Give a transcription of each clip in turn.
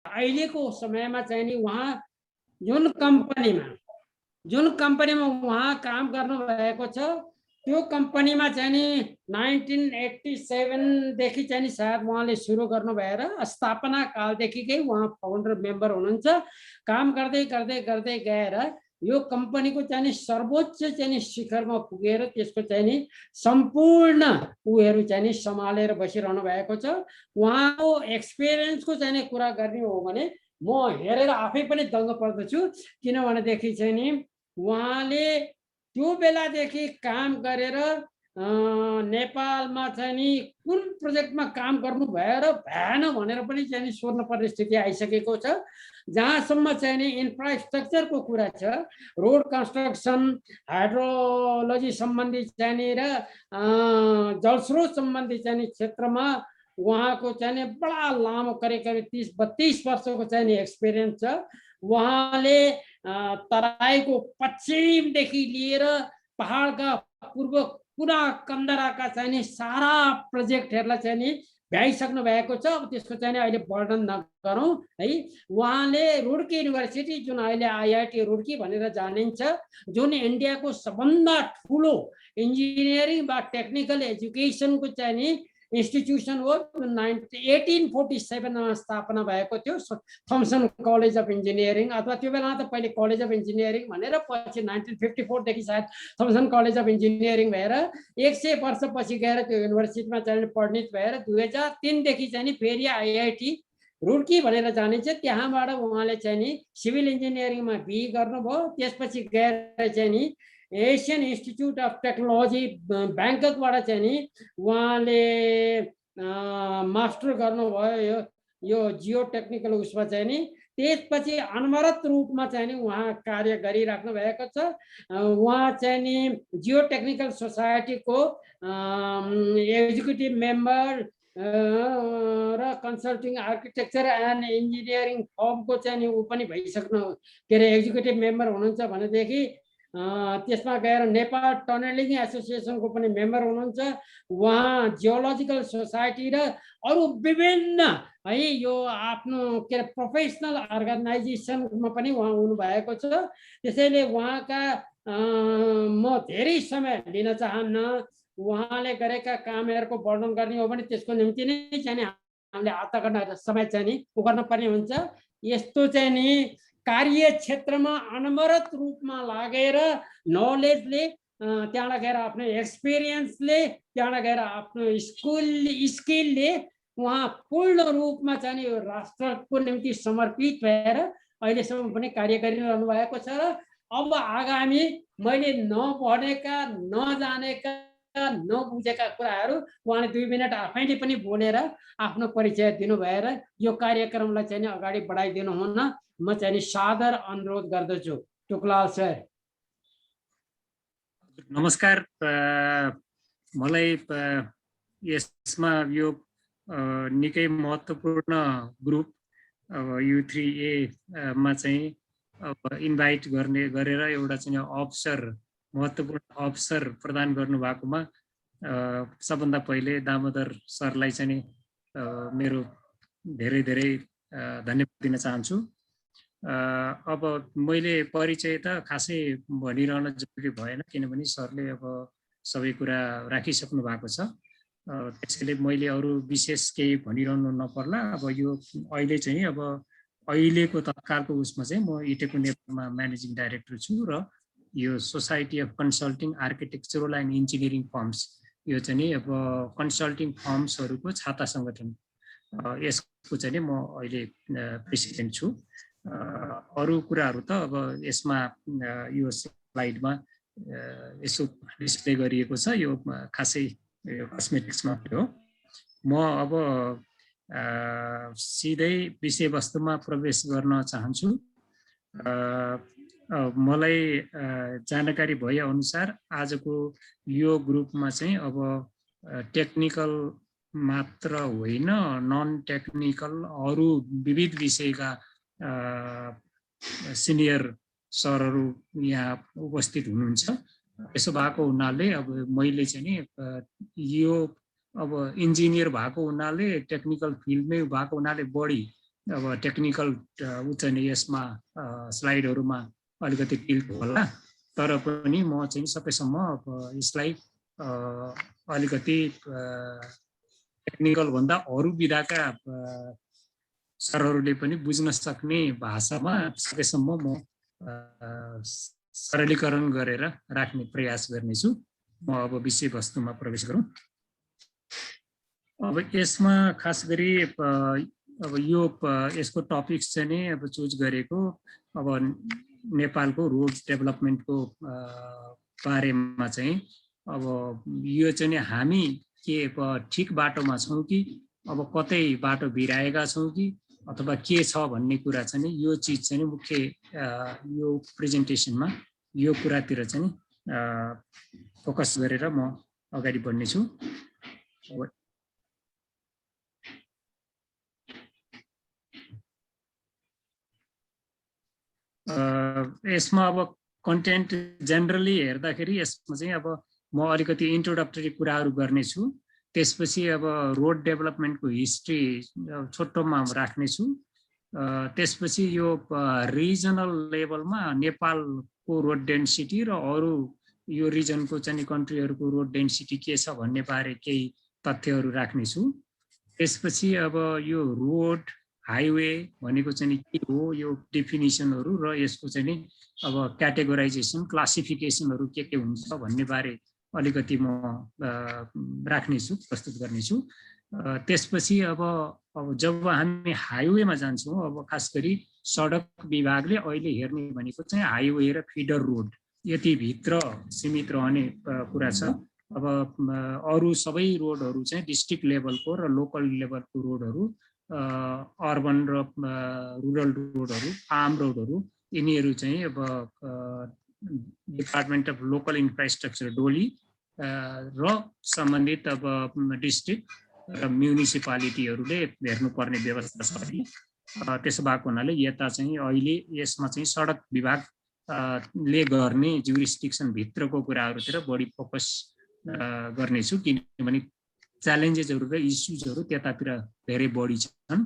अहिलेको समयमा चाहिँ नि उहाँ जुन कम्पनीमा उहाँ काम गर्नुभएको छ त्यो कम्पनीमा चाहिँ नि 1987 देखि चाहिँ नि सायद उहाँले सुरु गर्नु भएर स्थापना कालदेखिकै उहाँ फाउन्डर मेम्बर हुनुहुन्छ। काम गर्दै गर्दै गर्दै गएर यो कम्पनीको चाहिँ नि सर्वोच्च चाहिँ नि शिखरमा पुगेर त्यसको चाहिँ नि सम्पूर्ण उहरू चाहिँ नि सम्हालेर बसिरहनु भएको छ। उहाँको एक्सपिरियन्सको चाहिँ नि कुरा गर्ने हो भने म हेरेर आफै पनि दङ्ग पर्दछु, किनभनेदेखि चाहिँ नि उहाँले त्यो बेलादेखि काम गरेर नेपालमा चाहिँ नि कुन प्रोजेक्टमा काम गर्नु भएर भएन भनेर पनि चाहिँ नि सोध्नु पर्ने स्थिति आइसकेको छ। जहाँसम्म चाहिँ नि इन्फ्रास्ट्रक्चरको कुरा छ, रोड कन्स्ट्रक्सन, हाइड्रोलोजी सम्बन्धी चाहिँ नि र जलस्रोत सम्बन्धी चाहिँ नि क्षेत्रमा उहाँको चाहिँ नि बडा लामो करिब 30-32 वर्षको चाहिँ नि एक्सपिरियन्स छ। उहाँले तराईको पश्चिमदेखि लिएर पहाडका पूर्व कुना कन्दराका चाहिँ नि सारा प्रोजेक्टहरूलाई चाहिँ नि भ्याइसक्नु भएको छ। अब त्यसको चाहिँ नि अहिले वर्णन नगरौँ है। उहाँले रुड्की युनिभर्सिटी, जुन अहिले आइआइटी रुड्की भनेर जानिन्छ, जुन इन्डियाको सबभन्दा ठुलो इन्जिनियरिङ वा टेक्निकल एजुकेसनको चाहिँ नि इन्स्टिट्युसन हो, 1847 मा स्थापना भएको थियो। थम्सन कलेज अफ इन्जिनियरिङ, अथवा त्यो बेला त पहिले कलेज अफ इन्जिनियरिङ भनेर पछि 1954 देखि सायद थम्सन कलेज अफ इन्जिनियरिङ भएर 100 वर्षपछि गएर त्यो युनिभर्सिटीमा चाहिँ परिणत भएर 2003 देखि चाहिँ नि फेरि आइआइटी रुड्की भनेर जानिन्छ। त्यहाँबाट उहाँले चाहिँ नि सिभिल इन्जिनियरिङमा बिई गर्नुभयो। त्यसपछि गएर चाहिँ नि एसियन इन्स्टिट्युट अफ टेक्नोलोजी ब्याङ्ककबाट चाहिँ नि उहाँले मास्टर गर्नुभयो यो जियो टेक्निकल उसमा चाहिँ नि। त्यसपछि अनवरत रूपमा चाहिँ नि उहाँ कार्य गरिराख्नु भएको छ। उहाँ चाहिँ नि जियो टेक्निकल सोसाइटीको एक्जिक्युटिभ मेम्बर र कन्सल्टिङ आर्किटेक्चर एन्ड इन्जिनियरिङ फर्मको चाहिँ नि ऊ पनि भइसक्नु के अरे एक्जिक्युटिभ मेम्बर हुनुहुन्छ भनेदेखि त्यसमा गएर नेपाल टनलिङ एसोसिएसनको पनि मेम्बर हुनुहुन्छ। उहाँ जियोलोजिकल सोसाइटी र अरू विभिन्न है यो आफ्नो के अरे प्रोफेसनल अर्गनाइजेसनमा पनि उहाँ हुनुभएको छ। त्यसैले उहाँका म धेरै समय लिन चाहन्न। उहाँले गरेका कामहरूको वर्णन गर्ने हो भने त्यसको निम्ति नै चाहिँ हामीले आधा घण्टा समय चाहिँ नि उ गर्नुपर्ने हुन्छ। यस्तो चाहिँ नि कार्य क्षेत्रमा अनवरत रूपमा लागेर नलेजले, त्यहाँबाट गएर आफ्नो एक्सपिरियन्सले, त्यहाँबाट गएर आफ्नो स्किलले उहाँ पूर्ण रूपमा चाहिँ यो राष्ट्रको निम्ति समर्पित भएर अहिलेसम्म पनि कार्य गरिरहनु भएको छ। र अब आगामी मैले नपढेका, नजानेका, नबुझेका कुराहरू उहाँले 2 मिनट आफैले पनि बोलेर आफ्नो परिचय दिनु भएर यो कार्यक्रमलाई चाहिँ अगाडि बढाइदिनु हुन म चाहिँ नि सादर अनुरोध गर्दछु। टुकलाल सर। नमस्कार। मलाई यसमा यो निकै महत्त्वपूर्ण ग्रुप U3A मा चाहिँ इन्भाइट गरेर एउटा चाहिँ महत्त्वपूर्ण अवसर प्रदान गर्नुभएकोमा सबभन्दा पहिले दामोदर सरलाई चाहिँ मेरो धेरै धेरै धन्यवाद दिन चाहन्छु। अब मैले परिचय त खासै भनिरहन जरुरी भएन, किनभने सरले अब सबै कुरा राखिसक्नु भएको छ। त्यसैले मैले अरू विशेष केही भनिरहनु नपर्ला। अब यो अहिले चाहिँ अब अहिलेको तत्कालको उसमा चाहिँ म इटेको नेपालमा म्यानेजिङ डाइरेक्टर छु र यो society of consulting architectural and engineering firms, यो चाहिँ नि अब कन्सल्टिङ फर्म्सहरूको छाता सङ्गठन, यसको चाहिँ नि म अहिले प्रेसिडेन्ट छु। अरू कुराहरू त अब यसमा यो स्लाइडमा यसो डिस्प्ले गरिएको छ। यो खासै कस्मेटिक्समा हो। म अब सिधै विषयवस्तुमा प्रवेश गर्न चाहन्छु। मलाई जानकारी भए अनुसार आजको यो ग्रुपमा चाहिँ अब टेक्निकल मात्र होइन, नन टेक्निकल अरू विविध विषयका सिनियर सरहरू यहाँ उपस्थित हुनुहुन्छ। यसो भएको हुनाले अब मैले चाहिँ नि यो अब इन्जिनियर भएको हुनाले, टेक्निकल फिल्डमै भएको हुनाले बढी अब टेक्निकल ऊ चाहिँ नि यसमा स्लाइडहरुमा अलिकति टिल्ट होला, तर पनि म चाहिँ सकेसम्म अब यसलाई अलिकति टेक्निकल भन्दा अरु विधाका सरहरूले पनि बुझ्न सक्ने भाषामा सकेसम्म म सरलीकरण गरेर राख्ने प्रयास गर्नेछु। म अब विषयवस्तुमा प्रवेश गरौँ। अब यसमा खास गरी अब यो यसको टपिक्स चाहिँ नि अब चुज गरेको अब नेपालको रोड डेभलपमेन्टको बारेमा चाहिँ अब यो चाहिँ नि हामी के ठिक बाटोमा छौं कि अब कतै बाटो बिराएका छौं कि अथवा के छ भन्ने कुरा चाहिँ नि यो चीज चाहिँ नि मुख्य यो प्रेजेन्टेसनमा यो कुरातिर चाहिँ नि फोकस गरेर म अगाडि बढ्ने छु। यसमा अब कन्टेन्ट जेनरली हेर्दाखेरि यसमा चाहिँ अब म अलिकति इन्ट्रोडक्टरी कुराहरू गर्ने छु। त्यसपछि अब रोड डेभलपमेन्टको हिस्ट्री छोटोमा राख्ने छु। त्यसपछि यो रिजनल लेभलमा नेपालको रोड डेन्सिटी र अरु यो रिजनको चाहिँ कन्ट्रीहरुको रोड डेन्सिटी के छ भन्ने बारे केही तथ्यहरू राख्ने छु। त्यसपछि अब यो रोड हाइवे भनेको चाहिँ के हो, यो डेफिनिसनहरु र यसको चाहिँ अब क्याटेगोराइजेसन क्लासिफिकेसनहरु के हुन्छ भन्ने बारे अलिकति म राख्ने छु, प्रस्तुत गर्ने छु। त्यसपछि अब जब हामी हाइवेमा जान्छौं, अब खास गरी सडक विभागले अहिले हेर्ने भनेको चाहिँ हाइवे र फिडर रोड यति भित्र सीमित रहने कुरा छ। अब अरु सबै रोडहरु चाहिँ डिस्ट्रिक्ट लेभलको र लोकल लेभलको रोडहरु, अर्बन र रुरल रोडहरु, फार्म रोडहरु यिनीहरु चाहिँ अब डिपार्टमेन्ट अफ लोकल इन्फ्रास्ट्रक्चर डोली र सम्बन्धित अब डिस्ट्रिक्ट र म्युनिसिपालिटीहरुले हेर्नुपर्ने व्यवस्था छ। त्यसो भएको हुनाले यता चाहिँ अहिले यसमा चाहिँ सडक विभाग ले गर्ने जुरिस्डिक्सन भित्रको कुराहरुतिर बढी फोकस गर्नेछु, किनभने च्यालेन्जेसहरु र इस्युजहरु त्यतातिर धेरै बढी छन्।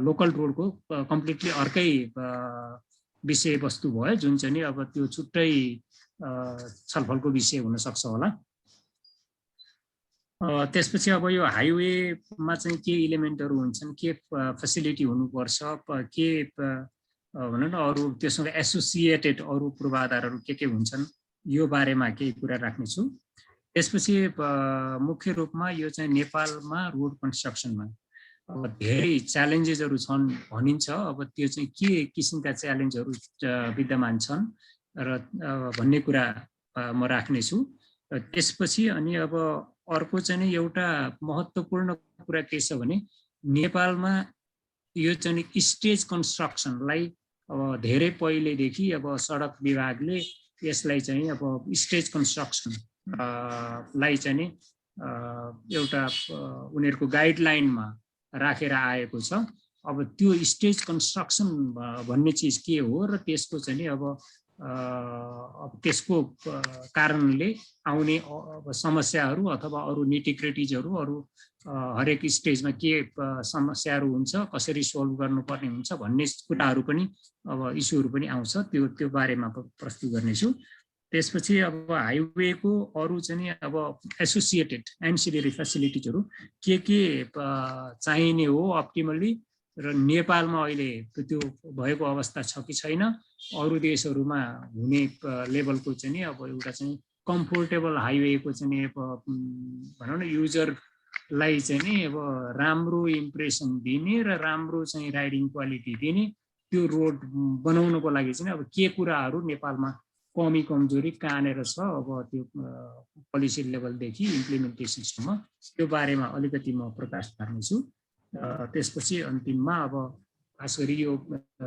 लोकल रोडको कम्प्लिटली अर्कै विषयवस्तु भयो, जुन चाहिँ अब त्यो छुट्टै छलफलको विषय हुन सक्छ होला। त्यसपछि अब यो हाइवेमा चाहिँ के इलिमेन्टहरु हुन्छन्, के फेसिलिटी हुनुपर्छ, के भनौं न अरु त्यससँग एसोसिएटेड अरु पूर्वाधारहरु के हुन्छन्, यो बारेमा केही कुरा राख्ने छु। त्यसपछि मुख्य रूपमा यो चाहिँ नेपालमा रोड कन्स्ट्रक्सनमा अब धेरै च्यालेन्जेसहरु छन् भनिन्छ। अब त्यो चाहिँ के किसिमका च्यालेन्जहरु विद्यमान छन् र भन्ने कुरा म राख्ने छु। त्यसपछि अनि अब अर्को चाहिँ एउटा महत्त्वपूर्ण कुरा के छ भने नेपालमा यो चाहिँ स्टेज कन्स्ट्रक्सनलाई अब धेरै पहिलेदेखि अब सडक विभागले यसलाई चाहिँ अब स्टेज कन्स्ट्रक्सन लाई चाहिँ एउटा उनीहरुको गाइडलाइनमा राखेर आएको छ। अब त्यो स्टेज कन्स्ट्रक्सन भन्ने चीज के हो र त्यसको चाहिँ अब त्यसको कारणले आउने समस्याहरू अथवा अरु निटिग्रिटिजहरु अरु हरेक स्टेजमा के समस्याहरू हुन्छ, कसरी सोल्भ गर्नुपर्ने हुन्छ भन्ने कुराहरू पनि अब इस्युहरू पनि आउँछ, त्यो बारेमा प्रस्तुत गर्नेछु। त्यसपछि अब हाइवेको अरु चाहिँ अब एसोसिएटेड एन्सिलरी फेसिलिटिजहरु के चाहिने हो अप्टिमली र नेपालमा अहिले त्यो भएको अवस्था छ कि छैन, अरु देशहरुमा हुने लेभलको चाहिँ अब एउटा चाहिँ कम्फोर्टेबल हाइवेको चाहिँ अब भनौं न युजरलाई चाहिँ अब राम्रो इम्प्रेसन दिने र राम्रो चाहिँ राइडिङ क्वालिटी दिने त्यो रोड बनाउनको लागि चाहिँ अब के कुराहरू नेपालमा कमी कमजोरी कहाँनेर छ, अब त्यो पोलिसी लेभलदेखि इम्प्लिमेन्टेसनसम्म त्यो बारेमा अलिकति म प्रकाश पार्नेछु। त्यसपछि अन्तिममा अब खास गरी यो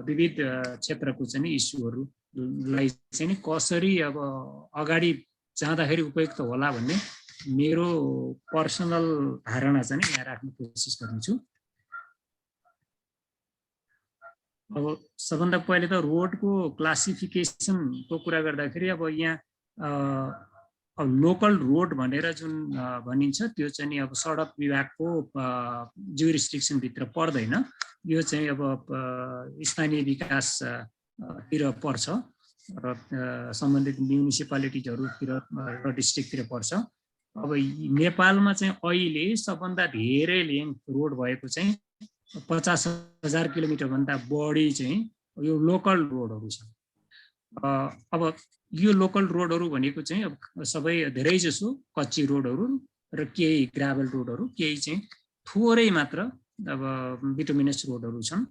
विविध क्षेत्रको चाहिँ इस्युहरूलाई चाहिँ कसरी अब अगाडि जाँदाखेरि उपयुक्त होला भन्ने मेरो पर्सनल धारणा चाहिँ यहाँ राख्ने कोसिस गर्नेछु। अब सबभन्दा पहिले त रोडको क्लासिफिकेसनको कुरा गर्दाखेरि अब यहाँ अब लोकल रोड भनेर जुन भनिन्छ त्यो चाहिँ नि अब सडक विभागको जुरिस्डिक्सन भित्र पर्दैन, यो चाहिँ अब स्थानीय विकास तिर पर्छ र सम्बन्धित म्युनिसिपालिटिजहरुतिर र डिस्ट्रिक्टतिर पर्छ। अब नेपालमा चाहिँ अहिले सबभन्दा धेरै लेन्थ रोड भएको चाहिँ 50,000 किलोमिटर भन्दा बढी चाहिँ यो लोकल रोडहरु छ। अब यो लोकल रोडहरु भनेको चाहिँ अब सबै धेरै जसो कच्ची रोडहरु र केही ग्राभल रोडहरु, केही चाहिँ थोरै मात्र अब बिटुमिनस रोडहरु छन्।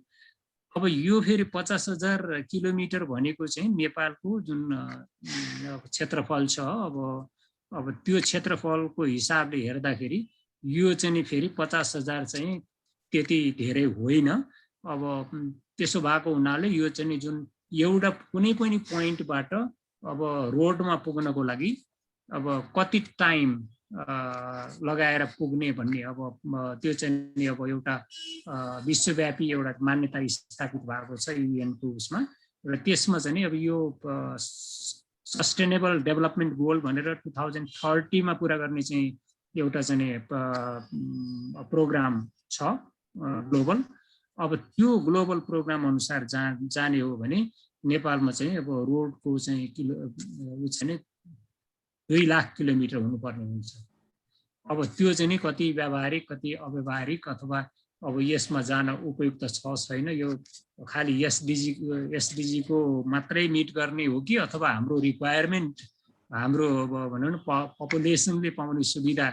अब यो फेरि 50,000 किलोमिटर भनेको चाहिँ नेपालको जुन क्षेत्रफल छ, अब त्यो क्षेत्रफलको हिसाबले हेर्दाखेरि यो चाहिँ फेरि 50,000 चाहिँ त्यति धेरै होइन। अब त्यसो भएको हुनाले यो चाहिँ जुन एउटा कुनै पनि पोइन्टबाट अब रोडमा पुग्नको लागि अब कति टाइम लगाएर पुग्ने भन्ने अब त्यो चाहिँ अब एउटा विश्वव्यापी एउटा मान्यता स्थापित भएको छ युएनको उसमा। र त्यसमा चाहिँ अब यो सस्टेनेबल डेभलपमेन्ट गोल भनेर 2030 मा पूरा गर्ने चाहिँ एउटा चाहिँ प्रोग्राम छ ग्लोबल। अब त्यो ग्लोबल प्रोग्राम अनुसार जाने हो भने नेपालमा चाहिँ अब रोडको चाहिँ 2 लाख किलोमिटर हुनुपर्ने हुन्छ। अब त्यो चाहिँ नि कति व्यावहारिक कति अव्यावहारिक अथवा अब यसमा जान उपयुक्त छ छैन, यो खाली एसडीजी को मात्रै मिट गर्ने हो कि अथवा हाम्रो रिक्वायरमेन्ट, हाम्रो अब भनौँ न पपुलेसनले पाउने सुविधा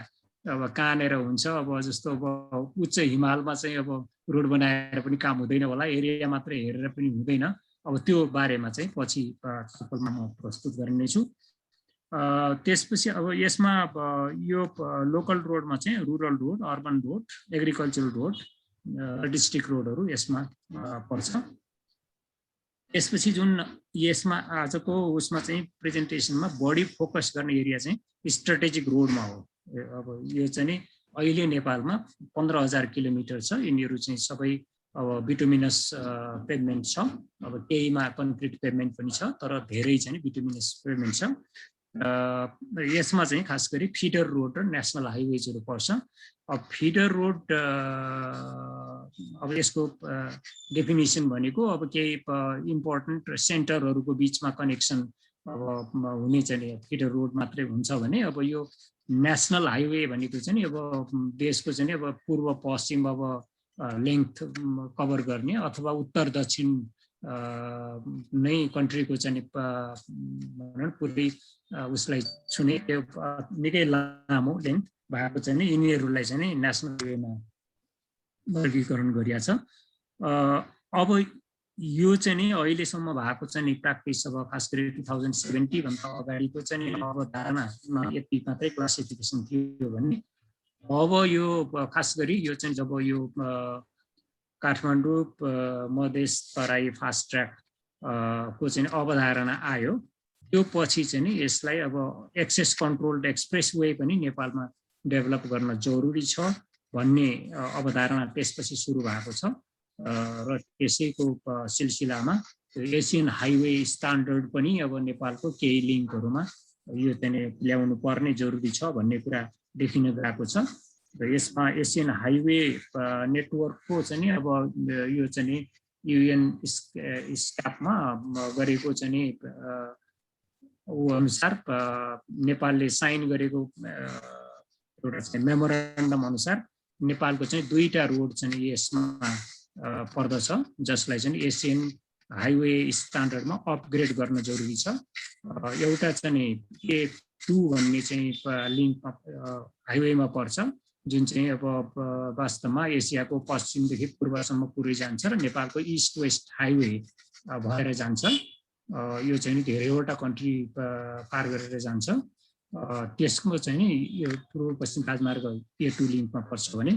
अब कहाँनेर हुन्छ। अब जस्तो अब उच्च हिमालमा चाहिँ अब रोड बनाएर पनि काम हुँदैन होला, एरिया मात्रै हेरेर पनि हुँदैन। अब त्यो बारेमा चाहिँ पछि छलफलमा म प्रस्तुत गर्नेछु। त्यसपछि अब यसमा यो लोकल रोडमा चाहिँ rural road, urban road, agricultural road, district रोडहरु यसमा पर्छ। त्यसपछि जुन यसमा आजको उसमा चाहिँ प्रेजेन्टेसनमा बढी फोकस गर्ने एरिया चाहिँ स्ट्रेटेजिक रोडमा हो। अब यो चाहिँ नि अहिले नेपालमा 15,000 किलोमिटर छ। यिनीहरू चाहिँ सबै अब बिटुमिनस पेभमेन्ट छ। अब केहीमा कन्क्रिट पेभमेन्ट पनि छ, तर धेरै चाहिँ बिटुमिनस पेभमेन्ट छ। यसमा चाहिँ खास गरी फिडर रोड र नेसनल हाइवेजहरु पर्छ। अब फिडर रोड अब यसको डेफिनिसन भनेको अब केही इम्पोर्टेन्ट सेन्टरहरुको बीचमा कनेक्सन अब हुने चाहिँ फिडर रोड मात्रै हुन्छ भने, अब यो नेसनल हाइवे भनेको चाहिँ अब देशको चाहिँ अब पूर्व पश्चिम अब लेन्थ कभर गर्ने अथवा उत्तर दक्षिण नै कन्ट्रीको चाहिँ पुरै उसलाई छुने निकै लामो लेन्थ भएको चाहिँ यिनीहरूलाई चाहिँ नेसनल हाइवेमा वर्गीकरण गरिएको छ। अब यो चाहिँ नि अहिलेसम्म भएको चाहिँ प्र्याक्टिस अब खास गरी 2070 भन्दा अगाडिको चाहिँ अवधारणामा यति मात्रै क्लासिफिकेसन थियो भने, अब यो खास गरी यो चाहिँ जब यो काठमाडौँ मधेस तराई फास्ट ट्र्याक को चाहिँ अवधारणा आयो, त्यो पछि चाहिँ यसलाई अब एक्सेस कन्ट्रोल्ड एक्सप्रेस वे पनि नेपालमा डेभलप गर्न जरुरी छ भन्ने अवधारणा त्यसपछि सुरु भएको छ। र त्यसैको सिलसिलामा एसियन हाइवे स्ट्यान्डर्ड पनि अब नेपालको केही लिङ्कहरुमा यो चाहिँ ल्याउनु पर्ने जरुरी छ भन्ने कुरा देखिन गएको छ। र यसमा एसियन हाइवे नेटवर्कको चाहिँ अब यो चाहिँ युएन स्क्यापमा गरेको चाहिँ अनुसार नेपालले साइन गरेको एउटा चाहिँ मेमोरेन्डम अनुसार नेपालको चाहिँ 2टा रोड चाहिँ यसमा पर्दछ, जसलाई चाहिँ एसियन हाइवे स्ट्यान्डर्डमा अपग्रेड गर्न जरुरी छ। एउटा चाहिँ A2 भन्ने चाहिँ लिङ्क हाइवेमा पर्छ, जुन चाहिँ अब वास्तवमा एसियाको पश्चिमदेखि पूर्वसम्म पुरै जान्छ र नेपालको इस्ट वेस्ट हाइवे भएर जान्छ। यो चाहिँ धेरैवटा कन्ट्री पार गरेर जान्छ। त्यसको चाहिँ यो पूर्व पश्चिम राजमार्ग A2 लिङ्कमा पर्छ भने,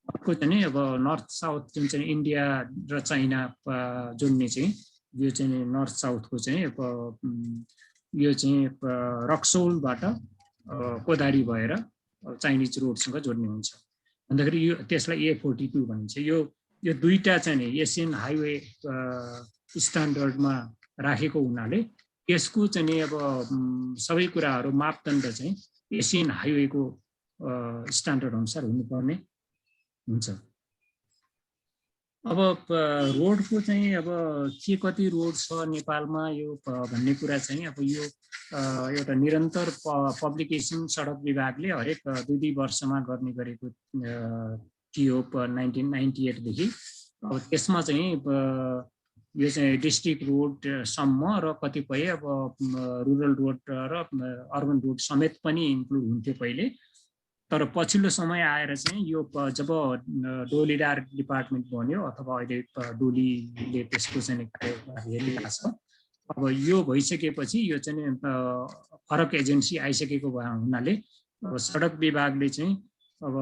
अर्को चाहिँ अब नर्थ साउथ जुन चाहिँ इन्डिया र चाइना जोड्ने चाहिँ यो चाहिँ नर्थ साउथको चाहिँ अब यो चाहिँ रक्सौलबाट कोदारी भएर चाइनिज रोडसँग जोड्ने हुन्छ भन्दाखेरि यो त्यसलाई A42 भनिन्छ। यो 2टा चाहिँ एसियन हाइवे स्ट्यान्डर्डमा राखेको हुनाले यसको चाहिँ अब सबै कुराहरू मापदण्ड चाहिँ एसियन हाइवेको स्ट्यान्डर्ड अनुसार हुनुपर्ने हुन्छ। अब रोडको चाहिँ अब के कति रोड छ नेपालमा यो भन्ने कुरा चाहिँ अब यो एउटा निरन्तर पब्लिकेसन सडक विभागले हरेक 2 वर्षमा गर्ने गरेको थियो 1998 देखि। अब त्यसमा चाहिँ यो चाहिँ डिस्ट्रिक्ट रोडसम्म र कतिपय अब रुरल रोड र अर्बन रोड समेत पनि इन्क्लुड हुन्थ्यो पहिले। तर पछिल्लो समय आएर चाहिँ यो जब डोलीडार डिपार्टमेन्ट बन्यो अथवा अहिले डोलीले त्यसको चाहिँ कार्यभार हेरिरहेको छ, अब यो भइसकेपछि यो चाहिँ फरक एजेन्सी आइसकेको हुनाले अब सडक विभागले चाहिँ अब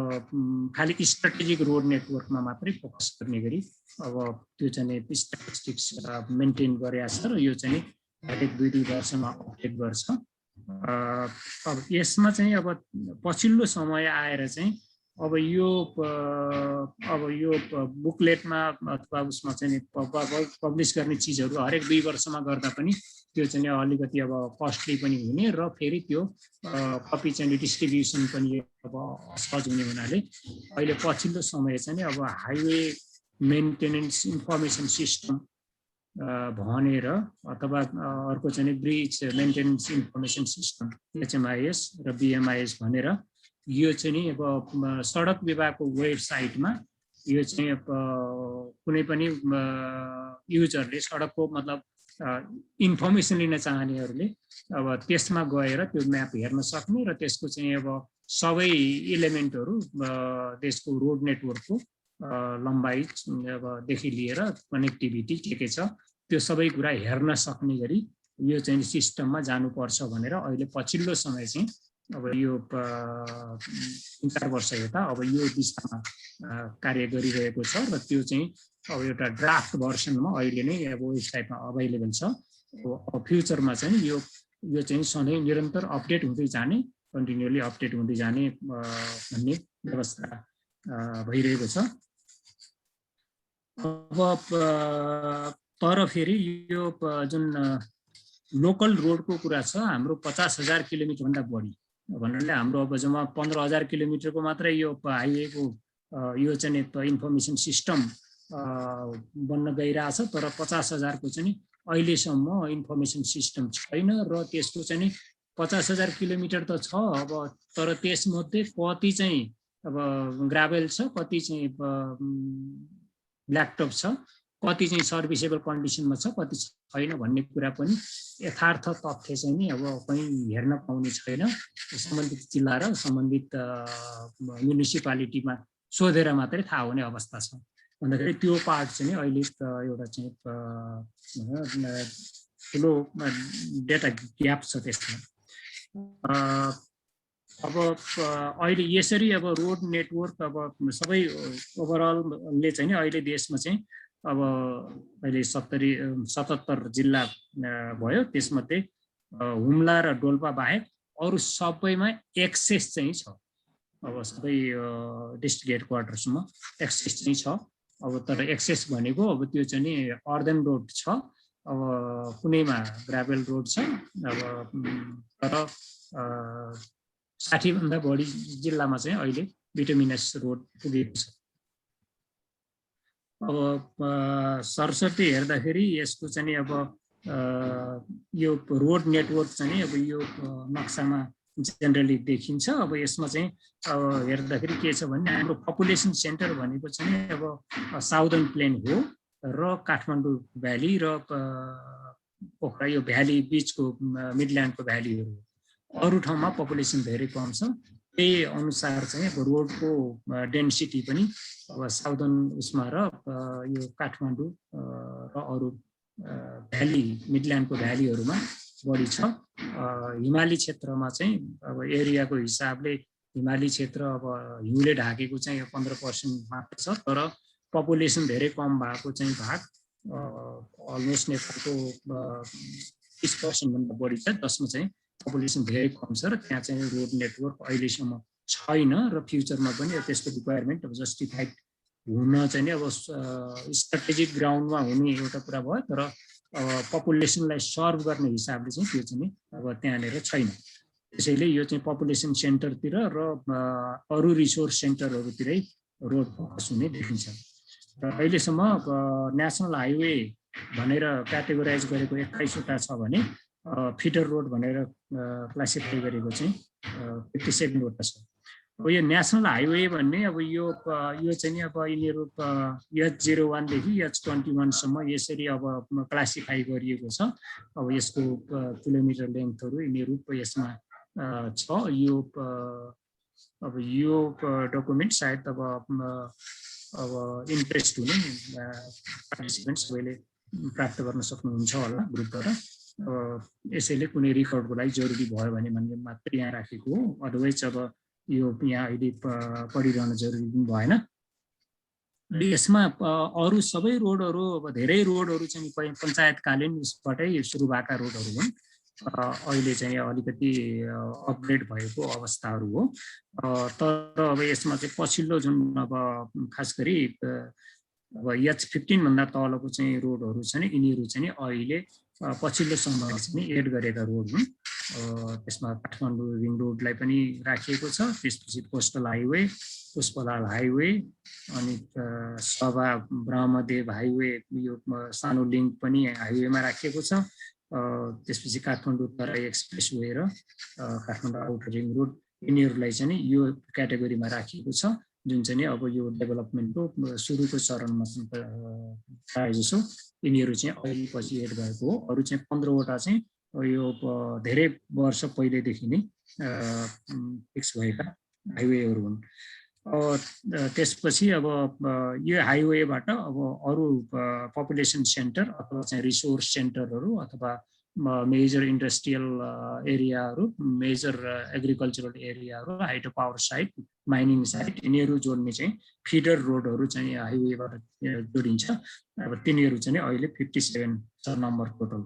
खालि स्ट्राटेजिक रोड नेटवर्कमा मात्रै फोकस गर्ने गरी अब त्यो चाहिँ स्ट्याटिस्टिक्स मेन्टेन गरेको छ र यो चाहिँ हरेक 2 वर्षमा अपडेट गर्छ। अब यसमा चाहिँ अब पछिल्लो समय आएर चाहिँ अब यो बुकलेटमा अथवा उसमा चाहिँ पब्लिस गर्ने चिजहरू हरेक 2 वर्षमा गर्दा पनि त्यो चाहिँ अलिकति अब कस्टली पनि हुने र फेरि त्यो कपी चाहिँ डिस्ट्रिब्युसन पनि अब सहज हुने हुनाले अहिले पछिल्लो समय चाहिँ अब हाइवे मेन्टेनेन्स इन्फर्मेसन सिस्टम भनेर अथवा अर्को चाहिँ bridge maintenance information system HMIS र BMIS भनेर यो चाहिँ अब सडक विभागको वेबसाइटमा यो चाहिँ अब कुनै पनि युजरले सडकको मतलब इन्फर्मेसन लिन चाहनेहरूले अब त्यसमा गएर त्यो म्याप हेर्न सक्ने र त्यसको चाहिँ अब सबै इलिमेन्टहरू देशको रोड नेटवर्कको लम्बाइ अब देखि लिएर कनेक्टिभिटी के छ त्यो सबै कुरा हेर्न सक्ने गरी यो चाहिँ सिस्टममा जानुपर्छ भनेर अहिले पछिल्लो समय चाहिँ अब यो 3-4 वर्ष यता अब यो दिशामा कार्य गरिरहेको छ र त्यो चाहिँ अब एउटा ड्राफ्ट भर्सनमा अहिले नै अब वेबसाइटमा अभाइलेबल छ। अब फ्युचरमा चाहिँ यो चाहिँ सधैँ निरन्तर अपडेट हुँदै जाने, कन्टिन्युअली अपडेट हुँदै जाने भन्ने व्यवस्था भइरहेको छ। अब तर फेरि यो जुन लोकल रोडको कुरा छ हाम्रो 50,000 किलोमिटरभन्दा बढी भन्नाले हाम्रो अब जम्मा 15,000 किलोमिटरको मात्रै यो हाइवेको यो चाहिँ इन्फर्मेसन सिस्टम बन्न गइरहेछ तर 50,000 को चाहिँ अहिलेसम्म इन्फर्मेसन सिस्टम छैन र त्यसको चाहिँ 50,000 किलोमिटर त छ अब तर त्यसमध्ये कति चाहिँ अब ग्राभल छ, कति चाहिँ ब्ल्याकटप छ, कति चाहिँ सर्भिसेबल कन्डिसनमा छ, कति छैन भन्ने कुरा पनि यथार्थ तथ्य चाहिँ नि अब कहीँ हेर्न पाउने छैन। सम्बन्धित जिल्ला र सम्बन्धित म्युनिसिपालिटीमा सोधेर मात्रै थाहा हुने अवस्था छ भन्दाखेरि त्यो पार्ट चाहिँ अहिले एउटा चाहिँ ठुलो डेटा ग्याप छ त्यसमा। अब अहिले यसरी अब रोड नेटवर्क अब सबै ओभरअलले चाहिँ अहिले देशमा चाहिँ अब अहिले 77 जिल्ला भयो, त्यसमध्ये हुम्ला र डोल्पा बाहेक अरू सबैमा एक्सेस चाहिँ छ। अब सबै डिस्ट्रिक्ट हेडक्वार्टर्समा एक्सेस चाहिँ छ। अब तर एक्सेस भनेको अब त्यो चाहिँ नि अर्दन रोड छ, अब कुनैमा ग्राभल रोड छ, अब तर 60 भन्दा बढी जिल्लामा चाहिँ अहिले बिटुमिनस रोड पुगेको छ। अब सरस्वती हेर्दाखेरि यसको चाहिँ अब यो रोड नेटवर्क चाहिँ अब यो नक्सामा जेनरली देखिन्छ। अब यसमा चाहिँ अब हेर्दाखेरि के छ भने हाम्रो पपुलेसन सेन्टर भनेको चाहिँ अब साउदर्न प्लेन हो र काठमाडौँ भ्याली र पोखरा यो भ्याली बिचको मिडल्यान्डको भ्यालीहरू हो। अरू ठाउँमा पपुलेसन धेरै कम छ, त्यही अनुसार चाहिँ अब रोडको डेन्सिटी पनि अब साउदर्न उसमा र यो काठमाडौँ र अरू भ्याली मिडल्यान्डको भ्यालीहरूमा बढी छ। हिमाली क्षेत्रमा चाहिँ अब एरियाको हिसाबले हिमाली क्षेत्र अब हिउँले ढाकेको चाहिँ 15% मात्र छ, तर पपुलेसन धेरै कम भएको चाहिँ भाग अलमोस्ट नेपालको 30% भन्दा बढी छ, जसमा चाहिँ पपुलेसन धेरै कम छ र त्यहाँ चाहिँ रोड नेटवर्क अहिलेसम्म छैन र फ्युचरमा पनि त्यसको रिक्वायरमेन्ट अब जस्टिफाइड हुन चाहिँ अब स्ट्राटेजिक ग्राउन्डमा हुने एउटा कुरा भयो, तर पपुलेसनलाई सर्भ गर्ने हिसाबले चाहिँ त्यो चाहिँ अब त्यहाँनिर छैन। त्यसैले यो चाहिँ पपुलेसन सेन्टरतिर र अरू रिसोर्स सेन्टरहरूतिरै रोड फोकस हुने देखिन्छ। र अहिलेसम्म नेसनल हाइवे भनेर क्याटेगोराइज गरेको 21वटा छ भने फिडर रोड भनेर क्लासिफाई गरेको चाहिँ 57वटा छ। अब यो नेसनल हाइवे भन्ने अब यो चाहिँ अब यिनीहरू H01 देखि H21 सम्म यसरी अब क्लासिफाई गरिएको छ। अब यसको किलोमिटर लेन्थहरू यिनीहरू यसमा छ। यो अब यो डकुमेन्ट सायद अब इन्ट्रेस्ट हुने पार्टिसिपेन्ट सबैले प्राप्त गर्न सक्नुहुन्छ होला ग्रुपबाट। यसैले कुनै रेकर्डको लागि जरुरी भयो भने मात्र यहाँ राखेको हो। अदरवाइज अब यो यहाँ अहिले पढिरहन जरुरी पनि भएन। यसमा अरू सबै रोडहरू अब धेरै रोडहरू चाहिँ पञ्चायतकालीन उसबाटै सुरु भएका रोडहरू हुन्। अहिले चाहिँ अलिकति अपग्रेड भएको अवस्थाहरू हो। तर अब यसमा चाहिँ पछिल्लो जुन अब खास गरी अब H15 भन्दा तलको चाहिँ रोडहरू छ नि, यिनीहरू चाहिँ अहिले पछिल्लो समयमा चाहिँ एड गरेका रोड हुन्। त्यसमा काठमाडौँ रिङ रोडलाई पनि राखिएको छ। त्यसपछि कोस्टल हाइवे, पुष्पलाल हाइवे, अनि सभा ब्रह्मदेव हाइवे, यो सानो लिङ्क पनि हाइवेमा राखिएको छ। त्यसपछि काठमाडौँ तराई एक्सप्रेस वे र काठमाडौँ आउटर रिङ रोड, यिनीहरूलाई चाहिँ यो क्याटेगोरीमा राखिएको छ, जुन चाहिँ अब यो डेभलपमेन्टको सुरुको चरणमा प्रायः जसो यिनीहरू चाहिँ अहिले पछि एड भएको हो। अरू चाहिँ 15वटा चाहिँ यो धेरै वर्ष पहिलेदेखि नै फिक्स भएका हाइवेहरू हुन्। त्यसपछि अब यो हाइवेबाट अब अरू पपुलेसन सेन्टर अथवा चाहिँ रिसोर्स सेन्टरहरू अथवा मेजर इन्डस्ट्रियल एरियाहरू, मेजर एग्रिकल्चरल एरियाहरू, hydro power site, mining site, यिनीहरू जोड्ने चाहिँ फिडर रोडहरू चाहिँ हाइवेबाट जोडिन्छ। अब तिनीहरू चाहिँ अहिले 57 छ नम्बर टोटल।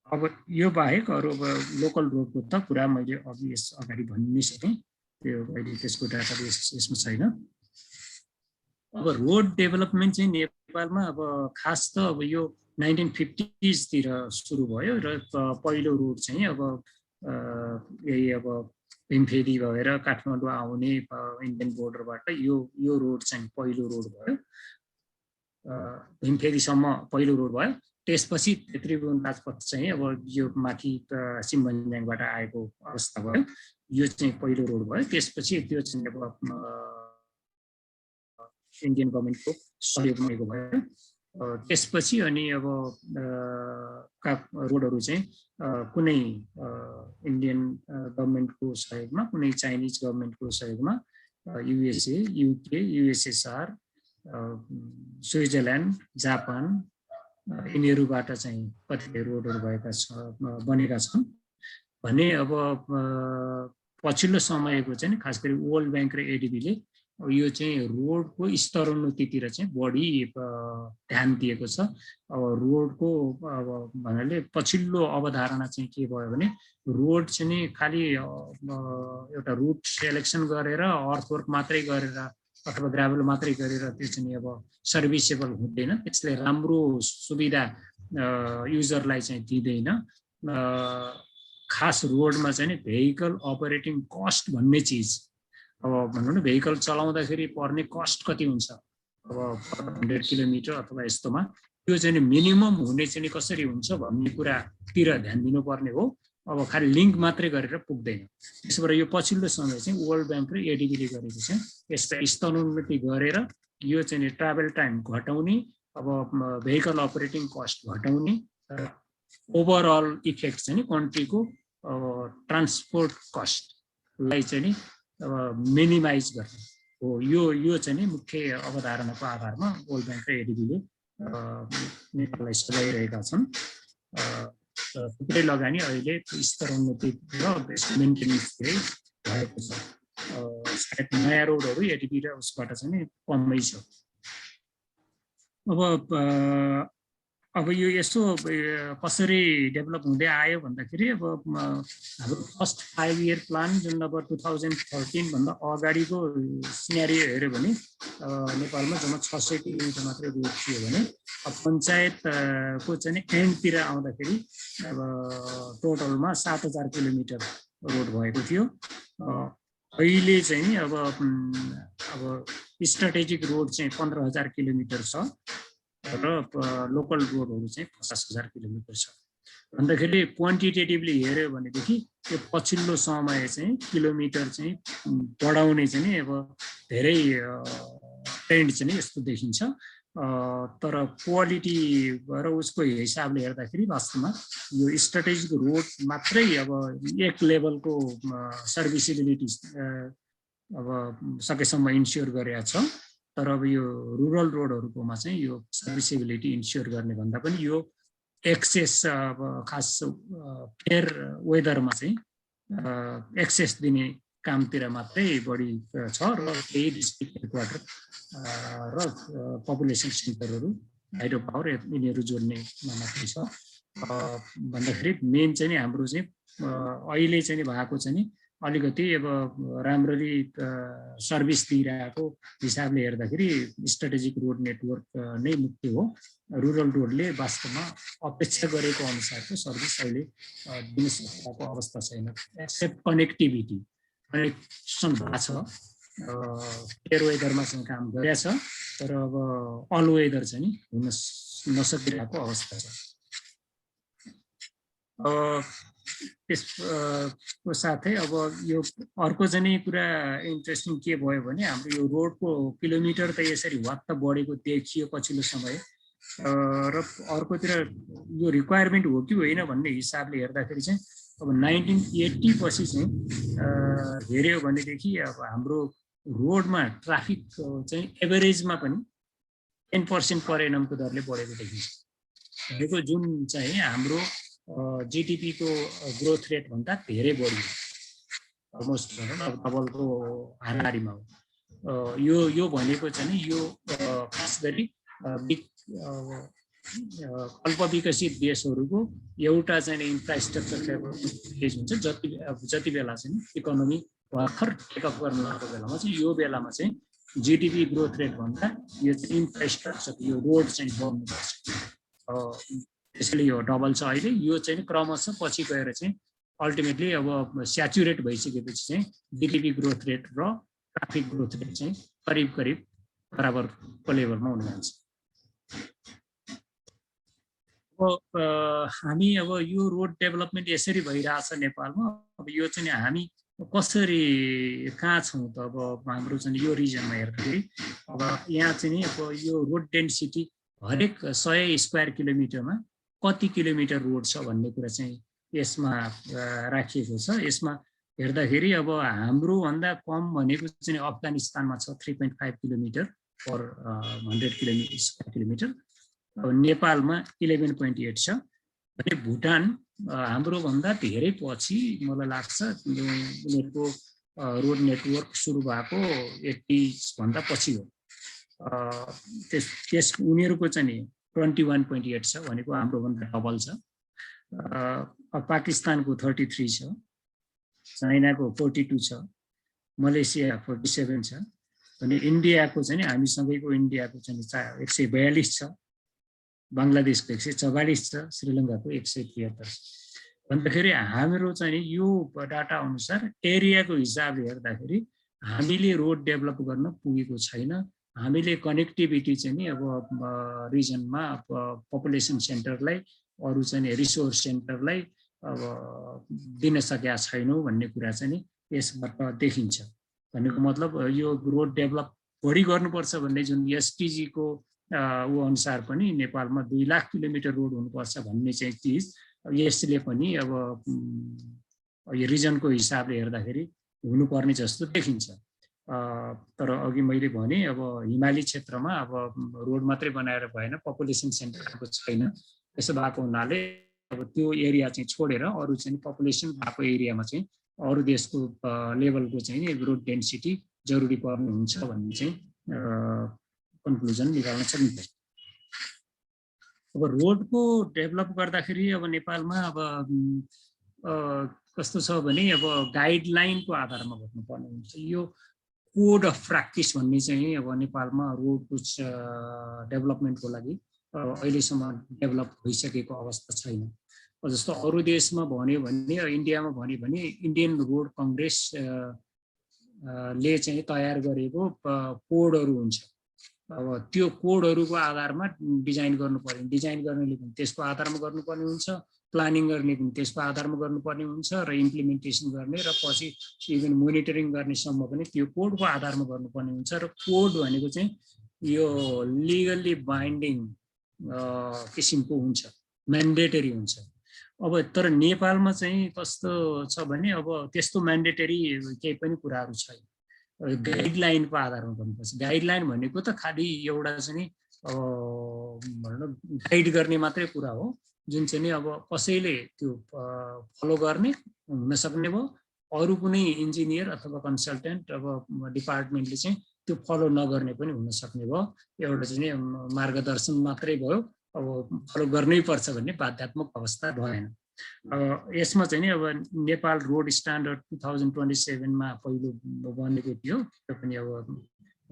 अब यो बाहेक अरू अब लोकल रोडको त कुरा मैले अघि अगाडि भनि नै सकेँ। त्यो अहिले त्यसको डाटाबेस यसमा छैन। अब रोड डेभलपमेन्ट चाहिँ नेपालमा अब खास त अब यो 1950s तिर सुरु भयो र पहिलो रोड चाहिँ अब यही अब भीमफेदी भएर काठमाडौँ आउने इन्डियन बोर्डरबाट यो रोड चाहिँ पहिलो रोड भयो। भीमफेदीसम्म पहिलो रोड भयो। त्यसपछि त्रिभुवन राजपथ चाहिँ अब यो माथि सिमभन्ज्याङबाट आएको अवस्था भयो। यो चाहिँ पहिलो रोड भयो। त्यसपछि त्यो चाहिँ अब इन्डियन गभर्मेन्टको सहयोगमा भएको भयो। त्यसपछि अनि अब रोडहरू चाहिँ कुनै इन्डियन गभर्मेन्टको सहयोगमा, कुनै चाइनिज गभर्मेन्टको सहयोगमा, USA, UK, USSR, Switzerland, Japan, यिनीहरूबाट चाहिँ कतिपय रोडहरू बनेका छन् भने अब पछिल्लो समयको चाहिँ खास गरी वर्ल्ड ब्याङ्क र ADB-ले यो चाहिँ रोडको स्तरोन्नतितिर चाहिँ बढी ध्यान दिएको छ। अब रोडको अब भन्नाले पछिल्लो अवधारणा चाहिँ के भयो भने रोड चाहिँ खालि एउटा रुट सेलेक्सन गरेर अर्थवर्क मात्रै गरेर अथवा ग्राभल मात्रै गरेर त्यो चाहिँ अब सर्भिसेबल हुँदैन। त्यसले राम्रो सुविधा युजरलाई चाहिँ दिँदैन। खास रोडमा चाहिँ भेहिकल अपरेटिङ कस्ट भन्ने चिज, अब भनौँ न भेहिकल चलाउँदाखेरि पर्ने कस्ट कति हुन्छ अब 100 किलोमिटर अथवा यस्तोमा, त्यो चाहिँ मिनिमम हुने चाहिँ कसरी हुन्छ भन्ने कुरातिर ध्यान दिनुपर्ने हो। अब खालि लिङ्क मात्रै गरेर पुग्दैन। त्यसबाट यो पछिल्लो समय चाहिँ वर्ल्ड ब्याङ्क र ADB-ले गरेको चाहिँ यसलाई स्तरोन्नति गरेर यो चाहिँ ट्राभल टाइम घटाउने, अब भेहिकल अपरेटिङ कस्ट घटाउने, ओभरअल इफेक्ट चाहिँ कन्ट्रीको ट्रान्सपोर्ट कस्टलाई चाहिँ मिनिमाइज गर्ने हो। यो चाहिँ मुख्य अवधारणाको आधारमा वर्ल्ड ब्याङ्क र ADB-ले नेपाललाई सघाइरहेका छन्। थुप्रै लगानी अहिले स्तरोन्नति र मेन्टेनेन्सतिरै भएको छ। सायद नयाँ रोडहरू ADB र उसबाट चाहिँ कमै छ। अब अब यो यसो कसरी डेभलप हुँदै आयो भन्दाखेरि अब हाम्रो फर्स्ट 5 इयर प्लान जुन अब 2013 भन्दा अगाडिको सिनेरियो हेऱ्यो भने नेपालमा जम्मा 600 किलोमिटर मात्रै रोड थियो भने अब पञ्चायतको चाहिँ एन्डतिर आउँदाखेरि अब टोटलमा 7000 किलोमिटर रोड भएको थियो। अहिले चाहिँ अब स्ट्राटेजिक रोड चाहिँ 15000 किलोमिटर छ र लोकल रोडहरू चाहिँ 50000 किलोमिटर छ। भन्दाखेरि क्वान्टिटेटिभली हेऱ्यो भनेदेखि यो पछिल्लो समय चाहिँ किलोमिटर चाहिँ बढाउने चाहिँ अब धेरै ट्रेन्ड चाहिँ यस्तो देखिन्छ। तर क्वालिटी र उसको हिसाबले हेर्दाखेरि वास्तवमा यो स्ट्राटेजिक रोड मात्रै अब एक लेभलको सर्भिसेबिलिटी अब सकेसम्म इन्स्योर गरेको छ। तर अब यो रुरल रोडहरुकोमा चाहिँ यो सर्भिसेबिलिटी इन्स्योर गर्ने भन्दा पनि यो एक्सेस अब खास फेयर वेदरमा चाहिँ एक्सेस दिने कामतिर मात्रै बढी छ र केही डिस्ट्रिक्ट हेडक्वार्टर र पपुलेसन सेन्टरहरु हाइड्रो पावर यिनीहरु जोड्ने मात्रै छ। भन्दाखेरि मेन चाहिँ नि हाम्रो चाहिँ अहिले चाहिँ भएको चाहिँ नि अलिकति अब राम्ररी सर्भिस दिइरहेको हिसाबले हेर्दाखेरि स्ट्राटेजिक रोड नेटवर्क नै मुख्य हो। रुरल रोडले वास्तवमा अपेक्षा गरेको अनुसारको सर्भिस अहिले दिन सकेको अवस्था छैन। एक्सेप्ट कनेक्टिभिटी कनेक्सन भएको छ, एयर वेदरमा चाहिँ काम गरेछ, तर अब अल वेदर चाहिँ नि हुन नसकिरहेको अवस्था छ। त्यसको साथै अब यो अर्को चाहिँ कुरा इन्ट्रेस्टिङ के भयो भने हाम्रो यो रोडको किलोमिटर त यसरी वात्त बढेको देखियो पछिल्लो समय र अर्कोतिर यो रिक्वायरमेन्ट हो कि होइन भन्ने हिसाबले हेर्दाखेरि चाहिँ अब 1980 पछि चाहिँ हेऱ्यो भनेदेखि अब हाम्रो रोडमा ट्राफिक चाहिँ एभरेजमा पनि 10% पर एनमको दरले बढेको देखिन्छ। भनेको जुन चाहिँ हाम्रो जीडीपी को ग्रोथ रेट भन्दा धेरै बढी, अलमोस्ट भनौँ न डबलको हाराहारीमा हो। यो भनेको चाहिँ यो खास गरी अल्पविकसित देशहरूको एउटा चाहिँ इन्फ्रास्ट्रक्चर फेज हुन्छ। जति बेला चाहिँ इकोनोमी भर्खर टेकअप गर्न लागेको बेलामा चाहिँ यो बेलामा चाहिँ जीडीपी ग्रोथ रेट भन्दा यो चाहिँ इन्फ्रास्ट्रक्चर यो रोड चाहिँ बढ्नुपर्छ। त्यसैले यो डबल छ अहिले। यो चाहिँ क्रमशः पछि गएर चाहिँ अल्टिमेटली अब स्याचुरेट भइसकेपछि चाहिँ जीडीपी ग्रोथ रेट र ट्राफिक ग्रोथ रेट चाहिँ करिब करिब बराबरको लेभलमा हुन जान्छ। अब हामी अब यो रोड डेभलपमेन्ट यसरी भइरहेछ नेपालमा। अब यो चाहिँ हामी कसरी कहाँ छौँ त? अब हाम्रो चाहिँ यो रिजनमा हेर्दाखेरि अब यहाँ चाहिँ अब यो रोड डेन्सिटी हरेक 100 स्क्वायर किलोमिटरमा कति किलोमिटर रोड छ भन्ने कुरा चाहिँ यसमा राखिएको छ। यसमा हेर्दाखेरि अब हाम्रो भन्दा कम भनेको चाहिँ अफगानिस्तानमा छ 3.5 किलोमिटर पर 100 स्क्वायर किलोमिटर। नेपालमा 11.8 छ भने भुटान हाम्रो भन्दा धेरै पछि मलाई लाग्छ उनीहरूको रोड नेटवर्क सुरु भएको 80 भन्दा पछि हो। त्यस उनीहरूको चाहिँ 21.8 छ भनेको हाम्रो भन्दा डबल छ। पाकिस्तानको 33 छ, चाइनाको 42 छ, मलेसिया 47 छ भने इन्डियाको चाहिँ हामीसँगैको इन्डियाको चाहिँ 142 छ, बङ्गलादेशको 144 छ, श्रीलङ्काको 173 छ। भन्दाखेरि हाम्रो चाहिँ यो डाटा अनुसार एरियाको हिसाबले हेर्दाखेरि हामीले रोड डेभलप गर्न पुगेको छैन। हामीले कनेक्टिभिटी चाहिँ नि अब रिजनमा पपुलेसन सेन्टरलाई अरू चाहिँ रिसोर्स सेन्टरलाई अब दिन सकेका छैनौँ भन्ने कुरा चाहिँ नि यसबाट देखिन्छ। भनेको मतलब यो रोड डेभलप बढी गर्नुपर्छ भन्ने जुन एसटिजी को ऊ अनुसार पनि नेपालमा 2 लाख किलोमिटर रोड हुनुपर्छ भन्ने चाहिँ चिज यसले पनि अब यो रिजनको हिसाबले हेर्दाखेरि हुनुपर्ने जस्तो देखिन्छ। तर अघि मैले भने अब हिमाली क्षेत्रमा अब रोड मात्रै बनाएर भएन, पपुलेसन सेन्टरको छैन। त्यसो भएको हुनाले अब त्यो एरिया चाहिँ छोडेर अरू चाहिँ पपुलेसन भएको एरियामा चाहिँ अरू देशको लेभलको चाहिँ रोड डेन्सिटी जरुरी पर्ने हुन्छ भन्ने चाहिँ कन्क्लुजन निकाल्न सकिन्छ। अब रोडको डेभलप गर्दाखेरि अब नेपालमा अब कस्तो छ भने अब गाइडलाइनको आधारमा गर्नुपर्ने हुन्छ। यो कोड अफ प्र्याक्टिस भन्ने चाहिँ अब नेपालमा रोडको डेभलपमेन्टको लागि अहिलेसम्म डेभलप भइसकेको अवस्था छैन। जस्तो अरू देशमा भन्यो भने इन्डियामा भन्यो भने इन्डियन रोड कङ्ग्रेस ले चाहिँ तयार गरेको कोडहरू हुन्छ। अब त्यो कोडहरूको आधारमा डिजाइन गर्नु पर्यो, डिजाइन गर्नेले पनि त्यसको आधारमा गर्नुपर्ने हुन्छ, प्लानिङ गर्ने पनि त्यसको आधारमा गर्नुपर्ने हुन्छ र इम्प्लिमेन्टेसन गर्ने र पछि इभन मोनिटरिङ गर्नेसम्म पनि त्यो कोडको आधारमा गर्नुपर्ने हुन्छ। र कोड भनेको चाहिँ यो लिगल्ली बाइन्डिङ किसिमको हुन्छ, म्यान्डेटरी हुन्छ। अब तर नेपालमा चाहिँ कस्तो छ भने अब त्यस्तो म्यान्डेटरी केही पनि कुराहरू छैन, गाइडलाइनको आधारमा गर्नुपर्छ। गाइडलाइन भनेको त खालि एउटा चाहिँ भनौँ गाइड गर्ने मात्रै कुरा हो, जुन चाहिँ अब कसैले त्यो फलो गर्ने हुन सक्ने भयो, अरू कुनै इन्जिनियर अथवा कन्सल्टेन्ट अब डिपार्टमेन्टले चाहिँ त्यो फलो नगर्ने पनि हुन सक्ने भयो। एउटा चाहिँ मार्गदर्शन मात्रै भयो, अब फलो गर्नै पर्छ भन्ने बाध्यात्मक अवस्था भएन। यसमा चाहिँ नि अब नेपाल रोड स्ट्यान्डर्ड 2027 पहिलो बनेको थियो, त्यो पनि अब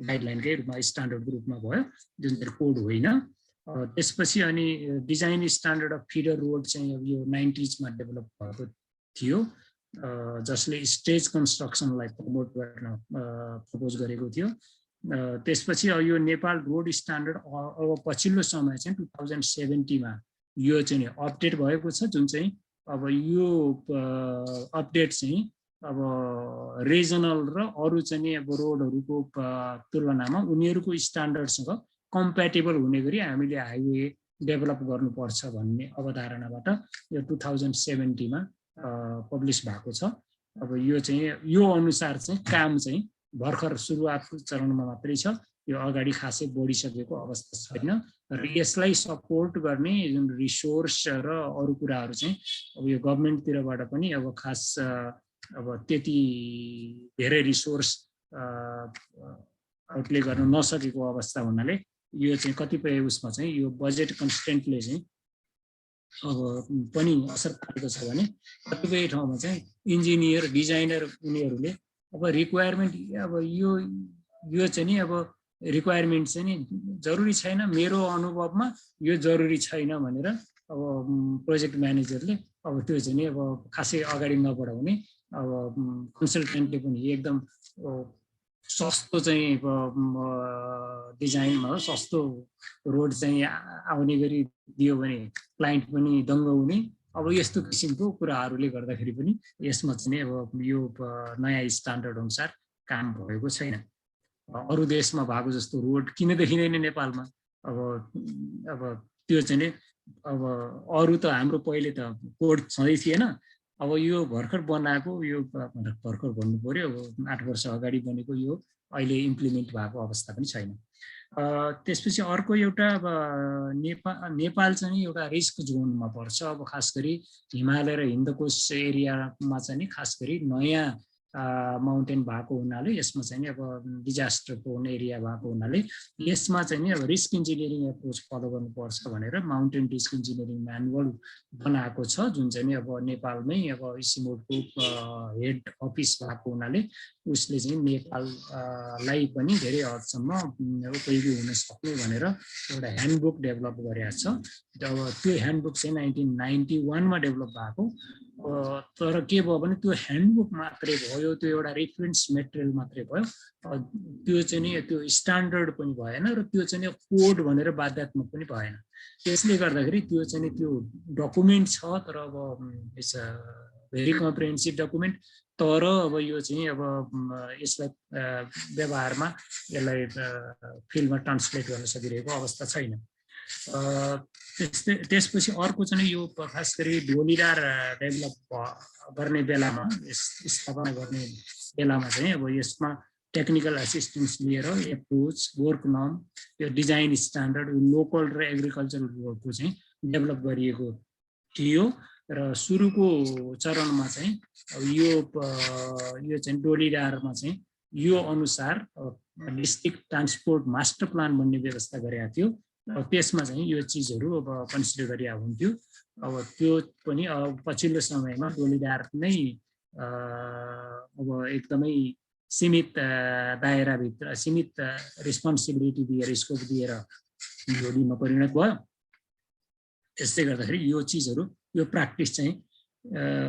गाइडलाइनकै रूपमा स्ट्यान्डर्डको रूपमा भयो, जुन चाहिँ कोड होइन। त्यसपछि अनि design standard of feeder road चाहिँ अब यो 90s मा डेभलप भएको थियो, जसले स्टेज कन्स्ट्रक्सनलाई प्रमोट गर्न प्रपोज गरेको थियो। त्यसपछि यो नेपाल रोड स्ट्यान्डर्ड अब पछिल्लो समय चाहिँ 2070 मा यो चाहिँ अपडेट भएको छ, जुन चाहिँ अब यो अपडेट चाहिँ अब रिजनल र अरू चाहिँ अब रोडहरूको तुलनामा उनीहरूको स्ट्यान्डर्डसँग कम्प्याटेबल हुने गरी हामीले हाइवे डेभलप गर्नुपर्छ भन्ने अवधारणाबाट यो 2070 मा पब्लिस भएको छ। अब यो चाहिँ यो अनुसार चाहिँ काम चाहिँ भर्खर सुरुवातको चरणमा मात्रै छ, यो अगाडि खासै बढिसकेको अवस्था छैन। र यसलाई सपोर्ट गर्ने जुन रिसोर्स र अरू कुराहरू चाहिँ अब यो गभर्मेन्टतिरबाट पनि अब खास अब त्यति धेरै रिसोर्स आउटले गर्न नसकेको अवस्था हुनाले यो चाहिँ कतिपय उसमा चाहिँ यो बजेट कन्स्टेन्टले चाहिँ अब पनि असर पारेको छ भने कतिपय ठाउँमा चाहिँ इन्जिनियर डिजाइनर उनीहरूले अब रिक्वायरमेन्ट अब यो चाहिँ नि अब रिक्वायरमेन्ट चाहिँ नि जरुरी छैन, मेरो अनुभवमा यो जरुरी छैन भनेर अब प्रोजेक्ट म्यानेजरले अब त्यो चाहिँ नि अब खासै अगाडि नबढाउने, अब कन्सल्टेन्टले पनि एकदम सस्तो चाहिँ डिजाइनमा सस्तो रोड चाहिँ आउने गरी दियो भने क्लाइन्ट पनि दङ्ग हुने, अब यस्तो किसिमको कुराहरूले गर्दाखेरि पनि यसमा चाहिँ अब यो नयाँ स्ट्यान्डर्ड अनुसार काम भएको छैन। अरू देशमा भएको जस्तो रोड किन देखिँदैन नेपालमा? अब त्यो चाहिँ नि अब अरू त हाम्रो पहिले त कोड छँदै थिएन, अब यो भर्खर बनाएको, यो भर्खर भन्नु पर्यो अब 8 वर्ष अगाडि बनेको यो अहिले इम्प्लिमेन्ट भएको अवस्था पनि छैन। त्यसपछि अर्को एउटा अब नेपाल चाहिँ एउटा रिस्क जोनमा पर्छ। अब खास गरी हिमालय र हिन्दकोश एरियामा चाहिँ नि खास गरी नयाँ माउन्टेन भएको हुनाले यसमा चाहिँ अब डिजास्टर प्रोन एरिया भएको हुनाले यसमा चाहिँ अब रिस्क इन्जिनियरिङ एप्रोच फलो गर्नुपर्छ भनेर माउन्टेन रिस्क इन्जिनियरिङ म्यानुअल बनाएको छ, जुन चाहिँ अब नेपालमै अब इसिमोडको हेड अफिस भएको हुनाले उसले चाहिँ नेपाललाई पनि धेरै हदसम्म उपयोगी हुन सक्ने भनेर एउटा ह्यान्डबुक डेभलप गरेको छ। अब त्यो ह्यान्डबुक चाहिँ 1991 मा डेभलप भएको, तर के भयो भने त्यो ह्यान्डबुक मात्रै भयो, त्यो एउटा रेफरेन्स मेटेरियल मात्रै भयो, त्यो चाहिँ नि त्यो स्ट्यान्डर्ड पनि भएन र त्यो चाहिँ कोड भनेर बाध्यात्मक पनि भएन। त्यसले गर्दाखेरि त्यो चाहिँ त्यो डकुमेन्ट छ, तर अब it's a very comprehensive document, तर अब यो चाहिँ अब यसलाई व्यवहारमा यसलाई फिल्डमा ट्रान्सलेट गर्न सकिरहेको अवस्था छैन। त्यसपछि अर्को चाहिँ यो खास गरी ढोलीदार डेभलप गर्ने बेलामा, स्थापना गर्ने बेलामा चाहिँ अब यसमा टेक्निकल असिस्टेन्स लिएर एप्रोच, वर्क नर्म, यो डिजाइन स्ट्यान्डर्ड, लोकल र एग्रिकल्चरल रोडको चाहिँ डेभलप गरिएको थियो। र सुरुको चरणमा चाहिँ यो चाहिँ डोलीडारमा चाहिँ यो अनुसार डिस्ट्रिक्ट ट्रान्सपोर्ट मास्टर प्लान भन्ने व्यवस्था गरेका थियो। त्यसमा चाहिँ यो चिजहरू अब कन्सिडर गरिया हुन्थ्यो। अब त्यो पनि पछिल्लो समयमा डोलीदार नै अब एकदमै सीमित दायराभित्र सीमित रेस्पोन्सिबिलिटी दिएर स्कोप दिएर डोलीमा परिणत भयो। त्यसले गर्दाखेरि यो चिजहरू यो प्र्याक्टिस चाहिँ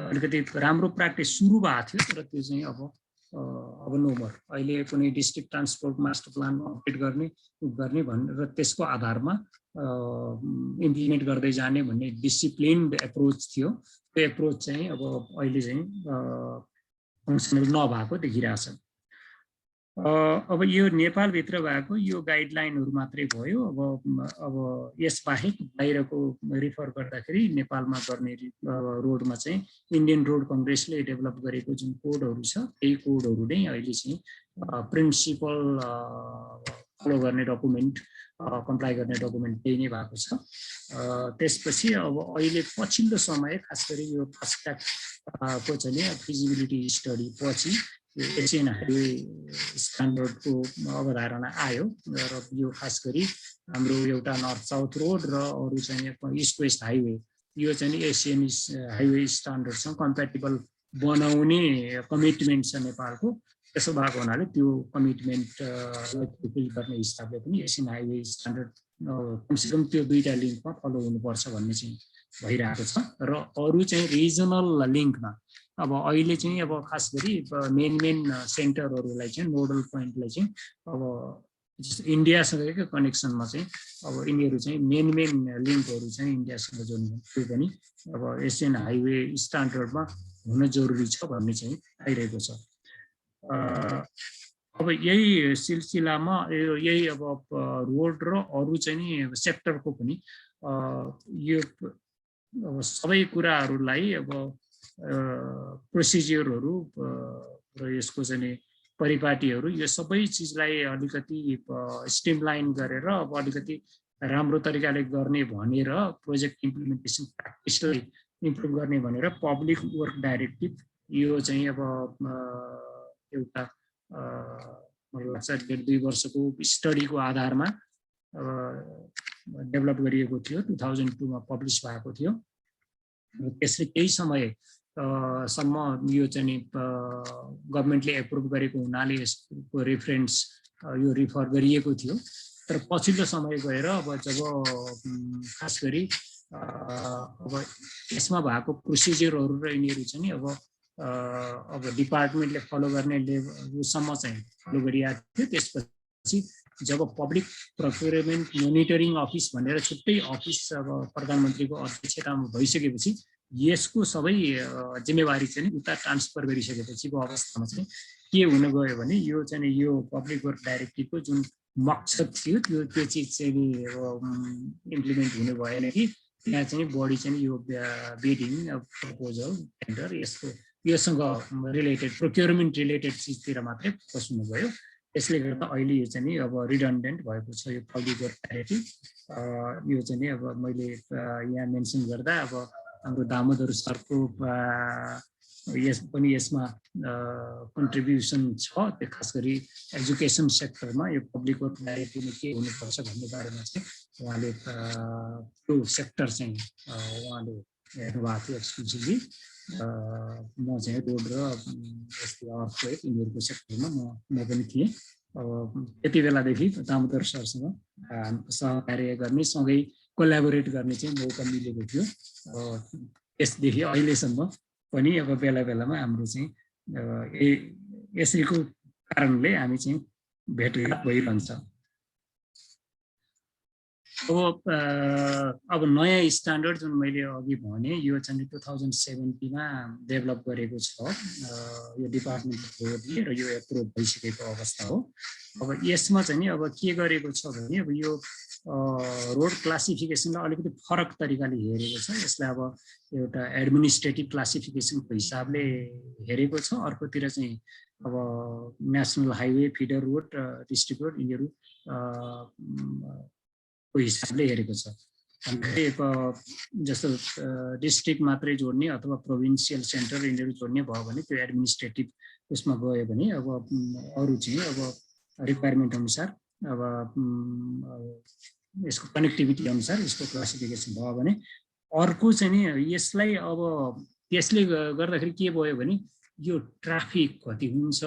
अलिकति राम्रो प्र्याक्टिस सुरु भएको थियो, तर त्यो चाहिँ अब नो मोर। अहिले कुनै district transport master plan update गर्ने भनेर त्यसको आधारमा इम्प्लिमेन्ट गर्दै जाने भन्ने डिसिप्लिन्ड एप्रोच थियो। त्यो एप्रोच चाहिँ अब अहिले चाहिँ फङ्सनल नभएको देखिरहेछ। अब यो नेपालभित्र भएको यो गाइडलाइनहरू मात्रै भयो। अब यसबाहेक बाहिरको रिफर गर्दाखेरि नेपालमा गर्ने रोडमा चाहिँ इन्डियन रोड कङ्ग्रेसले डेभलप गरेको जुन कोडहरू छ त्यही कोडहरू नै अहिले चाहिँ प्रिन्सिपल फलो गर्ने डकुमेन्ट कम्प्लाई गर्ने डकुमेन्ट त्यही नै भएको छ। त्यसपछि अब अहिले पछिल्लो समय खास गरी यो फास्ट्यागको चाहिँ फिजिबिलिटी स्टडी पछि एसियन हाइवे स्ट्यान्डर्डको अवधारणा आयो र यो खास गरी हाम्रो एउटा नर्थ साउथ रोड र अरू चाहिँ इस्ट वेस्ट हाइवे यो चाहिँ एसियन हाइवे स्ट्यान्डर्डसँग कम्प्याटेबल बनाउने कमिटमेन्ट छ नेपालको। त्यसो भएको हुनाले त्यो कमिटमेन्ट फुलफिल गर्ने हिसाबले पनि एसियन हाइवे स्ट्यान्डर्ड कमसेकम त्यो दुईटा लिङ्कमा फलो हुनुपर्छ भन्ने चाहिँ भइरहेको छ। र अरू चाहिँ रिजनल लिङ्कमा अब अहिले चाहिँ अब खास गरी मेन सेन्टरहरूलाई चाहिँ नोडल पोइन्टलाई चाहिँ अब इन्डियासँगैको कनेक्सनमा चाहिँ अब यिनीहरू चाहिँ मेन लिङ्कहरू चाहिँ इन्डियासँग जोड्नु त्यो पनि अब एसियन हाइवे स्ट्यान्डर्डमा हुन जरुरी छ भन्ने चाहिँ आइरहेको छ। अब यही सिलसिलामा यही अब रोड र अरू चाहिँ नि सेक्टरको पनि यो अब सबै कुराहरूलाई अब प्रोसिजरहरू र यसको चाहिँ परिपाटीहरू यो सबै चिजलाई अलिकति स्ट्रिमलाइन गरेर अब अलिकति राम्रो तरिकाले गर्ने भनेर प्रोजेक्ट इम्प्लिमेन्टेसन प्र्याक्टिसलाई इम्प्रुभ गर्ने भनेर पब्लिक वर्क डाइरेक्टिभ यो चाहिँ अब एउटा मलाई लाग्छ 1.5-2 वर्षको स्टडीको आधारमा डेभलप गरिएको थियो। 2002 मा पब्लिस भएको थियो। त्यसले केही समयसम्म यो चाहिँ गभर्मेन्टले एप्रुभ गरेको हुनाले यसको रेफरेन्स यो रिफर गरिएको थियो। तर पछिल्लो समय गएर अब जब खास गरी अब यसमा भएको प्रोसिजरहरू र यिनीहरू चाहिँ अब डिपार्टमेन्टले फलो गर्ने लेभलसम्म चाहिँ फलो गरिएको थियो। त्यसपछि जब पब्लिक प्रोक्युरमेन्ट मोनिटरिङ अफिस भनेर छुट्टै अफिस अब प्रधानमन्त्रीको अध्यक्षतामा भइसकेपछि यसको सबै जिम्मेवारी चाहिँ उता ट्रान्सफर गरिसकेपछिको अवस्थामा चाहिँ के हुन गयो भने यो चाहिँ यो पब्लिक वर्क डाइरेक्टिभको जुन मकसद थियो त्यो चिज चाहिँ इम्प्लिमेन्ट हुने भएन कि त्यहाँ चाहिँ बढी चाहिँ यो बिडिङ प्रपोजल टेन्डर योसँग रिलेटेड प्रोक्युरमेन्ट रिलेटेड चिजतिर मात्रै फोकस हुनुभयो। त्यसले गर्दा अहिले यो चाहिँ अब रिडन्डेन्ट भएको छ यो पब्लिक वर्क डाइरेक्टिभ। यो चाहिँ अब मैले यहाँ मेन्सन गर्दा अब हाम्रो दामोदर सरको यसमा कन्ट्रिब्युसन छ। त्यो खास गरी एजुकेसन सेक्टरमा यो पब्लिक वर्क डाइरेक्टिभमा के हुनुपर्छ भन्ने बारेमा चाहिँ उहाँले त्यो सेक्टर चाहिँ उहाँले हेर्नुभएको थियो एक्सक्लुसिभली। म चाहिँ रोड र अर्थक्वेक यिनीहरूको सेक्टरमा म पनि थिएँ। त्यति बेलादेखि दामोदर सरसँग सहकार्य गर्ने सँगै कोल्याबोरेट गर्ने चाहिँ मौका मिलेको थियो। त्यसदेखि अहिलेसम्म पनि अब बेला बेलामा हाम्रो चाहिँ यसैको कारणले हामी चाहिँ भेटघाट भइरहन्छ। अब नयाँ स्ट्यान्डर्ड जुन मैले अघि भने यो चाहिँ 2070 मा डेभलप गरेको छ यो डिपार्टमेन्टले र यो एप्रुभ भइसकेको अवस्था हो। अब यसमा चाहिँ नि अब के गरेको छ भने अब यो रोड क्लासिफिकेसनलाई अलिकति फरक तरिकाले हेरेको छ। यसलाई अब एउटा एडमिनिस्ट्रेटिभ क्लासिफिकेसनको हिसाबले हेरेको छ। अर्कोतिर चाहिँ अब national highway, feeder road, district road यिनीहरू को हिसाबले हेरेको छ। जस्तो डिस्ट्रिक्ट मात्रै जोड्ने अथवा प्रोभिन्सियल सेन्टर यिनीहरू जोड्ने भयो भने त्यो एडमिनिस्ट्रेटिभ उसमा गयो भने अब अरू चाहिँ अब रिक्वायरमेन्ट अनुसार अब यसको कनेक्टिभिटी अनुसार यसको क्लासिफिकेसन भयो भने अर्को चाहिँ नि यसलाई अब त्यसले गर्दाखेरि के भयो भने यो ट्राफिक कति हुन्छ,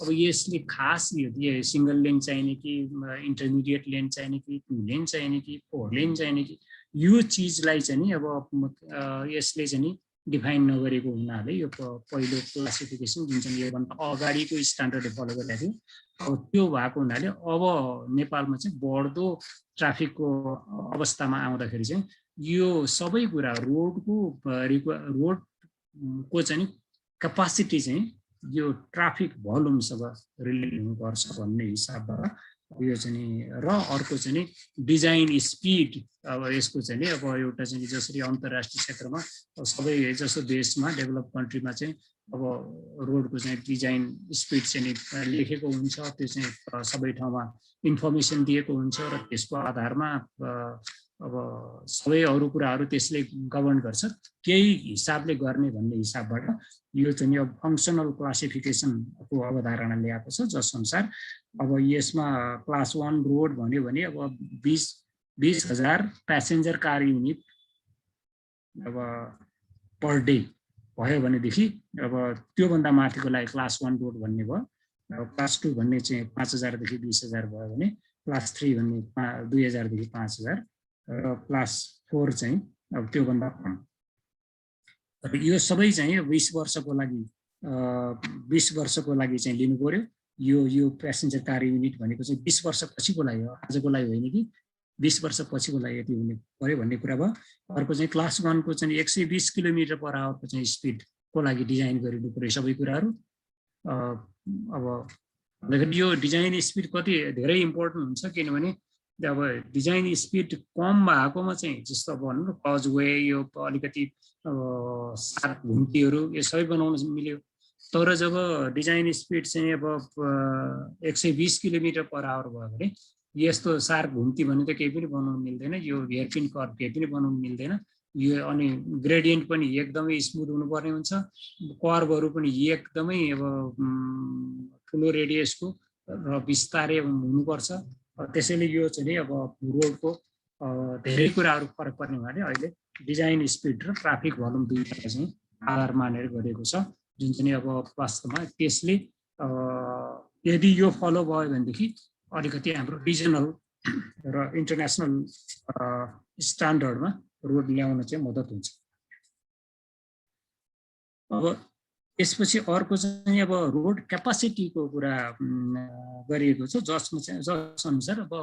अब यसले खास यो सिंगल लेन चाहिने कि इन्टरमिडिएट लेन चाहिने कि 2 लेन चाहिने कि 4 लेन चाहिने कि यो चिजलाई चाहिँ नि अब यसले चाहिँ नि डिफाइन नगरेको हुनाले यो पहिलो क्लासिफिकेसन जुन चाहिँ योभन्दा अगाडिको स्ट्यान्डर्डले फलो गरिरहेको थियो अब त्यो भएको हुनाले अब नेपालमा चाहिँ बढ्दो ट्राफिकको अवस्थामा आउँदाखेरि चाहिँ यो सबै कुरा रोडको चाहिँ क्यापासिटी चाहिँ यो ट्राफिक भोल्युमसँग रिलेट हुनुपर्छ भन्ने हिसाबबाट यो चाहिँ र अर्को चाहिँ डिजाइन स्पिड अब यसको चाहिँ अब एउटा चाहिँ जसरी अन्तर्राष्ट्रिय क्षेत्रमा सबै जस्तो देशमा डेभलप कन्ट्रीमा चाहिँ अब रोडको चाहिँ डिजाइन स्पिड चाहिँ लेखेको हुन्छ, त्यो चाहिँ सबै ठाउँमा इन्फर्मेसन दिएको हुन्छ र त्यसको आधारमा अब सबै अरू कुराहरू त्यसले गभर्न गर्छ, केही हिसाबले गर्ने भन्ने हिसाबबाट यो चाहिँ अब फङ्सनल क्लासिफिकेसनको अवधारणा ल्याएको छ, जस अनुसार अब यसमा क्लास 1 रोड भन्यो भने अब 20,000 प्यासेन्जर कार युनिट अब पर डे भयो भनेदेखि अब त्योभन्दा माथिको लागि क्लास 1 रोड भन्ने भयो, क्लास 2 भन्ने चाहिँ 5,000 देखि 20,000 भयो भने क्लास 3 भन्ने 2,000 देखि 5,000 र क्लास 4 चाहिँ अब त्योभन्दा कम। यो सबै चाहिँ 20 वर्षको लागि चाहिँ लिनु पर्यो। यो प्यासेन्जर कार युनिट भनेको चाहिँ 20 वर्ष पछिको लागि हो, आजको लागि होइन कि 20 वर्ष पछिको लागि यति हुने पर्यो भन्ने कुरा भयो। अर्को चाहिँ क्लास 1 को चाहिँ 120 किलोमिटर पर आवरको चाहिँ स्पिडको लागि डिजाइन गरिनु पर्यो सबै कुराहरू। अब यो डिजाइन स्पिड कति धेरै इम्पोर्टेन्ट हुन्छ किनभने अब डिजाइन स्पिड कम भएकोमा चाहिँ जस्तो भनौँ न कजवे यो अलिकति सार्प घुम्तीहरू यो सबै बनाउन मिल्यो, तर जब डिजाइन स्पिड चाहिँ अब 120 किलोमिटर पर आवर भयो भने यस्तो सार्प घुम्ती भने त केही पनि बनाउनु मिल्दैन, यो हेयरपिन कर्भ केही पनि बनाउनु मिल्दैन, यो अनि ग्रेडियन्ट पनि एकदमै स्मुथ हुनुपर्ने हुन्छ, कर्भहरू पनि एकदमै अब ठुलो रेडियसको र बिस्तारै हुनुपर्छ। त्यसैले यो चाहिँ अब रोडको धेरै कुराहरू फरक पर्ने हुनाले अहिले डिजाइन स्पिड र ट्राफिक भोल्युम दुईटा चाहिँ आधार मानेर गरिएको छ, जुन चाहिँ अब वास्तवमा त्यसले यदि यो फलो भयो भनेदेखि अलिकति हाम्रो रिजनल र इन्टरनेसनल स्ट्यान्डर्डमा रोड ल्याउन चाहिँ मद्दत हुन्छ। अब त्यसपछि अर्को चाहिँ अब रोड क्यापासिटीको कुरा गरिएको छ, जसमा चाहिँ जस अनुसार अब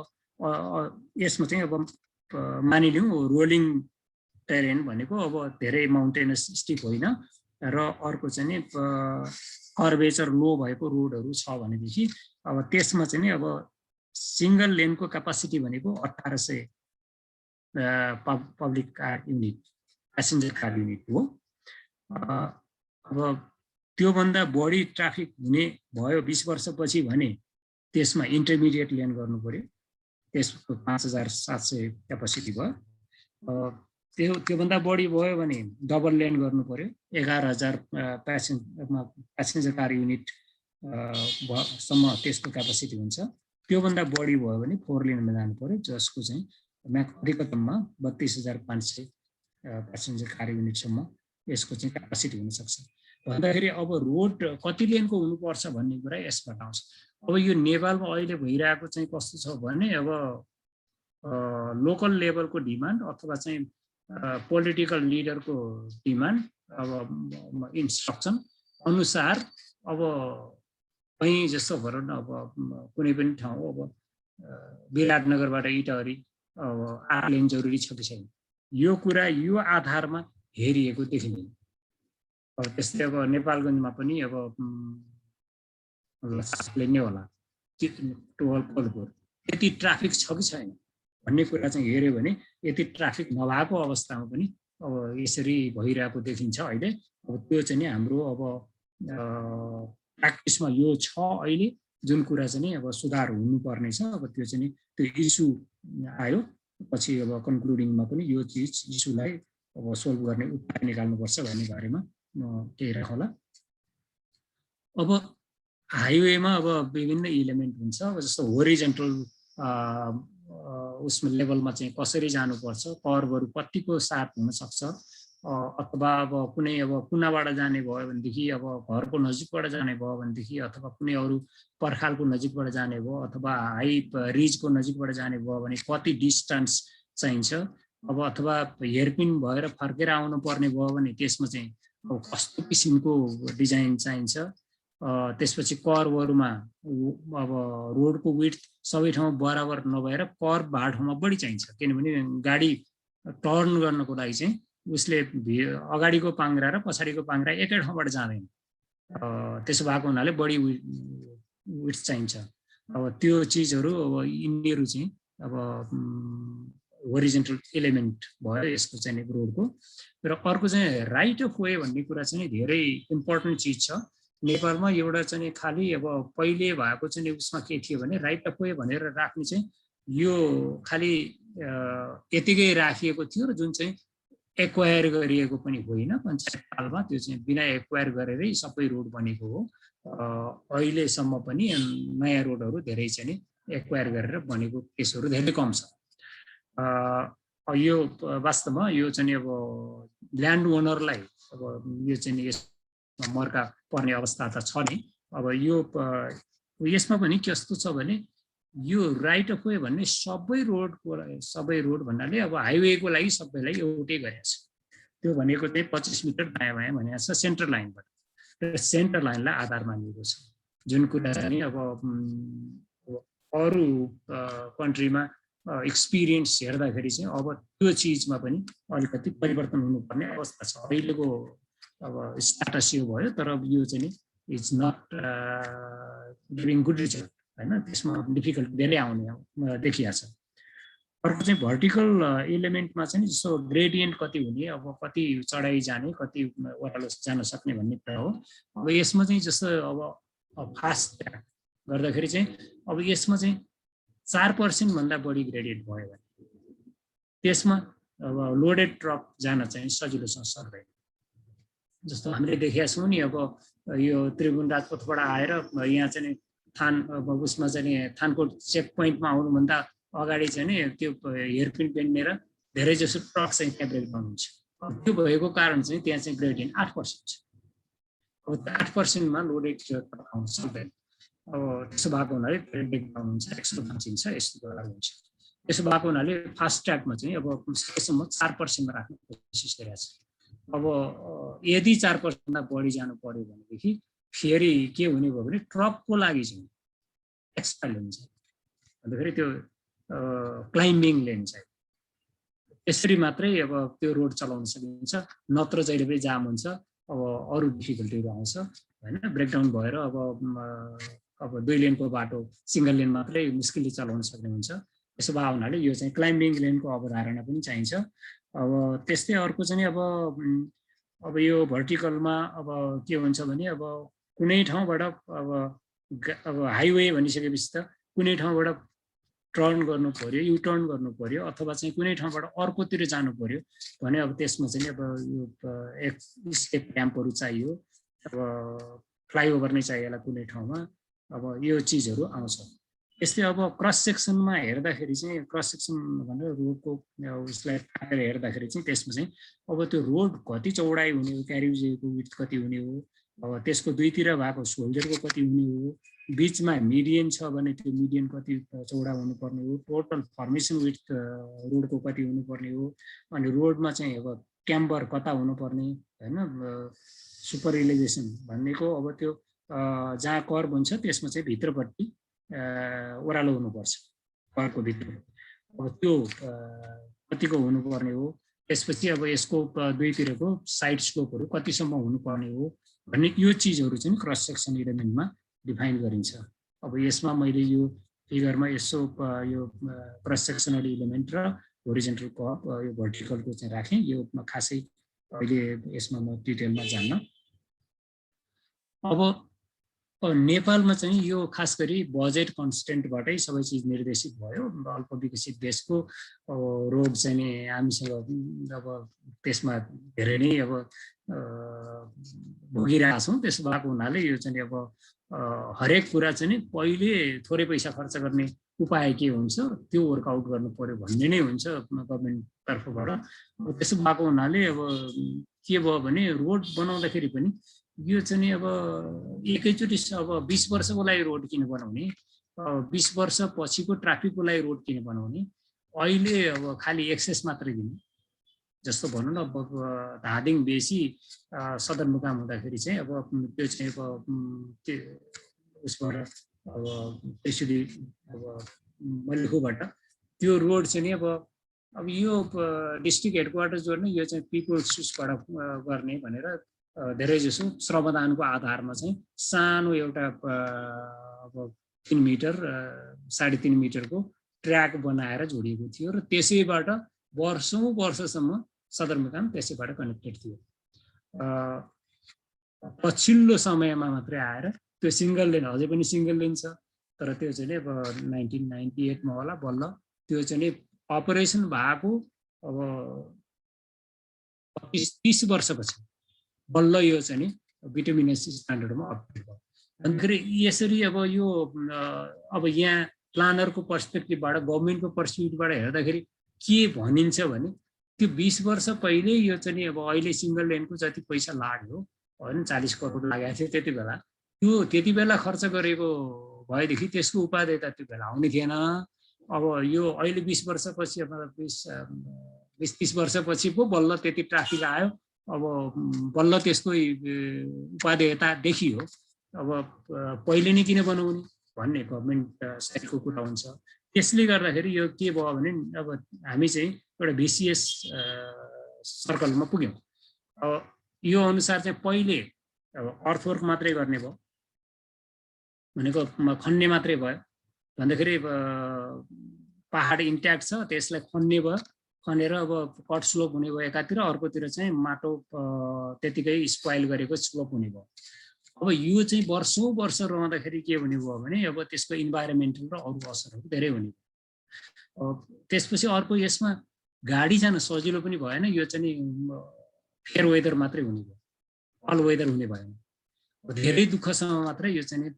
यसमा चाहिँ अब मानिलिउँ रोलिङ टेरेन भनेको अब धेरै माउन्टेनस स्टिप होइन र अर्को चाहिँ नि कर्वेचर लो भएको रोडहरू छ भनेदेखि अब त्यसमा चाहिँ नि अब सिंगल लेनको क्यापासिटी भनेको 1800 public car unit passenger car unit हो। अब त्योभन्दा बढी ट्राफिक हुने भयो 20 वर्षपछि भने त्यसमा इन्टरमिडिएट लेन गर्नु पर्यो, त्यसको 5,700 क्यापासिटी भयो। त्योभन्दा बढी भयो भने डबल लेन गर्नु पर्यो, 11,000 प्यासेन्जर कार युनिट सम्म त्यसको क्यापासिटी हुन्छ। त्योभन्दा बढी भयो भने 4 लेनमा जानु पर्यो, जसको चाहिँ अधिकतममा 32,500 प्यासेन्जर कार युनिटसम्म यसको चाहिँ क्यापासिटी हुनसक्छ। भन्दाखेरि अब रोड कति लेनको हुनुपर्छ भन्ने कुरा यसबाट आउँछ। अब यो नेपालमा अहिले भइरहेको चाहिँ कस्तो छ भने अब लोकल लेभलको डिमान्ड अथवा चाहिँ पोलिटिकल लिडरको डिमान्ड अब इन्स्ट्रक्सन अनुसार अब कहीँ जस्तो भनौँ न अब कुनै पनि ठाउँ अब विराटनगरबाट इटहरी अब 8 लेन जरुरी छ कि छैन, यो कुरा यो आधारमा हेरिएको देखिँदैन। अब त्यस्तै अब नेपालगञ्जमा पनि अब नै होला टोलपुर यति ट्राफिक छ कि छैन भन्ने कुरा चाहिँ हेऱ्यो भने यति ट्राफिक नभएको अवस्थामा पनि अब यसरी भइरहेको देखिन्छ अहिले। अब त्यो चाहिँ नि हाम्रो अब प्र्याक्टिसमा यो छ अहिले, जुन कुरा चाहिँ नि अब सुधार हुनुपर्ने छ। अब त्यो चाहिँ नि त्यो इस्यु आयो पछि अब कन्क्लुडिङमा पनि यो इस्युलाई अब सोल्भ गर्ने उपाय निकाल्नुपर्छ भन्ने बारेमा केही राखौँला। अब हाइवेमा अब विभिन्न इलिमेन्ट हुन्छ, अब जस्तो होरिजेन्टल उसमा लेभलमा चाहिँ कसरी जानुपर्छ, कर्भहरू कतिको सार्प हुन सक्छ, अथवा अब कुनै अब कुनाबाट जाने भयो भनेदेखि अब घरको नजिकबाट जाने भयो भनेदेखि अथवा कुनै अरू पर्खालको नजिकबाट जाने भयो अथवा हाई रिजको नजिकबाट जाने भयो भने कति डिस्टेन्स चाहिन्छ, अब अथवा हेयरपिन भएर फर्केर आउनु पर्ने भयो भने त्यसमा चाहिँ अब कस्तो किसिमको डिजाइन चाहिन्छ। त्यसपछि कर्भहरूमा अब रोडको विड्थ सबै ठाउँ बराबर नभएर कर्भ भएको ठाउँमा बढी चाहिन्छ, किनभने गाडी टर्न गर्नको लागि चाहिँ उसले अगाडिको पाङ्ग्रा र पछाडिको पाङ्ग्रा एकै ठाउँबाट जाँदैन, त्यसो भएको हुनाले बढी विड्थ चाहिन्छ। अब त्यो चिजहरू अब यिनीहरू चाहिँ अब होरिजेन्टल एलिमेन्ट भयो यसको चाहिँ रोडको। र अर्को चाहिँ राइट अफ वे भन्ने कुरा चाहिँ धेरै इम्पोर्टेन्ट चिज छ नेपालमा। एउटा चाहिँ खालि अब पहिले भएको चाहिँ उसमा के थियो भने राइट अफ वे भनेर राख्ने चाहिँ यो खालि यतिकै राखिएको थियो र जुन चाहिँ एक्वायर गरिएको पनि होइन पञ्चायत कालमा, त्यो चाहिँ बिना एक्वायर गरेरै सबै रोड बनेको हो। अहिलेसम्म पनि नयाँ रोडहरू धेरै चाहिँ एक्वायर गरेर बनेको केसहरू धेरै कम छ। यो वास्तवमा यो चाहिँ अब ल्यान्ड ओनरलाई अब यो चाहिँ यसमा मर्का पर्ने अवस्था त छ नै। अब यो यसमा पनि कस्तो छ भने यो राइट अफ वे भन्ने सबै रोड भन्नाले अब हाइवेको लागि सबैलाई एउटै गरेको छ। त्यो भनेको चाहिँ 25 मिटर दायाँ बायाँ भनेको छ सेन्टर लाइनबाट, र सेन्टर लाइनलाई आधार मानिएको छ। जुन कुरा चाहिँ अब अरू कन्ट्रीमा एक्सपिरियन्स हेर्दाखेरि चाहिँ अब त्यो चिजमा पनि अलिकति परिवर्तन हुनुपर्ने अवस्था छ। अहिलेको अब स्ट्याटस यो भयो, तर यो चाहिँ it's not giving good result होइन, त्यसमा डिफिकल्टी धेरै आउने देखिया छ। अर्को चाहिँ भर्टिकल एलिमेन्टमा चाहिँ जस्तो ग्रेडियन्ट कति हुने, अब कति चढाइ जाने, कति ओह्रालो जान सक्ने भन्ने कुरा हो। अब यसमा चाहिँ जस्तो अब फास्ट ट्र्याक गर्दाखेरि चाहिँ अब यसमा चाहिँ 4% भन्दा बढी ग्रेडियन्ट भयो भने त्यसमा अब लोडेड ट्रक जान चाहिँ सजिलोसँग सक्दैन। जस्तो हामीले देखेका छौँ नि, अब यो त्रिभुवन राजपथबाट आएर यहाँ चाहिँ थान अब उसमा चाहिँ थानकोट चेक पोइन्टमा आउनुभन्दा अगाडि चाहिँ नि त्यो हेयरपिन पेन्नेर धेरै जसो ट्रक चाहिँ त्यहाँ ब्रेकडाउन हुन्छ। त्यो भएको कारण चाहिँ त्यहाँ चाहिँ ग्रेडियन्ट 8% छ। अब 8%मा लोडेड ट्रक आउन सक्दैन। अब त्यसो भएको हुनाले ब्रेकडाउन हुन्छ, एक्सिडेन्ट हुन्छ, यस्तो कुराहरू हुन्छ। त्यसो भएको हुनाले फास्ट ट्र्याकमा चाहिँ अब सकेसम्म 4%मा राख्ने कोसिस गरिरहेको छ। अब यदि 4%भन्दा बढी जानु पर्यो भनेदेखि फेरि के हुने भयो भने ट्रकको लागि चाहिँ एक्स्ट्रा लेन छ, अन्तखेरि त्यो क्लाइम्बिङ लेन छ। यसरी मात्रै अब त्यो रोड चलाउन सकिन्छ, नत्र जहिले पनि जाम हुन्छ, अब अरू डिफिकल्टीहरू आउँछ होइन। ब्रेकडाउन भएर अब 2 लेनको बाटो सिङ्गल लेन मात्रै मुस्किलले चलाउन सक्ने हुन्छ। यसो भएको हुनाले यो चाहिँ क्लाइम्बिङ लेनको अवधारणा पनि चाहिन्छ। अब त्यस्तै अर्को चाहिँ अब यो भर्टिकलमा अब के हुन्छ भने अब कुनै ठाउँबाट अब हाइवे भनिसकेपछि त कुनै ठाउँबाट टर्न गर्नु पर्यो, यु टर्न गर्नु पर्यो, अथवा चाहिँ कुनै ठाउँबाट अर्कोतिर जानु पर्यो भने अब त्यसमा चाहिँ अब यो एस्केप र्याम्पहरू चाहियो, अब फ्लाइओभर नै चाहिएला कुनै ठाउँमा, अब यो चिजहरू आउँछ। यस्तै अब क्रस सेक्सनमा हेर्दाखेरि चाहिँ क्रस सेक्सन भनेर रोडको उसलाई काटेर हेर्दाखेरि चाहिँ त्यसमा चाहिँ अब त्यो रोड कति चौडाइ हुने हो, क्यारिजेको विड्थ कति हुने हो, अब त्यसको दुईतिर भएको सोल्डरको कति हुने हो, बिचमा मिडियन छ भने त्यो मिडियन कति चौडा हुनुपर्ने हो, टोटल फर्मेसन विड्थ रोडको कति हुनुपर्ने हो, अनि रोडमा चाहिँ अब क्याम्बर कता हुनुपर्ने होइन। सुपर इलिभेसन भनेको अब त्यो जहाँ कर्भ हुन्छ त्यसमा चाहिँ भित्रपट्टि ओह्रालो हुनुपर्छ घरको भित्र, अब त्यो कतिको हुनुपर्ने हो। त्यसपछि अब यसको दुईतिरको साइड स्लोपहरू कतिसम्म हुनुपर्ने हो भन्ने यो चिजहरू चाहिँ क्रस सेक्सन इलिमेन्टमा डिफाइन गरिन्छ। अब यसमा मैले यो फिगरमा यसो यो क्रस सेक्सनल इलिमेन्ट र होरिजेन्टल कर्भ यो भर्टिकलको चाहिँ राखेँ। यो खासै अहिले यसमा म डिटेलमा जान्न। अब नेपालमा चाहिँ यो खास गरी बजेट कन्स्टेन्टबाटै सबै चिज निर्देशित भयो। अल्प विकसित देशको रोड चाहिँ नि हामीसँग अब त्यसमा धेरै नै अब भोगिरहेका छौँ। त्यसो भएको हुनाले यो चाहिँ अब हरेक कुरा चाहिँ नि पहिले थोरै पैसा खर्च गर्ने उपाय के हुन्छ त्यो वर्कआउट गर्नु पर्यो भन्ने नै हुन्छ गभर्मेन्ट तर्फबाट। त्यसो भएको हुनाले अब के भयो भने रोड बनाउँदाखेरि पनि यो चाहिँ नि अब एकैचोटि अब 20 वर्षको लागि रोड किन बनाउने, 20 वर्ष पछिको ट्राफिकको लागि रोड किन बनाउने, अहिले अब खालि एक्सेस मात्रै दिने जस्तो भनौँ न। अब धादिङ बेसी सदरमुकाम हुँदाखेरि चाहिँ अब त्यो चाहिँ अब उसबाट अब त्यसरी अब मल्लिखुबाट त्यो रोड चाहिँ नि अब यो डिस्ट्रिक्ट हेडक्वार्टर जोड्ने यो चाहिँ पिपुल्स उसबाट गर्ने भनेर धेरै जसो श्रमदानको आधारमा चाहिँ सानो एउटा अब 3 मिटर 3.5 मिटरको ट्र्याक बनाएर जोडिएको थियो र त्यसैबाट वर्षौं वर्षसम्म सदरमुकाम त्यसैबाट कनेक्टेड थियो। पछिल्लो समयमा मात्रै आएर त्यो सिंगल लेन, अझै पनि सिंगल लेन छ तर त्यो चाहिँ अब 1998 मा होला बल्ल त्यो चाहिँ अपरेसन भएको अब 30 वर्षपछि बल्ल यो चाहिँ नि बिटुमिनस स्ट्यान्डर्डमा अपडेट भयो। अन्तखेरि यसरी अब यो अब यहाँ प्लानरको पर्सपेक्टिभबाट गभर्मेन्टको पर्सपेक्टिभबाट हेर्दाखेरि के भनिन्छ भने त्यो 20 वर्ष पहिले यो चाहिँ अब अहिले सिंगल लेनको जति पैसा लाग्यो हैन 40 करोड लागेको थियो त्यति बेला, त्यो त्यति बेला खर्च गरेको भएदेखि त्यसको उपादेयता त्यो बेला आउने थिएन। अब यो अहिले 20 वर्षपछि अब 20-30 वर्षपछि पो बल्ल त्यति ट्राफिक आयो, अब बल्ल त्यसको उपादेयता देखियो। अब पहिले नै किन बनाउने भन्ने गभर्मेन्ट साइडको कुरा हुन्छ। त्यसले गर्दाखेरि यो के भयो भने अब हामी चाहिँ एउटा भिसिएस सर्कलमा पुग्यौँ। अब यो अनुसार चाहिँ पहिले अब अर्थवर्क मात्रै गर्ने भयो भनेको खन्ने मात्रै भयो भन्दाखेरि पहाड इन्ट्याक्ट छ त्यसलाई खन्ने भयो, खनेर अब कट स्लोप हुने भयो एकातिर, अर्कोतिर चाहिँ माटो त्यतिकै स्पोइल गरेको स्लोप हुने भयो। अब यो चाहिँ वर्षौं वर्ष रहँदाखेरि के हुने भयो भने अब त्यसको इन्भाइरोमेन्टल र अरू असरहरू धेरै हुने भयो। त्यसपछि अर्को यसमा गाडी जान सजिलो पनि भएन, यो चाहिँ फेयर वेदर मात्रै हुने भयो, अल वेदर हुने भएन। धेरै दुःखसँग मात्रै यो चाहिँ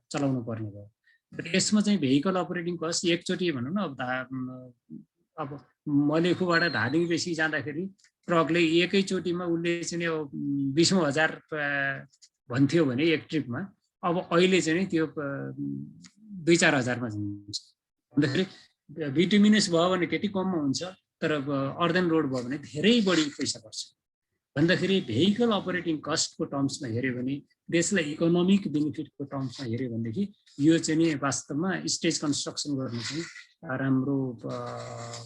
चलाउनु पर्ने भयो। यसमा चाहिँ भेहिकल अपरेटिङ कस्ट एकचोटि भनौँ न अब मलेखुबाट धादिङ बेसी जाँदाखेरि ट्रकले एकैचोटिमा उसले चाहिँ 20,000 भन्थ्यो भने एक ट्रिपमा, अब अहिले चाहिँ त्यो 2-4 हजारमा हुन्छ। भन्दाखेरि बिटुमिनस भयो भने त्यति कममा हुन्छ, तर अर्दन रोड भयो भने धेरै बढी पैसा पर्छ। भन्दाखेरि भेहिकल अपरेटिङ कस्टको टर्म्समा हेऱ्यो भने, देशलाई इकोनोमिक बेनिफिटको टर्म्समा हेऱ्यो भनेदेखि यो चाहिँ नि वास्तवमा स्टेज कन्स्ट्रक्सन गर्नु चाहिँ राम्रो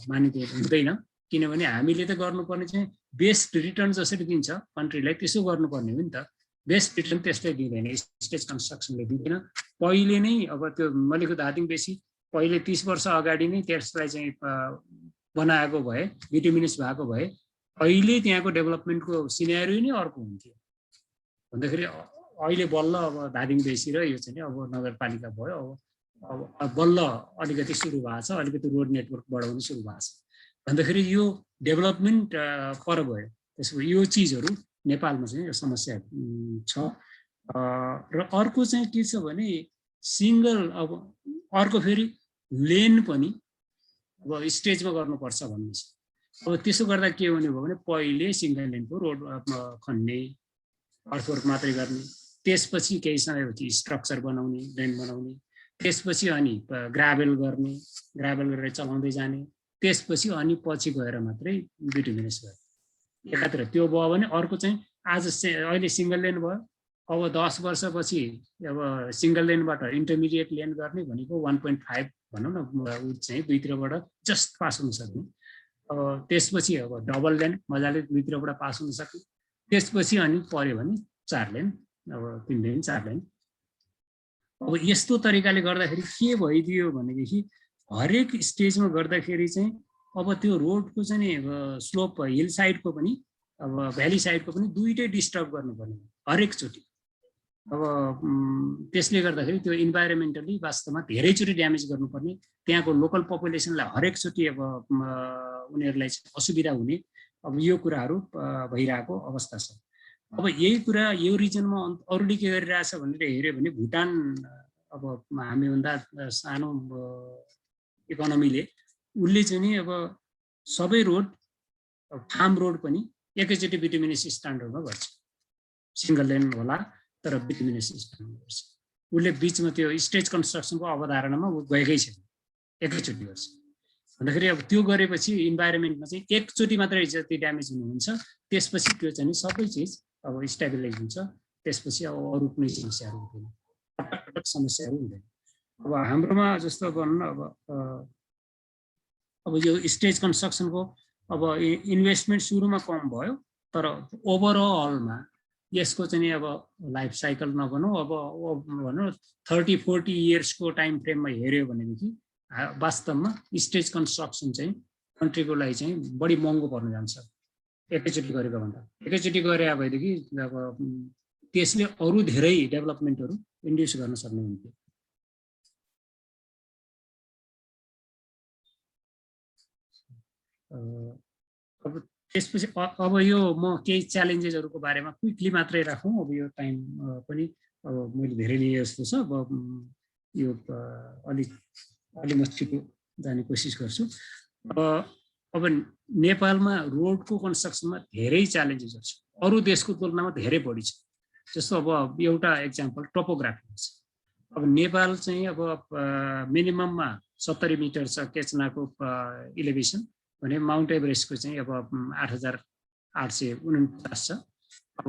मानित हुँदैन। किनभने हामीले त गर्नुपर्ने चाहिँ बेस्ट रिटर्न जसरी दिन्छ कन्ट्रीलाई त्यसो गर्नुपर्ने हो नि त। बेस्ट रिटर्न त्यसले दिँदैन, स्टेज कन्स्ट्रक्सनले दिँदैन। पहिले नै अब त्यो मलेखु धादिङ बेसी पहिले 30 वर्ष अगाडि नै त्यसलाई चाहिँ बनाएको भए, बिटुमिनस भएको भए अहिले त्यहाँको डेभलपमेन्टको सिनेरियो नै अर्को हुन्थ्यो। भन्दाखेरि अहिले बल्ल अब धादिङ बेसी र यो चाहिँ अब नगरपालिका भयो, अब बल्ल अलिकति सुरु भएको छ, अलिकति रोड नेटवर्क बढाउनु सुरु भएको छ। भन्दाखेरि यो डेभलपमेन्ट पर गयो। त्यसो यो चिजहरू नेपालमा चाहिँ यो समस्या छ। र अर्को चाहिँ के छ भने सिंगल, अब अर्को फेरि लेन पनि अब स्टेजमा गर्नुपर्छ भन्ने छ। अब त्यसो गर्दा के हुने भयो भने पहिले सिंगल लेनको रोड खन्ने, अर्थवर्क मात्रै गर्ने, त्यसपछि केही समयपछि स्ट्रक्चर बनाउने, लेन बनाउने, त्यसपछि अनि ग्राभेल गर्ने, ग्राभेल गरेर चलाउँदै जाने, त्यसपछि अनि पछि गएर मात्रै बिटुमिनस भयो। एकातिर त्यो भयो भने अर्को चाहिँ आज अहिले सिंगल लेन भयो, अब 10 वर्षपछि अब सिंगल लेनबाट इन्टरमिडिएट लेन गर्ने भनेको 1.5 भनौँ न ऊ चाहिँ दुईतिरबाट जस्ट पास हुन सक्ने। अब त्यसपछि अब डबल लेन मजाले दुईतिरबाट पास हुन सक्ने, त्यसपछि अनि पर्यो भने 4 लेन, अब 3 लेन 4 लेन। अब यस्तो तरिकाले गर्दाखेरि के भइदियो भनेदेखि हरेक स्टेजमा गर्दाखेरि चाहिँ अब त्यो रोडको चाहिँ नि स्लोप हिल साइडको पनि अब भ्याली साइडको पनि दुईटै डिस्टर्ब गर्नुपर्ने हरेकचोटि। अब त्यसले गर्दाखेरि त्यो इन्भाइरोमेन्टली वास्तवमा धेरैचोटि ड्यामेज गर्नुपर्ने, त्यहाँको लोकल पपुलेसनलाई हरेकचोटि अब उनीहरूलाई असुविधा हुने, अब यो कुराहरू भइरहेको अवस्था छ। अब यही कुरा यो रिजनमा अरूले के गरिरहेछ भनेर हेऱ्यो भने भुटान अब हामीभन्दा सानो इकोनोमीले उसले चाहिँ नि अब सबै रोड फार्म रोड पनि एकैचोटि बिटुमिनेस स्ट्यान्डर्डमा गर्छ। सिंगल लेन होला तर बिटुमिनेस स्ट्यान्डर्डमा गर्छ। उसले बिचमा त्यो स्टेज कन्स्ट्रक्सनको अवधारणामा गएकै छैन, एकैचोटि गर्छ। भन्दाखेरि अब त्यो गरेपछि इन्भाइरोमेन्टमा चाहिँ एकचोटि मात्रै जति ड्यामेज हुनुहुन्छ त्यसपछि त्यो चाहिँ सबै चिज अब स्टेबिलाइज हुन्छ। त्यसपछि अब अरू कुनै समस्याहरू हुँदैन, समस्याहरू हुँदैन। अब हाम्रोमा जस्तो भनौँ न अब यो स्टेज कन्स्ट्रक्सनको अब इन्भेस्टमेन्ट सुरुमा कम भयो तर ओभरअलमा यसको चाहिँ अब लाइफ साइकल नभनौँ अब भनौँ 30-40 इयर्सको टाइम फ्रेममा हेऱ्यो भनेदेखि वास्तवमा स्टेज कन्स्ट्रक्सन चाहिँ कन्ट्रीको लागि चाहिँ बढी महँगो पर्न जान्छ एकैचोटि गरेको भन्दा। एकैचोटि गरे भएदेखि अब त्यसले अरू धेरै डेभलपमेन्टहरू इन्ड्युस गर्न सक्ने हुन्थ्यो। अब त्यसपछि अब यो म केही च्यालेन्जेसहरूको बारेमा क्विकली मात्रै राखौँ, अब यो टाइम पनि अब मैले धेरै लिए जस्तो छ। अब यो अलि म छिटो जाने कोसिस गर्छु। अब नेपालमा रोडको कन्स्ट्रक्सनमा धेरै च्यालेन्जेसहरू छ, अरू देशको तुलनामा धेरै बढी छ। जस्तो अब एउटा एक्जाम्पल टोपोग्राफी छ। अब नेपाल चाहिँ अब मिनिमममा 70 मिटर छ केचनाको इलेभेसन भने माउन्ट एभरेस्टको चाहिँ अब 8849 छ। अब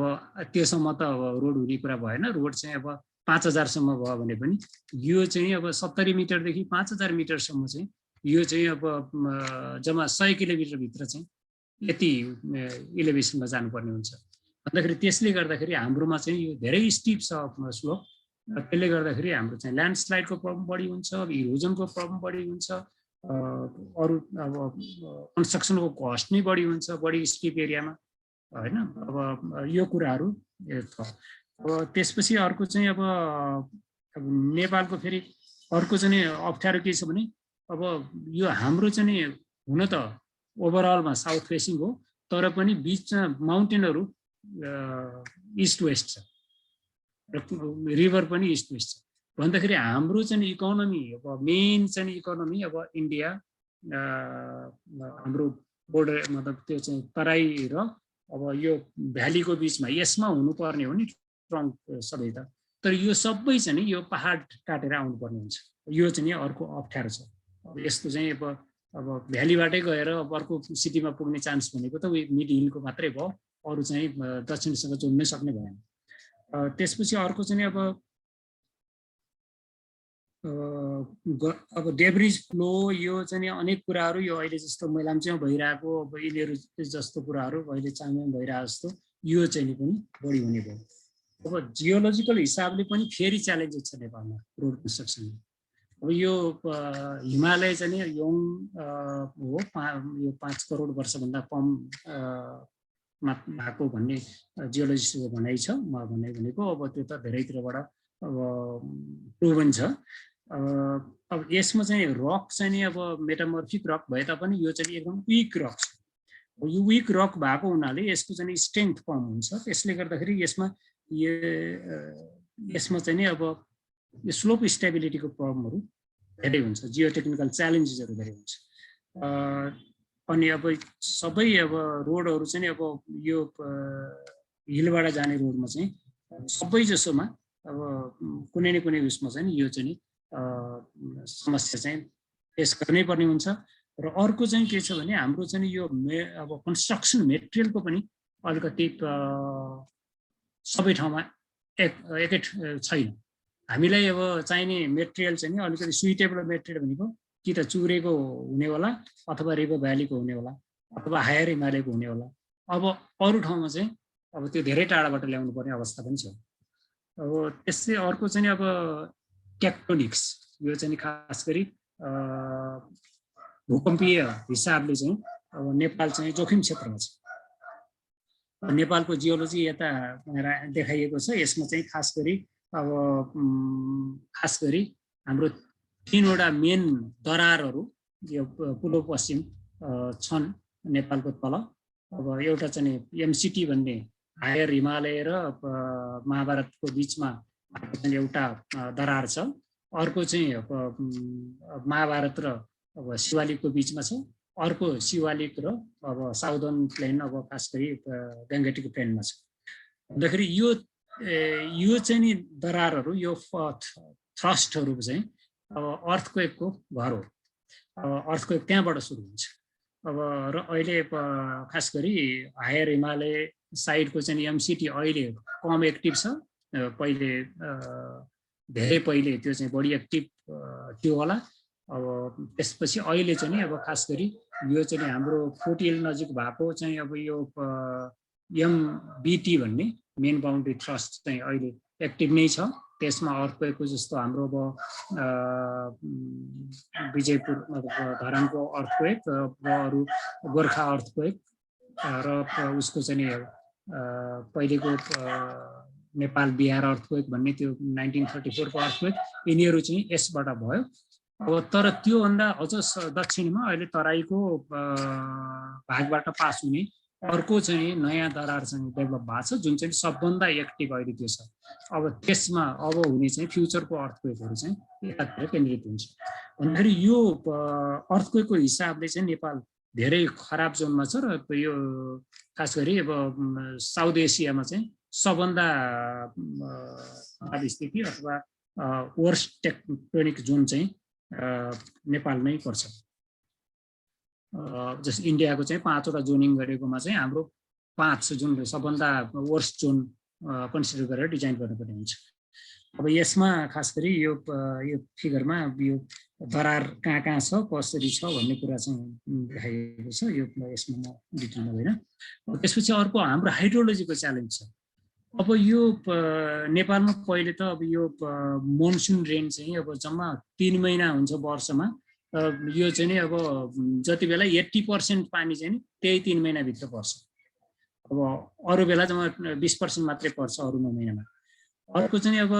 त्योसम्म त अब रोड हुने कुरा भएन। रोड चाहिँ अब 5000 सम्म भयो भने पनि यो चाहिँ अब 70 मिटरदेखि 5000 मिटरसम्म चाहिँ यो चाहिँ अब जम्मा 100 किलोमिटर भित्र चाहिँ यति इलेभेसनमा जानुपर्ने हुन्छ। भन्दाखेरि त्यसले गर्दाखेरि हाम्रोमा चाहिँ यो धेरै स्टिप छ स्लोप। त्यसले गर्दाखेरि हाम्रो चाहिँ ल्यान्डस्लाइडको प्रब्लम बढी हुन्छ, इरोजनको प्रब्लम बढी हुन्छ, अरू अब कन्स्ट्रक्सनको कस्ट नै बढी हुन्छ बढी स्टिप एरियामा, होइन। अब यो कुराहरू छ। अब त्यसपछि अर्को चाहिँ अब नेपालको फेरि अर्को चाहिँ अप्ठ्यारो के छ भने अब यो हाम्रो चाहिँ हुन त ओभरअलमा साउथ फेसिङ हो तर पनि बिचमा माउन्टेनहरू इस्ट वेस्ट छ, रिभर पनि इस्ट वेस्ट छ। भन्दाखेरि हाम्रो चाहिँ इकोनोमी अब मेन चाहिँ इकोनोमी अब इन्डिया हाम्रो बोर्डर मतलब त्यो चाहिँ तराई र अब यो भ्यालीको बिचमा यसमा हुनुपर्ने हो नि ट्रङ्क सबै त। तर यो सबै चाहिँ यो पहाड काटेर आउनुपर्ने हुन्छ। यो चाहिँ अर्को अप्ठ्यारो छ। यस्तो चाहिँ अब भ्यालीबाटै गएर अर्को सिटीमा पुग्ने चान्स भनेको त मिड हिलको मात्रै भयो, अरू चाहिँ दक्षिणसँग जोड्नै सक्ने भएन। त्यसपछि अर्को चाहिँ अब डेब्रिज फ्लो यो चाहिँ अनेक कुराहरू यो अहिले जस्तो मैलामचेमा भइरहेको अब यिनीहरू जस्तो कुराहरू अहिले चाङमा भइरहेको जस्तो यो चाहिँ पनि बढी हुने भयो। अब जियोलोजिकल हिसाबले पनि फेरि च्यालेन्जेस छ नेपालमा रोड कन्स्ट्रक्सनमा। अब यो हिमालय चाहिँ यङ हो, यो 5 करोड वर्षभन्दा कम भएको भन्ने जियोलोजिस्टको भनाइ छ। म भनेको अब त्यो त धेरैतिरबाट अब प्रुभन छ। अब यसमा चाहिँ रक चाहिँ नि अब मेटामर्फिक रक भए तापनि यो चाहिँ एकदम विक रक छ। यो विक रक भएको हुनाले यसको चाहिँ स्ट्रेन्थ कम हुन्छ। त्यसले गर्दाखेरि यसमा चाहिँ नि अब यो स्लोप स्टेबिलिटीको प्रब्लमहरू धेरै हुन्छ, जियो टेक्निकल च्यालेन्जेसहरू धेरै हुन्छ। अनि अब सबै अब रोडहरू चाहिँ अब यो हिलबाट जाने रोडमा चाहिँ सबै जसोमा अब कुनै न कुनै उसमा चाहिँ यो चाहिँ समस्या चाहिँ फेस गर्नै पर्ने हुन्छ। र अर्को चाहिँ के छ भने हाम्रो चाहिँ यो अब कन्स्ट्रक्सन मेटेरियलको पनि अलिकति सबै ठाउँमा एकै छैन। हामीलाई अब चाहिने मेटेरियल चाहिँ अलिकति सुइटेबल मेटेरियल भनेको कि त चुरेको हुनेवाला अथवा रिभर भ्यालीको हुनेवाला अथवा हायर हिमालयको हुनेवाला। अब अरू ठाउँमा चाहिँ अब त्यो धेरै टाढाबाट ल्याउनु पर्ने अवस्था पनि छ। अब त्यसै अर्को चाहिँ अब टेक्टोनिक्स यो चाहिँ खास गरी भूकम्पीय हिसाबले चाहिँ अब नेपाल चाहिँ जोखिम क्षेत्रमा छ। नेपालको जियोलोजी यता देखाइएको छ। यसमा चाहिँ खास गरी हाम्रो 3वटा मेन दरारहरू यो पूर्व पश्चिम छन् नेपालको तल। अब एउटा चाहिँ एमसिटी भन्ने हायर हिमालय र महाभारतको बिचमा एउटा दरार छ, अर्को चाहिँ महाभारत र अब शिवालिकको बिचमा छ, अर्को शिवालिक र अब साउदर्न प्लेन अब खास गरी गङ्गेटिक प्लेनमा छ। भन्दाखेरि यो चाहिँ नि दरारहरू, यो थ्रस्टहरू चाहिँ अब अर्थक्वेकको घर हो। अर्थक्वेक त्यहाँबाट सुरु हुन्छ। अब र अहिले खास गरी हायर हिमालय साइडको चाहिँ एमसिटी अहिले कम एक्टिभ छ। पहिले धेरै पहिले त्यो चाहिँ बढी एक्टिभ थियो होला। अब त्यसपछि अहिले चाहिँ नि अब खास गरी यो चाहिँ हाम्रो फोर्टिल नजिक भएको चाहिँ अब यो एमबिटी भन्ने मेन बाउन्ड्री थ्रस्ट चाहिँ अहिले एक्टिभ नै छ। त्यसमा अर्थक्वेकको जस्तो हाम्रो अब विजयपुर धरानको अर्थक्वेक र अरू गोर्खा अर्थक्वेक र उसको चाहिँ पहिलेको नेपाल बिहार अर्थक्वेक भन्ने त्यो 1934 को अर्थक्वेक, यिनीहरू चाहिँ यसबाट भयो। अब तर त्योभन्दा अझ दक्षिणमा अहिले तराईको भागबाट पास हुने अर्को चाहिँ नयाँ दरार चाहिँ डेभलप भएको छ, जुन चाहिँ सबभन्दा एक्टिभ अहिले त्यो छ। अब त्यसमा अब हुने चाहिँ फ्युचरको अर्थक्वेकहरू चाहिँ यतातिर केन्द्रित हुन्छ। भन्दाखेरि यो अर्थक्वेकको हिसाबले चाहिँ नेपाल धेरै खराब जोनमा छ र यो खास गरी अब साउथ एसियामा चाहिँ सबभन्दा खराब स्थिति अथवा वर्स्ट टेक्टोनिक जोन चाहिँ नेपाल नै पर्छ। जस्तो इन्डियाको चाहिँ 5 वटा जोनिङ गरेकोमा चाहिँ हाम्रो 5 जुन सबभन्दा वर्स्ट जोन कन्सिडर गरेर डिजाइन गर्नुपर्ने हुन्छ। अब यसमा खास गरी यो फिगरमा यो दरार कहाँ कहाँ छ, कसरी छ भन्ने कुरा चाहिँ देखाइएको छ। यो यसमा म डिटेलमा होइन। त्यसपछि अर्को हाम्रो हाइड्रोलोजीको च्यालेन्ज छ। अब यो नेपालमा पहिले त अब यो मनसुन रेन चाहिँ अब जम्मा 3 महिना हुन्छ वर्षमा। यो चाहिँ नि अब जति बेला 80% पानी चाहिँ नि त्यही 3 महिनाभित्र पर्छ। अब अरू बेला जम्मा 20% मात्रै पर्छ अरू 9 महिनामा। अर्को चाहिँ अब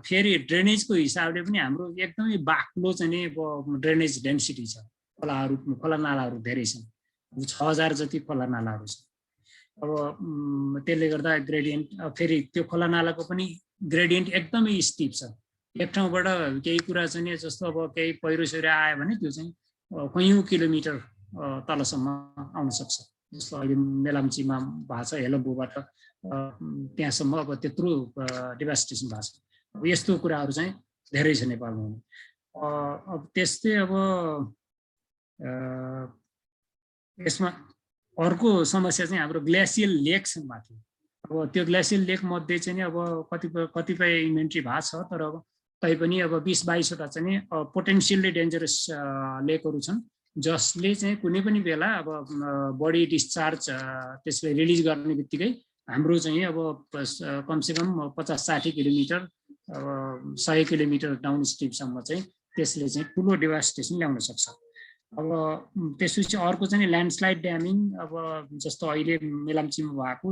फेरि ड्रेनेजको हिसाबले पनि हाम्रो एकदमै बाक्लो चाहिँ नि अब ड्रेनेज डेन्सिटी छ। खोला नालाहरू धेरै छन्, 6000 जति खोला नालाहरू छन्। अब त्यसले गर्दा ग्रेडियन्ट फेरि त्यो खोला नालाको पनि ग्रेडियन्ट एकदमै स्टिप छ। एक ठाउँबाट केही कुरा चाहिँ जस्तो अब केही पहिरो सहिरो आयो भने त्यो चाहिँ कयौं किलोमिटर तलसम्म आउन सक्छ। जस्तो अहिले मेलाम्चीमा भएको छ, हेलम्बुबाट त्यहाँसम्म अब त्यत्रो डेभास्टेसन भएको छ। अब यस्तो कुराहरू चाहिँ धेरै छ नेपालमा। अब त्यस्तै अब यसमा अर्को समस्या चाहिँ हाम्रो ग्लेसियल लेक्स माथि। अब त्यो ग्लेसियल लेक मध्ये चाहिँ अब कतिपय इन्भेन्ट्री भएको छ, तर अब तैपनि अब 20-22 वटा चाहिँ पोटेन्सियल्ली डेन्जरस लेकहरू छन्, जसले चाहिँ कुनै पनि बेला अब बडी डिस्चार्ज त्यसले रिलिज गर्ने बित्तिकै हाम्रो चाहिँ अब कमसेकम 50-60 किलोमिटर 100 किलोमिटर डाउन स्ट्रिमसम्म चाहिँ त्यसले चाहिँ ठुलो डेभास्टेसन ल्याउन सक्छ। अब त्यसपछि अर्को चाहिँ ल्यान्डस्लाइड ड्यामिङ, अब जस्तो अहिले मेलाम्चीमा भएको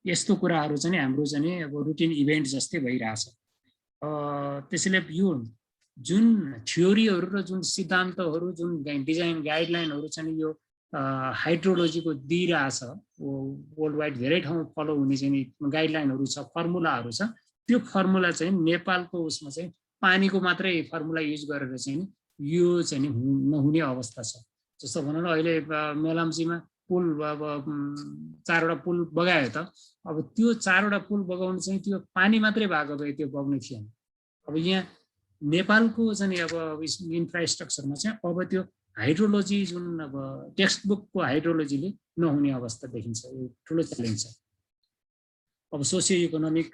यस्तो कुराहरू चाहिँ हाम्रो चाहिँ अब रुटिन इभेन्ट जस्तै भइरहेछ। त्यसैले यो जुन थ्योरीहरू र जुन सिद्धान्तहरू, जुन डिजाइन गाइडलाइनहरू चाहिँ यो हाइड्रोलोजीको दिइरहेछ, वर्ल्ड वाइड धेरै ठाउँ फलो हुने चाहिँ गाइडलाइनहरू छ, फर्मुलाहरू छ। त्यो फर्मुला चाहिँ नेपालको उसमा चाहिँ पानीको मात्रै फर्मुला युज गरेर चाहिँ यो चाहिँ नहुने अवस्था छ। जस्तो भनौँ न, अहिले मेलाम्चीमा पुल अब 4 वटा पुल बगायो त, अब त्यो 4 वटा पुल बगाउनु चाहिँ त्यो पानी मात्रै भएको भए त्यो बग्ने थिएन। अब यहाँ नेपालको चाहिँ अब इन्फ्रास्ट्रक्चरमा चाहिँ अब त्यो हाइड्रोलोजी जुन अब टेक्स्ट बुकको हाइड्रोलोजीले नहुने अवस्था देखिन्छ। यो ठुलो च्यालेन्ज छ। अब सोसियो इकोनोमिक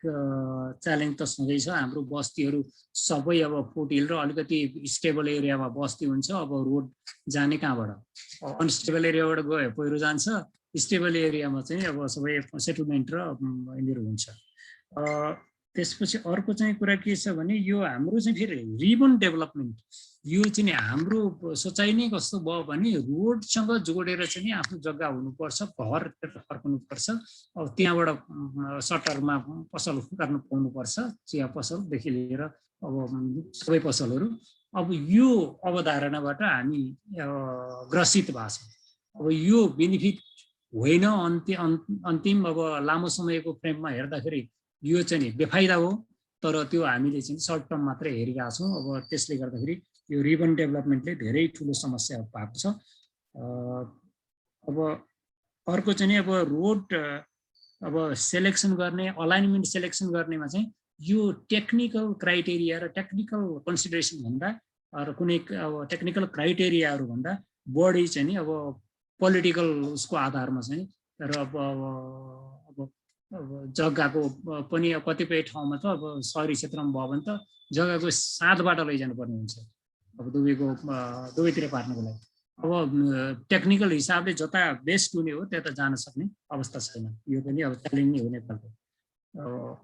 च्यालेन्ज त छँदैछ। हाम्रो बस्तीहरू सबै अब फुटहिल र अलिकति स्टेबल एरियामा बस्ती हुन्छ। अब रोड जाने कहाँबाट? अनस्टेबल एरियाबाट गयो पहिरो जान्छ, स्टेबल एरियामा चाहिँ अब सबै सेटलमेन्ट र यिनीहरू हुन्छ। त्यसपछि अर्को चाहिँ कुरा के छ भने यो हाम्रो चाहिँ फेरि रिबन डेभलपमेन्ट, यो चाहिँ हाम्रो सोचाइ नै कस्तो भयो भने रोडसँग जोडेर चाहिँ आफ्नो जग्गा हुनुपर्छ, घर फर्कनुपर्छ। अब त्यहाँबाट सटरमा पसल गर्न पाउनुपर्छ, चिया पसलदेखि लिएर अब सबै पसलहरू। अब यो अवधारणाबाट हामी ग्रसित भएको छौँ। अब यो बेनिफिट होइन। अन्तिम अब लामो समयको फ्रेममा हेर्दाखेरि यो चाहिँ नि बेफाइदा हो, तर त्यो हामीले चाहिँ सर्ट टर्म मात्रै हेरिरहेको छौँ। अब त्यसले गर्दाखेरि यो रिबन डेभलपमेन्टले धेरै ठुलो समस्या भएको छ। अब अर्को चाहिँ अब रोड अब सेलेक्सन गर्ने, अलाइनमेन्ट सेलेक्सन गर्नेमा चाहिँ यो टेक्निकल क्राइटेरिया र टेक्निकल कन्सिडरेसन भन्दा र कुनै अब टेक्निकल क्राइटेरियाहरू भन्दा बढी चाहिँ नि अब पोलिटिकल उसको आधारमा चाहिँ र अब जग्गाको पनि कतिपय ठाउँमा त अब सहरी क्षेत्रमा भयो भने त जग्गाको साँधबाट लैजानु पर्ने हुन्छ अब दुवैतिर पार्नको लागि। अब टेक्निकल हिसाबले जता बेस्ट हुने हो त्यता जान सक्ने अवस्था छैन। यो पनि अब च्यालेन्ज नै हो नेपालको।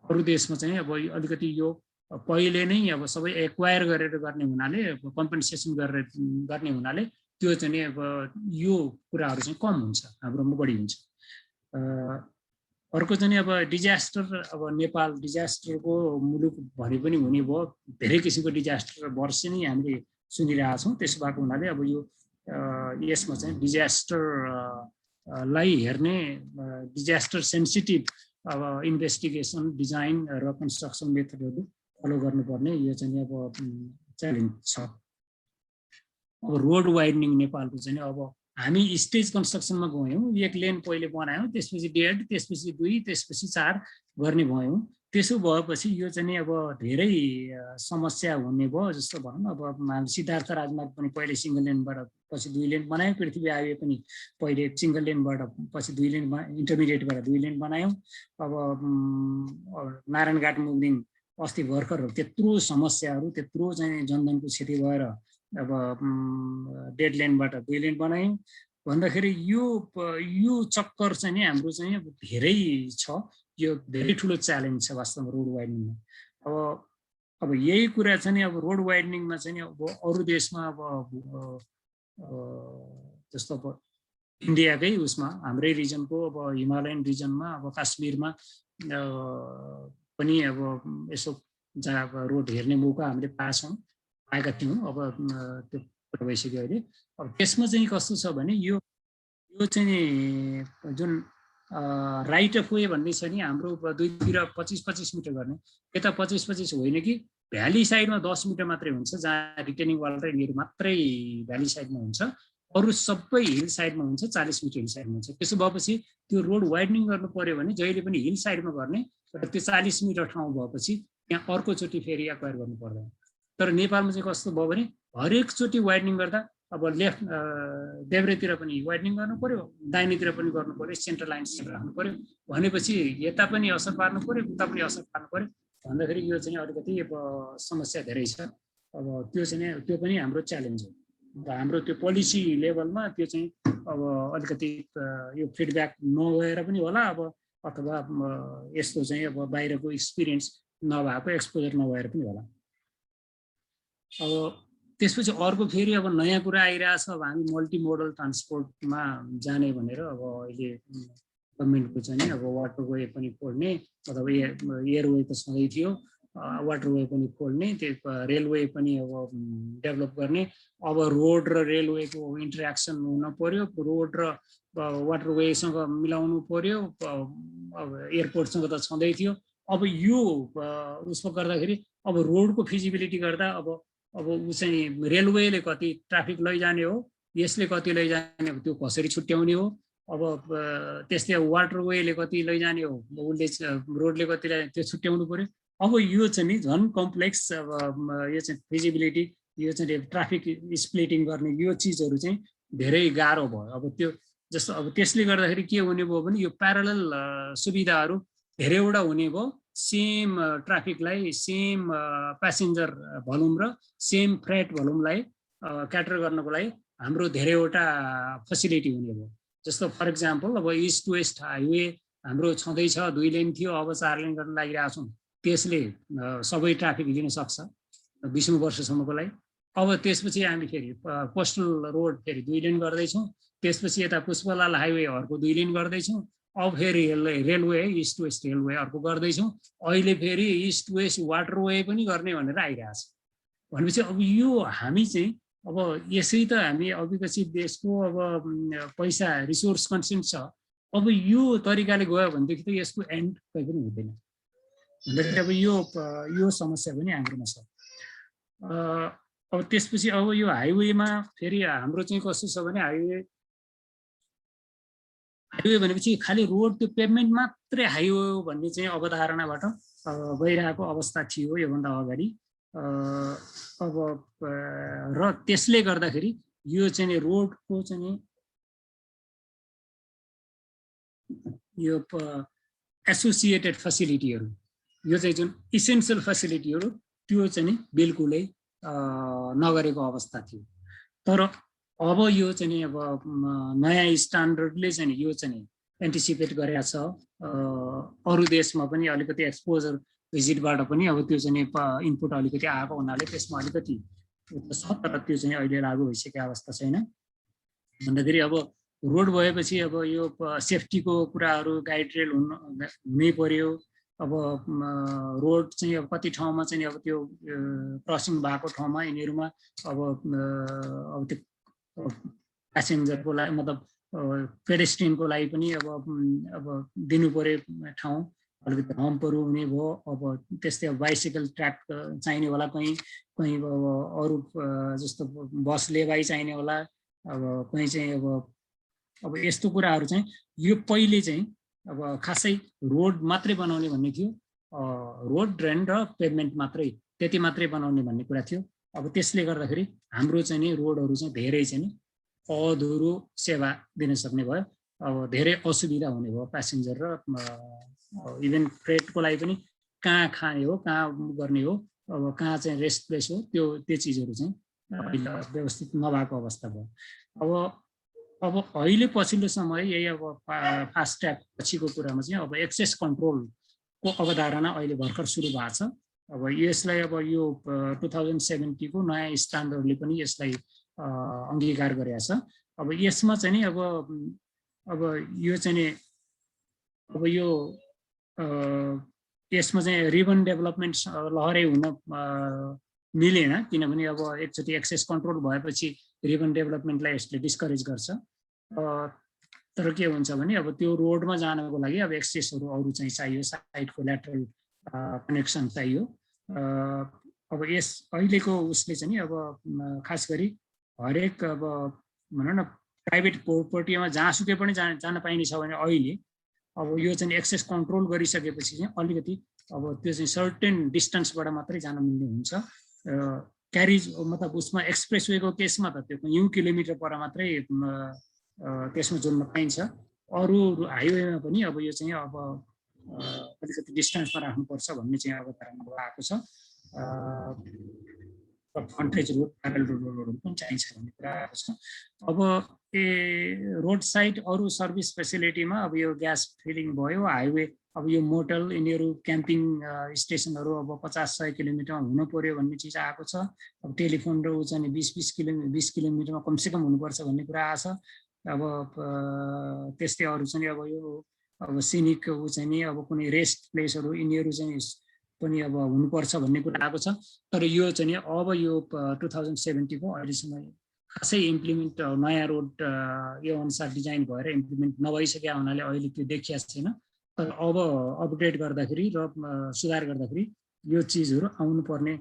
अरू देशमा चाहिँ अब अलिकति यो पहिले नै अब सबै एक्वायर गरेर गर्ने हुनाले, कम्पनसेसन गरेर गर्ने हुनाले त्यो चाहिँ अब यो कुराहरू चाहिँ कम हुन्छ, हाम्रोमा बढी हुन्छ। अर्को चाहिँ अब डिजास्टर, अब नेपाल डिजास्टरको मुलुक भने पनि हुने भयो। धेरै किसिमको डिजास्टर वर्ष नै हामीले सुनिरहेका छौँ। त्यसो भएको हुनाले अब यो यसमा चाहिँ डिजास्टरलाई हेर्ने, डिजास्टर सेन्सिटिभ अब इन्भेस्टिगेसन, डिजाइन र कन्स्ट्रक्सन मेथडहरू फलो गर्नुपर्ने यो चाहिँ अब च्यालेन्ज छ। अब रोड वाइडनिङ नेपालको चाहिँ अब हामी स्टेज कन्स्ट्रक्सनमा गयौँ, एक लेन पहिले बनायौँ, त्यसपछि 1.5, त्यसपछि 2, त्यसपछि 4 गर्ने भयौँ। त्यसो भएपछि यो चाहिँ अब धेरै समस्या हुने भयो जस्तो भनौँ। अब सिद्धार्थ राजमार्ग पनि पहिले सिङ्गल लेनबाट पछि 2 लेन बनायौँ, पृथ्वी हाइवे पनि पहिले सिङ्गल लेनबाट पछि 2 लेन, इन्टरमिडिएटबाट 2 लेन बनायौँ। अब नारायणघाट मुगलिङ अस्ति भर्खर त्यत्रो समस्याहरू, त्यत्रो चाहिँ जनधनको क्षति भएर अब 1.5 लेनबाट 2 लेन बनायौँ भन्दाखेरि यो चक्कर चाहिँ नि हाम्रो चाहिँ अब धेरै छ। यो धेरै ठुलो च्यालेन्ज छ वास्तवमा रोड वाइडनिङमा। अब यही कुरा चाहिँ अब रोड वाइडनिङमा चाहिँ अब अरू देशमा अब जस्तो अब इन्डियाकै उसमा हाम्रै रिजनको अब हिमालयन रिजनमा अब काश्मीरमा पनि अब यसो जहाँ अब रोड हेर्ने मौका हामीले पाएका थियौँ। अब त्यो कुरा भइसक्यो अहिले। अब त्यसमा चाहिँ कस्तो छ भने यो चाहिँ जुन राइट अफ वे भन्ने छ नि हाम्रो, दुईतिर 25-25 मिटर गर्ने, यता 25-25 होइन कि भ्याली साइडमा 10 मिटर मात्रै हुन्छ, जहाँ रिटेनिङ वाल र यो मात्रै भ्याली साइडमा हुन्छ, अरू सबै हिल साइडमा हुन्छ, 40 मिटर हिल साइडमा हुन्छ। त्यसो भएपछि त्यो रोड वाइडनिङ गर्नु पर्यो भने जहिले पनि हिल साइडमा गर्ने, र त्यो 40 मिटर ठाउँ भएपछि त्यहाँ अर्कोचोटि फेरि एक्वायर गर्नु पर्दैन। तर नेपालमा चाहिँ कस्तो भयो भने हरेकचोटि वाइडनिङ गर्दा अब लेफ्ट देब्रेतिर पनि वाइडनिङ गर्नु पर्यो, दाहिनेतिर पनि गर्नु पर्यो, सेन्ट्रल लाइन राख्नु पर्यो भनेपछि यता पनि असर पार्नु पर्यो, उता पनि असर पार्नु पर्यो भन्दाखेरि यो चाहिँ अलिकति अब समस्या धेरै छ। अब त्यो पनि हाम्रो च्यालेन्ज हो। हाम्रो त्यो पोलिसी लेभलमा त्यो चाहिँ अब अलिकति यो फिडब्याक नगएर पनि होला, अब अथवा यस्तो चाहिँ अब बाहिरको एक्सपिरियन्स नभएको, एक्सपोजर नभएर पनि होला। अब त्यसपछि अर्को फेरि अब नयाँ कुरा आइरहेछ। अब हामी मल्टी मोडल ट्रान्सपोर्टमा जाने भनेर अब अहिले गभर्मेन्टको चाहिँ नि अब वाटरवे पनि खोल्ने, अथवा एयरवे त सधैँ थियो, वाटरवे पनि खोल्ने, त्यो रेलवे पनि अब डेभलप गर्ने। अब रोड र रेलवेको इन्टरेक्सन हुन पर्यो, रोड र वाटरवेसँग मिलाउनु पर्यो, अब एयरपोर्टसँग त छँदै थियो। अब यो उसको गर्दाखेरि अब रोडको फिजिबिलिटी गर्दा अब ऊ चाहिँ रेलवेले कति ट्राफिक लैजाने हो, यसले कति लैजाने हो, त्यो कसरी छुट्याउने हो। अब त्यस्तै वाटरवेले कति लैजाने हो, उसले रोडले कति लैजाने, त्यो छुट्याउनु पर्यो। अब यो चाहिँ नि झन् कम्प्लेक्स। अब यो चाहिँ फिजिबिलिटी, यो चाहिँ ट्राफिक स्प्लिटिङ गर्ने यो चिजहरू चाहिँ धेरै गाह्रो भयो। अब त्यो जस्तो अब त्यसले गर्दाखेरि के हुने भयो भने यो प्यारलल सुविधाहरू धेरैवटा हुने भयो। सेम ट्राफिकलाई, सेम प्यासेन्जर भोल्युम र सेम फ्रेट भोल्युमलाई क्याटर गर्नको लागि हाम्रो धेरैवटा फेसिलिटी हुने भयो। जस्तो फर इक्जाम्पल अब इस्ट वेस्ट हाइवे हाम्रो छँदैछ, 2 लेन थियो, अब 4 लेन गर्न लागिरहेको छौँ। त्यसले सबै ट्राफिक लिन सक्छ 20औं वर्षसम्मको लागि। अब त्यसपछि हामी फेरि कोस्टल रोड फेरि 2 लेन गर्दैछौँ, त्यसपछि यता पुष्पलाल हाइवे अर्को 2 लेन गर्दैछौँ, अब फेरि रेलवे इस्ट वेस्ट रेलवे अर्को गर्दैछौँ, अहिले फेरि इस्ट वेस्ट वाटरवे पनि गर्ने भनेर आइरहेछ। भनेपछि अब यो हामी चाहिँ अब यसै त हामी अविकसित देशको अब पैसा रिसोर्स कन्सेन्ट छ, अब यो तरिकाले गयो भनेदेखि त यसको एन्ड कहीँ पनि हुँदैन भन्दाखेरि अब यो समस्या पनि हाम्रोमा छ। अब त्यसपछि अब यो हाइवेमा फेरि हाम्रो चाहिँ कस्तो छ भने हाइवे भनेपछि खालि रोड त्यो पेभमेन्ट मात्रै हाइवे हो भन्ने चाहिँ अवधारणाबाट गइरहेको अवस्था थियो योभन्दा अगाडि। अब र त्यसले गर्दाखेरि यो चाहिँ रोडको चाहिँ यो एसोसिएटेड फेसिलिटीहरू यो चाहिँ जुन इसेन्सियल फेसिलिटीहरू त्यो चाहिँ बिल्कुलै नगरेको अवस्था थियो। तर अब यो चाहिँ अब नयाँ स्ट्यान्डर्डले चाहिँ यो चाहिँ एन्टिसिपेट गरेको छ। अरू देशमा पनि अलिकति एक्सपोजर भिजिटबाट पनि अब त्यो चाहिँ इनपुट अलिकति आएको हुनाले त्यसमा अलिकति छ, तर त्यो चाहिँ अहिले लागू भइसकेको अवस्था छैन। भन्दाखेरि अब रोड भएपछि अब यो सेफ्टीको कुराहरू गाइड रेल हुनै पर्यो। अब रोड चाहिँ अब कति ठाउँमा चाहिँ अब त्यो क्रसिङ भएको ठाउँमा यिनीहरूमा अब त्यो प्यासेन्जरको लागि मतलब पेडेस्ट्रियनको लागि पनि अब दिनु पर्यो ठाउँ, अलिकति हम्पहरू हुने भयो। अब त्यस्तै अब बाइसाइकल ट्र्याक चाहिने होला, कहीँ कहीँ अब अरू जस्तो बस लेबाई चाहिने होला, अब कहीँ चाहिँ अब यस्तो कुराहरू चाहिँ यो पहिले चाहिँ अब खासै रोड मात्रै बनाउने भन्ने थियो, रोड ड्रेन र पेभमेन्ट मात्रै त्यति मात्रै बनाउने भन्ने कुरा थियो। अब त्यसले गर्दाखेरि हाम्रो चाहिँ नि रोडहरू चाहिँ धेरै चाहिँ नि अधुरो सेवा दिन सक्ने भयो। अब धेरै असुविधा हुने भयो प्यासेन्जर र इभन फ्रेटको लागि पनि कहाँ खाने हो, कहाँ गर्ने हो, अब कहाँ चाहिँ रेस्ट प्लेस हो, त्यो चिजहरू चाहिँ व्यवस्थित नभएको अवस्था भयो। अब अहिले पछिल्लो समय यही अब फास्ट ट्र्याक पछिको कुरामा चाहिँ अब एक्सेस कन्ट्रोलको अवधारणा अहिले भर्खर सुरु भएको छ। अब यसलाई अब यो 2070 को नयाँ स्ट्यान्डर्डले पनि यसलाई अङ्गीकार गरेको छ। अब यसमा चाहिँ नि अब यो चाहिँ नि अब यो यसमा चाहिँ रिबन डेभलपमेन्ट लहरै हुन मिलेन, किनभने अब एकचोटि एक्सेस कन्ट्रोल भएपछि रिबन डेभलपमेन्टलाई यसले डिस्करेज गर्छ। तर के हुन्छ भने अब त्यो रोडमा जानको लागि अब एक्सेसहरू अरू चाहिँ चाहियो, साइडको ल्याटरल कनेक्सन चाहियो। अब यस अहिलेको उसले चाहिँ नि अब खास गरी हरेक अब भनौँ न प्राइभेट प्रोपर्टीमा जहाँसुकै पनि जान पाइने छ भने अहिले अब यो चाहिँ एक्सेस कन्ट्रोल गरिसकेपछि चाहिँ अलिकति अब त्यो चाहिँ सर्टेन डिस्टेन्सबाट मात्रै जान मिल्ने हुन्छ। क्यारिज मतलब उसमा एक्सप्रेसवेको केसमा त त्यो युँ किलोमिटर पर मात्रै त्यसमा जोड्न पाइन्छ। अरू हाइवेमा पनि अब यो चाहिँ अब अलिकति डिस्टेन्समा राख्नुपर्छ भन्ने चाहिँ अवधारणा आएको छ। फ्रन्टेज रोड, प्यारल रोडहरू पनि चाहिन्छ भन्ने कुरा आएको छ। अब रोड साइड अरू सर्भिस फेसिलिटीमा अब यो ग्यास फिलिङ भयो, हाइवे अब यो मोटल यिनीहरू क्याम्पिङ स्टेसनहरू अब 50-100 किलोमिटरमा हुनु पर्यो भन्ने चिज आएको छ। अब टेलिफोन र ऊ चाहिँ 20 किलोमिटरमा कमसेकम हुनुपर्छ भन्ने कुरा आएको छ। अब त्यस्तै अरू चाहिँ अब यो अब सिनिक ऊ चाहिँ नि अब कुनै रेस्ट प्लेसहरू यिनीहरू चाहिँ पनि अब हुनुपर्छ भन्ने कुरा आएको छ। तर यो चाहिँ नि अब यो 2070 को अहिलेसम्म खासै इम्प्लिमेन्ट नयाँ रोड यो अनुसार डिजाइन भएर इम्प्लिमेन्ट नभइसकेका हुनाले अहिले त्यो देखिया छैन। तर अब अपग्रेड गर्दाखेरि र सुधार गर्दाखेरि यो चिजहरू आउनुपर्ने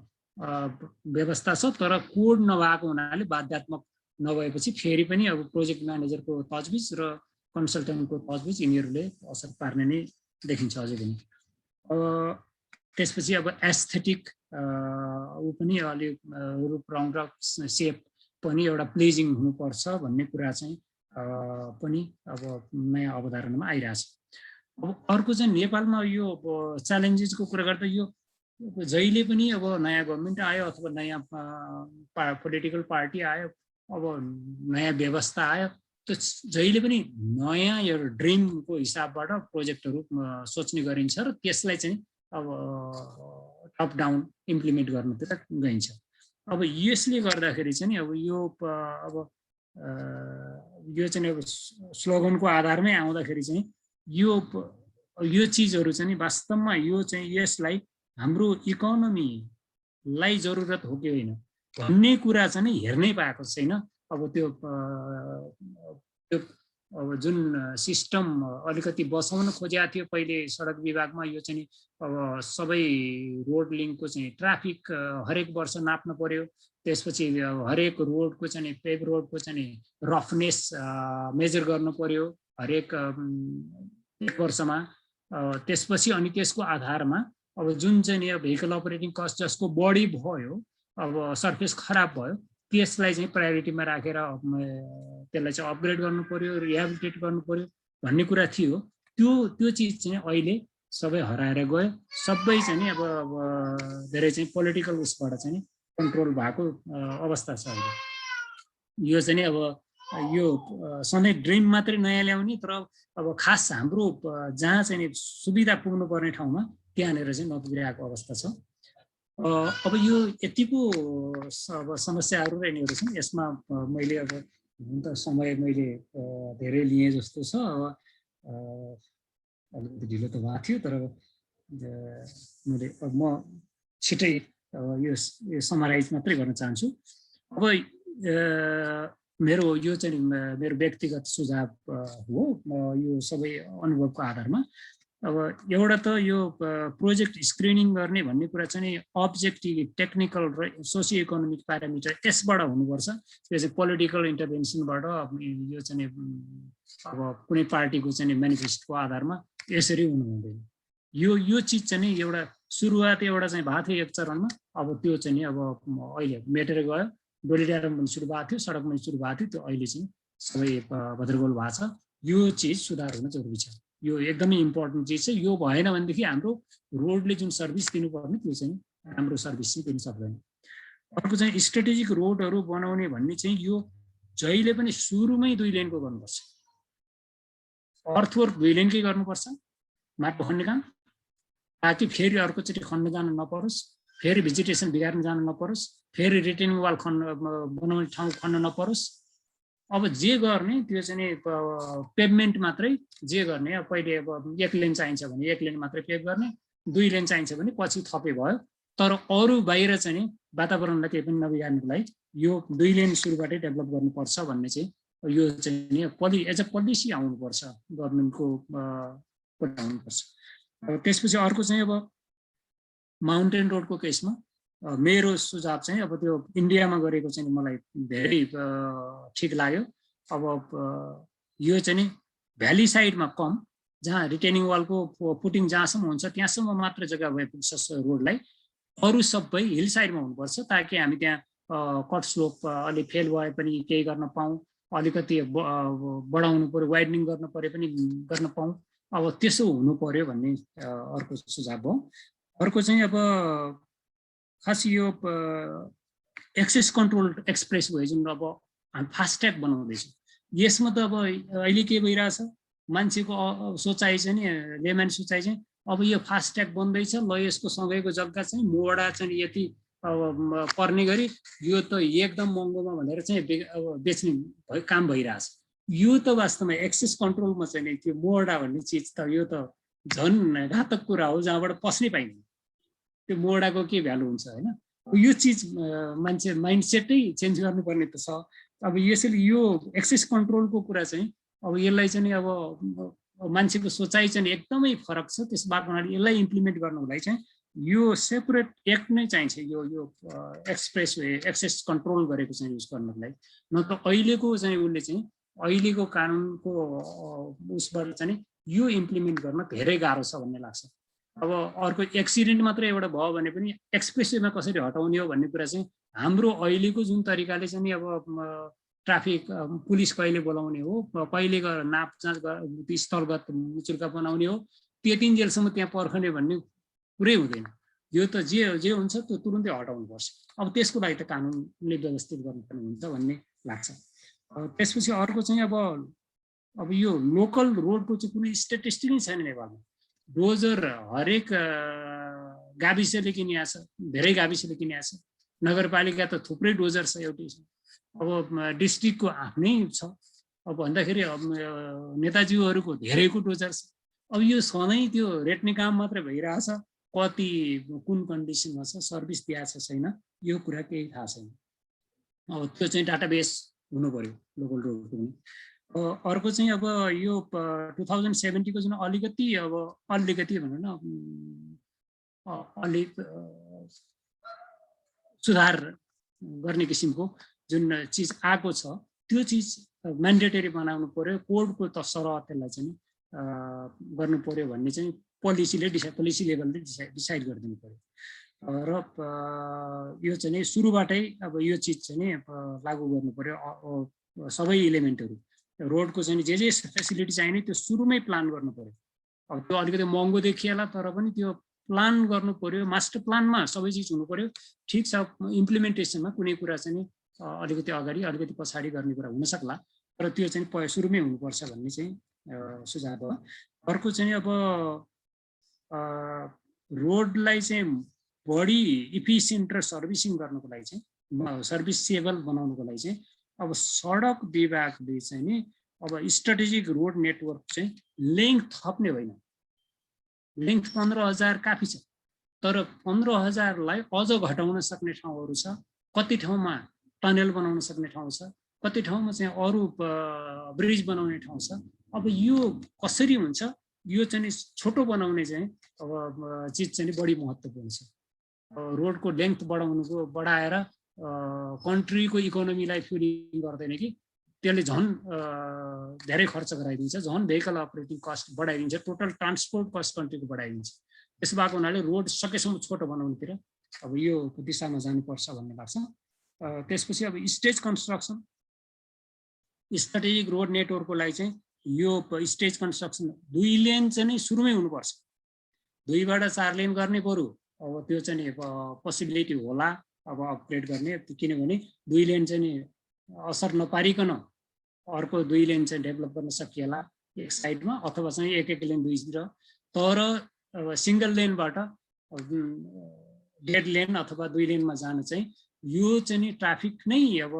व्यवस्था छ। तर कोड नभएको हुनाले बाध्यात्मक नभएपछि फेरि पनि अब प्रोजेक्ट म्यानेजरको तजबिज र कन्सल्टेन्टको तजबिज यिनीहरूले असर पार्ने नै देखिन्छ अझै पनि। त्यसपछि अब एस्थेटिक ऊ पनि अलिक रूप रङ र सेप पनि एउटा प्लेजिङ हुनुपर्छ भन्ने कुरा चाहिँ पनि अब नयाँ अवधारणामा आइरहेछ। अब अर्को चाहिँ नेपालमा यो च्यालेन्जेसको कुरा गर्दा यो जहिले पनि अब नयाँ गभर्मेन्ट आयो अथवा नयाँ पोलिटिकल पार्टी आयो, अब नयाँ व्यवस्था आयो, त्यो जहिले पनि नयाँ यो ड्रिमको हिसाबबाट प्रोजेक्टहरू सोच्ने गरिन्छ र त्यसलाई चाहिँ अब टप डाउन इम्प्लिमेन्ट गर्नुतिर गइन्छ। अब यसले गर्दाखेरि चाहिँ अब यो चाहिँ अब स्लोगनको आधारमै आउँदाखेरि चाहिँ यो चिजहरू चाहिँ वास्तवमा यो चाहिँ यसलाई हाम्रो इकोनोमीलाई जरुरत हो कि होइन भन्ने कुरा चाहिँ हेर्नै पाएको छैन। अब त्यो अब जुन सिस्टम अलिकति बसाउन खोजेको थियो पहिले सडक विभागमा, यो चाहिँ अब सबै रोड लिङ्कको चाहिँ ट्राफिक हरेक वर्ष नाप्न पर्यो, त्यसपछि हरेक रोडको चाहिँ पेभ रोडको चाहिँ रफनेस मेजर गर्नु पर्यो हरेक एक वर्षमा, त्यसपछि अनि त्यसको आधारमा अब जुन चाहिँ नि भेहिकल अपरेटिङ कस्ट जसको बढी भयो, अब सर्फेस खराब भयो, त्यसलाई चाहिँ प्रायोरिटीमा राखेर त्यसलाई चाहिँ अपग्रेड गर्नु पर्यो, रिहेबिलिटेट गर्नु पर्यो भन्ने कुरा थियो। त्यो चिज चाहिँ अहिले सबै हराएर गयो। सबै चाहिँ नि अब धेरै चाहिँ पोलिटिकल उसबाट चाहिँ कन्ट्रोल भएको अवस्था छ अहिले। यो चाहिँ नि अब यो सधैँ ड्रिम मात्रै नयाँ ल्याउने, तर अब खास हाम्रो जहाँ चाहिँ नि सुविधा पुग्नु पर्ने ठाउँमा त्यहाँनिर चाहिँ नपुगिरहेको अवस्था छ। अब यो यतिको अब समस्याहरू र यिनीहरू छन्। यसमा मैले अब हुन त समय मैले धेरै लिएँ जस्तो छ, अलिकति ढिलो त भएको थियो, तर मैले म छिटै यो समराइज मात्रै गर्न चाहन्छु। अब मेरो यो चाहिँ मेरो व्यक्तिगत सुझाव हो, यो सबै अनुभवको आधारमा। अब एउटा त यो प्रोजेक्ट स्क्रिनिङ गर्ने भन्ने कुरा चाहिँ अब्जेक्टिभ टेक्निकल र सोसियो इकोनोमिक प्यारामिटर यसबाट हुनुपर्छ। त्यो चाहिँ पोलिटिकल इन्टरभेन्सनबाट यो चाहिँ अब कुनै पार्टीको चाहिँ मेनिफेस्टोको आधारमा यसरी हुनु हुँदैन। यो चिज चाहिँ एउटा सुरुवात एउटा चाहिँ भएको थियो एक चरणमा, अब त्यो चाहिँ अब अहिले मेटेर गयो। डोलीडाँडामा पनि सुरु भएको थियो, सडकमा पनि सुरु भएको थियो, त्यो अहिले चाहिँ सबै भद्रगोल भएको छ। यो चिज सुधार हुन जरुरी छ। यो एकदमै इम्पोर्टेन्ट चिज छ। यो भएन भनेदेखि हाम्रो रोडले जुन सर्भिस दिनुपर्ने त्यो चाहिँ राम्रो सर्भिस चाहिँ दिन सक्दैन। अर्को चाहिँ स्ट्रेटेजिक रोडहरू बनाउने भन्ने चाहिँ यो जहिले पनि सुरुमै 2 लेनको गर्नुपर्छ। अर्थवर्क 2 लेनकै गर्नुपर्छ माटो खन्ने काम, ताकि फेरि अर्कोचोटि खन्न जान नपरोस्, फेरि भेजिटेसन बिगार्न जान नपरोस्, फेरि रिटेनिङ वाल बनाउने ठाउँ खन्न नपरोस्। अब जे गर्ने त्यो चाहिँ पेभमेन्ट मात्रै जे गर्ने, अब पहिले अब 1 लेन चाहिन्छ भने 1 लेन मात्रै पेभ गर्ने, 2 लेन चाहिन्छ भने पछि थपे भयो। तर अरू बाहिर चाहिँ वातावरणलाई केही पनि नबिगार्नुको लागि यो 2 लेन सुरुबाटै डेभलप गर्नुपर्छ भन्ने चाहिँ यो चाहिँ एज अ पोलिसी आउनुपर्छ, गभर्मेन्टको आउनुपर्छ। त्यसपछि अर्को चाहिँ अब माउन्टेन रोडको केसमा मेरो सुझाव चाहिँ अब त्यो इन्डियामा गरेको चाहिँ मलाई धेरै ठिक लाग्यो। अब यो चाहिँ नि भ्याली साइडमा कम, जहाँ रिटेनिङ वालको पुटिङ जहाँसम्म हुन्छ त्यहाँसम्म मात्र जग्गा भए पुग्छ रोडलाई, अरू सबै हिल साइडमा हुनुपर्छ, ताकि हामी त्यहाँ कट स्लोप अलि फेल भए पनि केही गर्न पाऊँ, अलिकति बढाउनु पर्यो, वाइडनिङ गर्न परे पनि गर्न पाऊँ। अब त्यसो हुनु पर्यो भन्ने अर्को सुझाव हो। अर्को चाहिँ अब खास यो एक्सेस कन्ट्रोल एक्सप्रेस वे जुन अब हामी फास्ट्याग बनाउँदैछौँ, यसमा त अब अहिले के भइरहेछ, मान्छेको सोचाइ चाहिँ नि लेम्यान सोचाइ चाहिँ अब यो फास्ट्याग बन्दैछ ल, यसको सँगैको जग्गा चाहिँ मोडा चाहिँ यति पर्ने गरी यो त एकदम महँगोमा भनेर चाहिँ बेच्ने काम भइरहेछ। यो त वास्तवमा एक्सेस कन्ट्रोलमा चाहिँ त्यो मोडा भन्ने चिज त यो त झन् घातक कुरा हो, जहाँबाट पस्नै पाइँदैन। त्यो मोडाको के भ्यालु हुन्छ होइन? यो चिज मान्छे माइन्डसेटै चेन्ज गर्नुपर्ने त छ। अब यसैले यो एक्सेस कन्ट्रोलको कुरा चाहिँ अब यसलाई चाहिँ अब मान्छेको सोचाइ चाहिँ एकदमै फरक छ। त्यसबाट यसलाई इम्प्लिमेन्ट गर्नको लागि चाहिँ यो सेपरेट एक्ट नै चाहिन्छ, यो एक्सप्रेस वे एक्सेस कन्ट्रोल गरेको चाहिँ युज गर्नको लागि। नत्र अहिलेको चाहिँ उसले चाहिँ अहिलेको कानुनको उसबाट चाहिँ यो इम्प्लिमेन्ट गर्न धेरै गाह्रो छ भन्ने लाग्छ। अब अर्को एक्सिडेन्ट मात्रै एउटा भयो भने पनि एक्सप्रेसवेमा कसरी हटाउने हो भन्ने कुरा चाहिँ हाम्रो अहिलेको जुन तरिकाले चाहिँ अब ट्राफिक पुलिस कहिले बोलाउने हो, कहिले नापजाँच स्थलगत मुचुर्का बनाउने हो, त्यतिन्जेलसम्म त्यहाँ पर्खने भन्ने पुरै हुँदैन। यो त जे हुन्छ त्यो तुरुन्तै हटाउनुपर्छ। अब त्यसको लागि त कानुनले व्यवस्थित गर्नुपर्ने हुन्छ भन्ने लाग्छ। त्यसपछि अर्को चाहिँ अब यो लोकल रोडको चाहिँ कुनै स्ट्याटिस्टिक नै छैन नेपालमा। डोजर हरेक गाविसले किनिया छ, धेरै गाविसले किनिया छ। नगरपालिका त थुप्रै डोजर छ, एउटै छ। अब डिस्ट्रिक्टको आफ्नै छ। अब भन्दाखेरि नेताजीहरूको धेरैको डोजर छ। अब यो सधैँ त्यो रेट्ने काम मात्रै भइरहेछ, कति कुन कन्डिसनमा छ, सर्भिस दिएको छ छैन, यो कुरा केही थाहा छैन। अब त्यो चाहिँ डाटाबेस हुनु पर्यो लोकल रोडको पनि। अर्को चाहिँ अब यो 2070 को जुन अलिकति भनौँ न अलिक सुधार गर्ने किसिमको जुन चिज आएको छ त्यो चिज म्यान्डेटरी बनाउनु पर्यो, कोडको सरह त्यसलाई चाहिँ गर्नु पर्यो भन्ने चाहिँ पोलिसी लेभलले डिसाइड गरिदिनु पर्यो। र यो चाहिँ सुरुबाटै अब यो चिज चाहिँ लागू गर्नु पर्यो। सबै इलिमेन्टहरू रोडको चाहिँ जे फेसिलिटी चाहिने त्यो सुरुमै प्लान गर्नु पर्यो। अब त्यो अलिकति महँगो देखिएला तर पनि त्यो प्लान गर्नु पर्यो, मास्टर प्लानमा सबै चिज हुनु पर्यो। ठिक छ, इम्प्लिमेन्टेसनमा कुनै कुरा चाहिँ अलिकति अगाडि अलिकति पछाडि गर्ने कुरा हुन सक्ला, तर त्यो चाहिँ सुरुमै हुनुपर्छ भन्ने चाहिँ सुझाव हो। अर्को चाहिँ अब रोडलाई चाहिँ बढी इफिसियन्ट र सर्भिसिङ गर्नको लागि चाहिँ सर्भिसेबल बनाउनको लागि चाहिँ अब सडक विभागले चाहिँ नि अब स्ट्राटेजिक रोड नेटवर्क चाहिँ लेन्थ थप्ने होइन। लेन्थ 15,000 काफी छ, तर 15,000लाई अझ घटाउन सक्ने ठाउँहरू छ। कति ठाउँमा टनल बनाउन सक्ने ठाउँ छ, कति ठाउँमा चाहिँ अरू ब्रिज बनाउने ठाउँ छ। अब यो कसरी हुन्छ, यो चाहिँ छोटो बनाउने चाहिँ अब चिज चाहिँ बढी महत्त्वपूर्ण छ। रोडको लेन्थ बढाएर कन्ट्रीको इकोनोमीलाई फ्युलिङ गर्दैन कि त्यसले झन् धेरै खर्च गराइदिन्छ, झन् भेहिकल अपरेटिङ कस्ट बढाइदिन्छ, टोटल ट्रान्सपोर्ट कस्ट कन्ट्रीको बढाइदिन्छ। त्यसो भएको हुनाले रोड सकेसम्म छोटो बनाउनुतिर अब यो दिशामा जानुपर्छ भन्ने लाग्छ। त्यसपछि अब स्टेज कन्स्ट्रक्सन, स्ट्राटेजिक रोड नेटवर्कको लागि चाहिँ यो स्टेज कन्स्ट्रक्सन 2 लेन चाहिँ नै सुरुमै हुनुपर्छ। 2 बाट 4 लेन गर्ने बरु अब त्यो चाहिँ पोसिबिलिटी होला अब अपग्रेड गर्ने, किनभने 2 लेन चाहिँ असर नपारिकन अर्को 2 लेन चाहिँ डेभलप गर्न सकिएला एक साइडमा, अथवा चाहिँ एक लेन दुईतिर। तर अब सिंगल लेनबाट डेड लेन अथवा 2 लेनमा जान चाहिँ यो चाहिँ ट्राफिक नै अब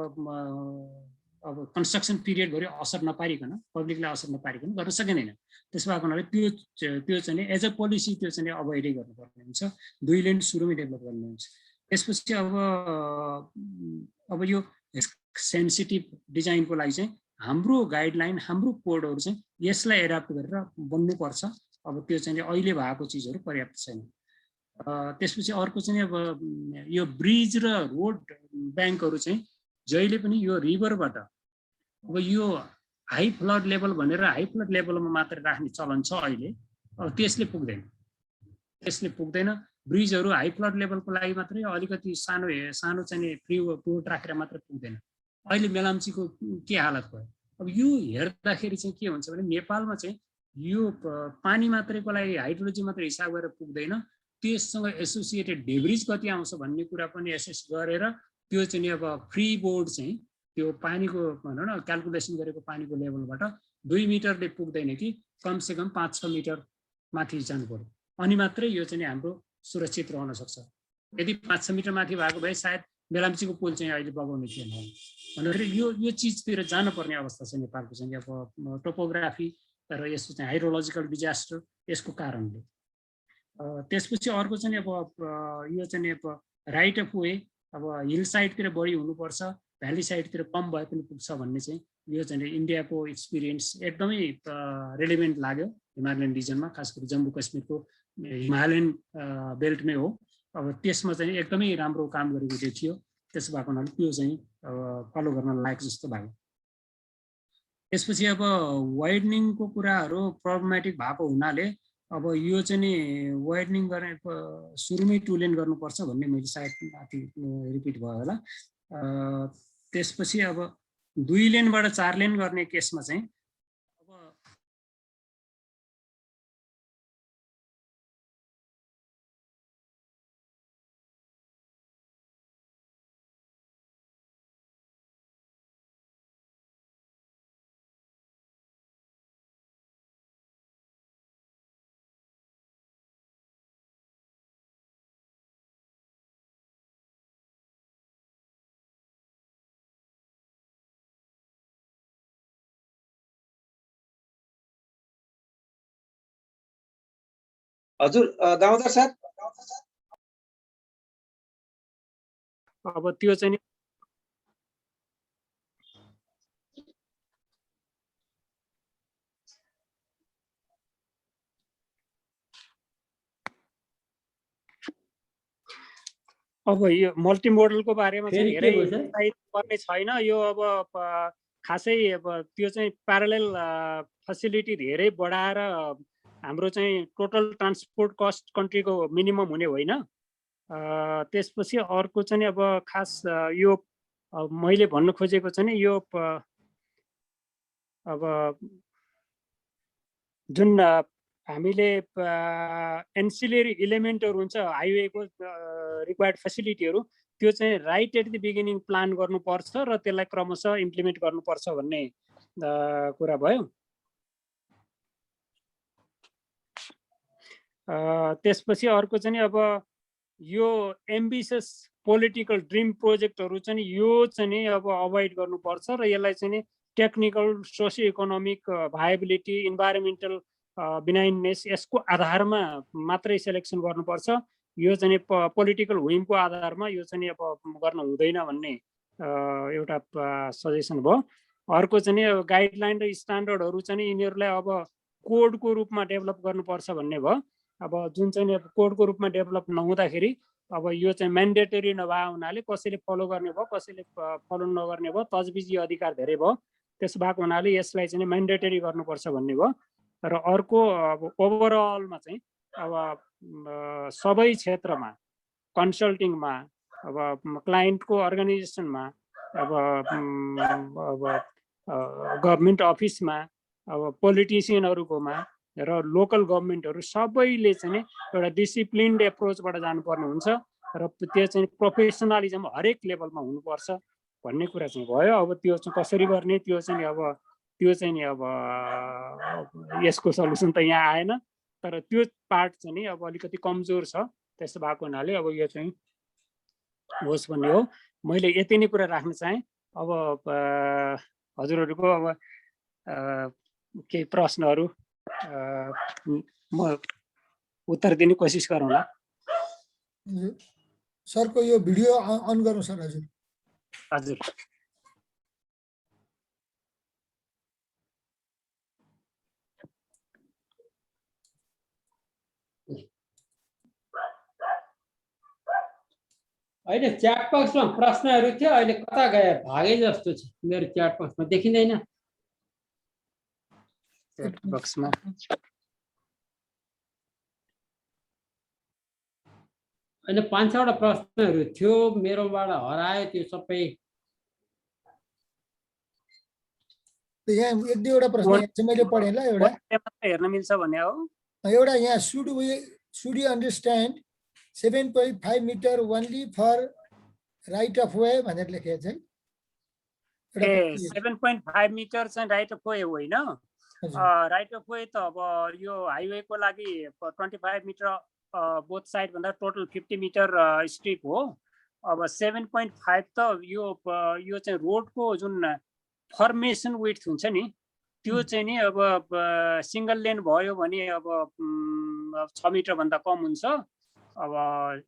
कन्स्ट्रक्सन पिरियडभरि असर नपारिकन, पब्लिकलाई असर नपारिकन गर्न सकिँदैन। त्यस भएको हुनाले त्यो चाहिँ एज अ पोलिसी त्यो चाहिँ अभोइडै गर्नुपर्ने हुन्छ। 2 लेन सुरुमै डेभलप गर्नु हुन्छ। त्यसपछि अब यो सेन्सिटिभ डिजाइनको लागि चाहिँ हाम्रो गाइडलाइन, हाम्रो कोडहरू चाहिँ यसलाई एडाप्ट गरेर बन्नुपर्छ। अब त्यो चाहिँ अहिले भएको चिजहरू पर्याप्त छैन। त्यसपछि अर्को चाहिँ अब यो ब्रिज र रोड ब्याङ्कहरू चाहिँ जहिले पनि यो रिभरबाट अब यो हाई फ्लड लेभल भनेर हाई फ्लड लेभलमा मात्र राख्ने चलन छ अहिले। अब त्यसले पुग्दैन। ब्रिजहरू हाई फ्लड लेभलको लागि मात्रै अलिकति सानो चाहिँ फ्री पोर्ट राखेर मात्र पुग्दैन। अहिले मेलाम्चीको के हालत भयो, अब यो हेर्दाखेरि चाहिँ के हुन्छ भने नेपालमा चाहिँ यो पानी मात्रैको लागि हाइड्रोलोजी मात्र हिसाब गरेर पुग्दैन, त्यससँग एसोसिएटेड डेब्रिज कति आउँछ भन्ने कुरा पनि एसेस गरेर त्यो चाहिँ अब फ्री बोर्ड चाहिँ त्यो पानीको भनौँ न क्यालकुलेसन गरेको पानीको लेभलबाट 2 मिटरले पुग्दैन कि कमसेकम 5-6 मिटर माथि जानु पर्यो, अनि मात्रै यो चाहिँ हाम्रो सुरक्षित रहन सक्छ। यदि 5-6 मिटर माथि भएको भए सायद मेलाम्चीको पुल चाहिँ अहिले बगाउने थिएन भनेर यो चिजतिर जानुपर्ने अवस्था छ नेपालको चाहिँ अब टोपोग्राफी र यसको चाहिँ हाइड्रोलोजिकल डिजास्टर यसको कारणले। त्यसपछि अर्को चाहिँ अब यो चाहिँ अब राइट अफ वे अब हिल साइडतिर बढी हुनुपर्छ, भ्याली साइडतिर कम भए पनि पुग्छ भन्ने चाहिँ यो चाहिँ इन्डियाको एक्सपिरियन्स एकदमै रेलिभेन्ट लाग्यो हिमालयन रिजनमा, खास गरी जम्मू कश्मीरको हिमालयन बेल्टमै हो। अब त्यसमा चाहिँ एकदमै राम्रो काम गरेको देखियो। त्यसो भएको हुनाले त्यो चाहिँ फलो गर्न लायक जस्तो लाग्यो। त्यसपछि अब वाइडनिङको कुराहरू प्रब्लमेटिक भएको हुनाले अब यो चाहिँ नि वाइडनिङ गर्ने सुरुमै 2 लेन गर्नुपर्छ भन्ने मैले सायद माथि रिपिट भयो होला। त्यसपछि अब 2 लेनबाट 4 लेन गर्ने केसमा चाहिँ हजुर दामोदर सर, अब त्यो चाहिँ अब यो मल्टिमोडलको बारेमा चाहिँ फेरि के धेरै भयो सर? उत्साहित पर्ने छैन यो। अब खासै अब त्यो चाहिँ प्यारालेल फेसिलिटी धेरै बढाएर हाम्रो चाहिँ टोटल ट्रान्सपोर्ट कस्ट कन्ट्रीको मिनिमम हुने होइन। त्यसपछि अर्को चाहिँ अब खास यो मैले भन्नु खोजेको चाहिँ नि यो अब जुन हामीले एन्सिलरी इलिमेन्टहरू हुन्छ हाइवेको रिक्वायर्ड फेसिलिटीहरू, त्यो चाहिँ right at the beginning plan गर्नुपर्छ र त्यसलाई क्रमशः इम्प्लिमेन्ट गर्नुपर्छ भन्ने कुरा भयो। त्यसपछि अर्को चाहिँ अब यो एम्बिसियस पोलिटिकल ड्रिम प्रोजेक्टहरू चाहिँ यो चाहिँ अब अभोइड गर्नुपर्छ र यसलाई चाहिँ टेक्निकल सोसियो इकोनोमिक भायबिलिटी इन्भाइरोमेन्टल बिनाइननेस यसको आधारमा मात्रै सेलेक्सन गर्नुपर्छ। यो चाहिँ पोलिटिकल व्हिमको आधारमा यो चाहिँ अब गर्न हुँदैन भन्ने एउटा सजेसन भयो। अर्को चाहिँ गाइडलाइन र स्ट्यान्डर्डहरू चाहिँ यिनीहरूलाई अब कोडको रूपमा डेभलप गर्नुपर्छ भन्ने भयो। अब जुन चाहिँ कोडको रूपमा डेभलप नहुँदाखेरि अब यो चाहिँ म्यान्डेटरी नभए हुनाले कसैले फलो गर्ने भयो कसैले फलो नगर्ने भयो, तजबिजी अधिकार धेरै भयो। त्यस भएको हुनाले यसलाई चाहिँ म्यान्डेटरी गर्नुपर्छ भन्ने भयो। र अर्को अब ओभरअलमा चाहिँ अब सबै क्षेत्रमा कन्सल्टिङमा अब क्लाइन्टको अर्गनाइजेसनमा अब गभर्मेन्ट अफिसमा अब पोलिटिसियनहरूकोमा र लोकल गभर्मेन्टहरू सबैले चाहिँ एउटा डिसिप्लिन्ड एप्रोचबाट जानुपर्ने हुन्छ र त्यो चाहिँ प्रोफेसनलिजम हरेक लेभलमा हुनुपर्छ भन्ने कुरा चाहिँ भयो। अब त्यो चाहिँ कसरी गर्ने त्यो चाहिँ नि अब यसको सल्युसन त यहाँ आएन, तर त्यो पार्ट चाहिँ नि अब अलिकति कमजोर छ। त्यसो भएको हुनाले अब यो चाहिँ होस् भन्ने हो। मैले यति नै कुरा राख्न चाहेँ। अब हजुरहरूको अब केही प्रश्नहरू म उत्तर दिने कोसिस गरौँला। सरको यो भिडियो अन गर्नु सर। हजुर हजुर अहिले च्याट बक्समा प्रश्नहरू थियो, अहिले कता गए भागे जस्तो छ। मेरो च्याट बक्समा देखिँदैन। बक्समा अहिले 5-6वटा प्रश्नहरू थियो मेरोबाट हरायो त्यो सबै। यहाँ एक दुईवटा प्रश्न चाहिँ मैले पढेँ ल। एउटा हेर्न मिल्छ भन्ने हो। एउटा यहाँ should you understand 7.5 meter only for right of way भनेर लेखेको छ। 7.5 मिटर चाहिँ राइट अफ वे होइन। राइट अफ वे त अब यो हाइवेको लागि 25 मिटर बोथ साइड भन्दा टोटल 50 मिटर स्ट्रिप हो। अब 7.5 त यो चाहिँ रोडको जुन फर्मेसन विड्थ हुन्छ नि त्यो चाहिँ नि अब सिंगल लेन भयो भने अब 6 मिटर भन्दा कम हुन्छ। अब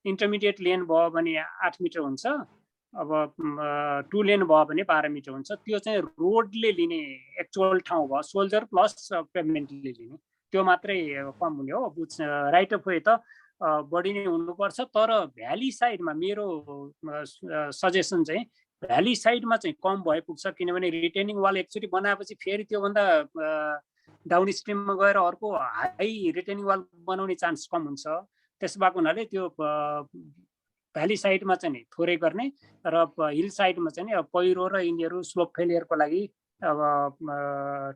इन्टरमिडिएट लेन भयो भने 8 मिटर हुन्छ। अब 2 लेन भयो भने 12 मिटर हुन्छ। त्यो चाहिँ रोडले लिने एक्चुअल ठाउँ भयो, सोल्जर प्लस पेभमेन्टले लिने, त्यो मात्रै कम हुने हो। राइट अफ वे त बढी नै हुनुपर्छ। तर भ्याली साइडमा मेरो सजेसन चाहिँ भ्याली साइडमा चाहिँ कम भए पुग्छ, किनभने रिटेनिङ वाल एकचोटि बनाएपछि फेरि त्योभन्दा डाउन स्ट्रिममा गएर अर्को हाई रिटेनिङ वाल बनाउने चान्स कम हुन्छ। त्यस भएको हुनाले त्यो भ्याली साइडमा चाहिँ थोरै गर्ने र हिल साइडमा चाहिँ अब पहिरो र यिनीहरू स्लोप फेलियरको लागि अब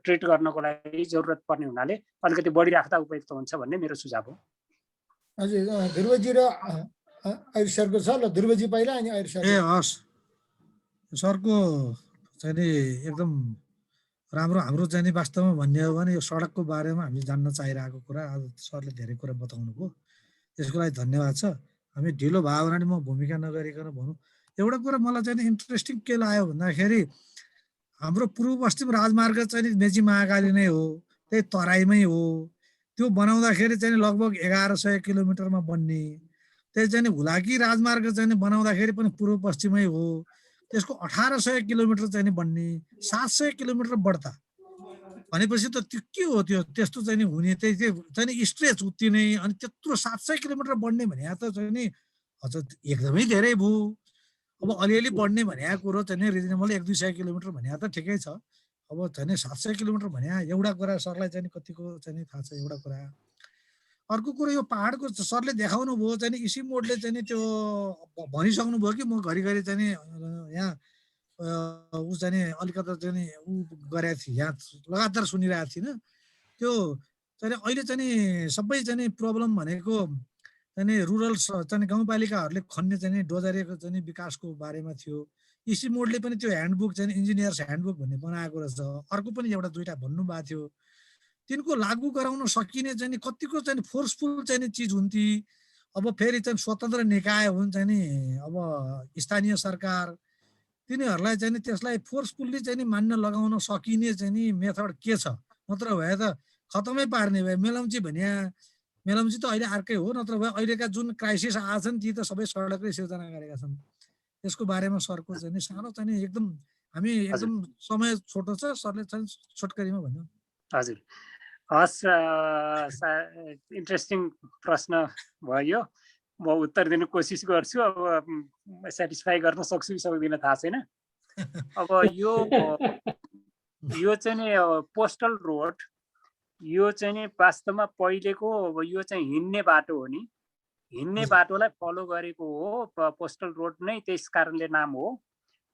ट्रिट गर्नको लागि जरुरत पर्ने हुनाले अलिकति बढी राख्दा उपयुक्त हुन्छ भन्ने मेरो सुझाव हो। हजुर ध्रुवजी र आयुष सरको छ ल। ध्रुवजी पहिला अनि आयुष सर। हस् सरको चाहिँ नि एकदम राम्रो। हाम्रो चाहिँ नि वास्तवमा भन्ने हो भने यो सडकको बारेमा हामीले जान्न चाहिरहेको कुरा आज सरले धेरै कुरा बताउनु भयो, त्यसको लागि धन्यवाद छ। हामी ढिलो भयो भने म भूमिका नगरिकन भनौँ। एउटा कुरा मलाई चाहिँ इन्ट्रेस्टिङ के लाग्यो भन्दाखेरि हाम्रो पूर्व पश्चिम राजमार्ग चाहिँ नि मेची महाकाली नै हो, त्यही तराईमै हो। त्यो बनाउँदाखेरि चाहिँ लगभग 1100 किलोमिटरमा बन्ने। त्यही चाहिँ हुलाकी राजमार्ग चाहिँ बनाउँदाखेरि पनि पूर्व पश्चिमै हो, त्यसको 1800 किलोमिटर चाहिँ बन्ने, 700 किलोमिटर बढ्ता भनेपछि त त्यो के हो? त्यो त्यस्तो चाहिँ हुने चाहिँ स्ट्रेच उति नै। अनि त्यत्रो 700 किलोमिटर बढ्ने भने त चाहिँ नि अझ एकदमै धेरै भयो। अब अलिअलि बढ्ने भनेको कुरो चाहिँ रिजनेबल 100-200 किलोमिटर भने त ठिकै छ। अब चाहिँ 700 किलोमिटर भने एउटा कुरा सरलाई चाहिँ कतिको चाहिँ थाहा छ एउटा कुरा। अर्को कुरो यो पहाडको सरले देखाउनु भयो चाहिँ इसी मोडले चाहिँ त्यो भनिसक्नु भयो कि म घरिघरि चाहिँ यहाँ ऊ चाहिँ अलिकति चाहिँ ऊ गरेको थिएँ, यहाँ लगातार सुनिरहेको थिइनँ। त्यो चाहिँ अहिले चाहिँ सबै चाहिँ प्रब्लम भनेको चाहिँ रुरल चाहिँ गाउँपालिकाहरूले खन्ने चाहिँ डोजरेको चाहिँ विकासको बारेमा थियो। इसी मोडले पनि त्यो ह्यान्डबुक चाहिँ इन्जिनियर्स ह्यान्डबुक भन्ने बनाएको रहेछ। अर्को पनि एउटा दुईटा भन्नुभएको थियो। तिनको लागू गराउन सकिने चाहिँ कतिको चाहिँ फोर्सफुल चाहिँ चिज हुन्थे। अब फेरि चाहिँ स्वतन्त्र निकाय हुन्छ नि, अब स्थानीय सरकार, तिनीहरूलाई चाहिँ त्यसलाई फोर्सफुल्ली चाहिँ मान्न लगाउन सकिने चाहिँ मेथड के छ? नत्र भए त खतमै पार्ने भए। मेलम्ची भन्या मेलम्ची त अहिले अर्कै हो, नत्र भए अहिलेका जुन क्राइसिस आछन् ती त सबै सडकले सिर्जना गरेका छन्। त्यसको बारेमा सरको चाहिँ सानो चाहिँ एकदम हामी एकदम समय छोटो छ, सरले चाहिँ छोटकरीमा भन्नु। हजुर, हस्, इन्ट्रेस्टिङ प्रश्न भयो। म उत्तर दिने कोसिस गर्छु। अब सेटिस्फाई गर्न सक्छु कि सक्दिनँ थाहा छैन। अब यो चाहिँ नि पोस्टल रोड, यो चाहिँ नि वास्तवमा पहिलेको यो चाहिँ हिँड्ने बाटो हो नि, हिँड्ने बाटोलाई फलो गरेको हो पोस्टल रोड नै, त्यस कारणले नाम हो।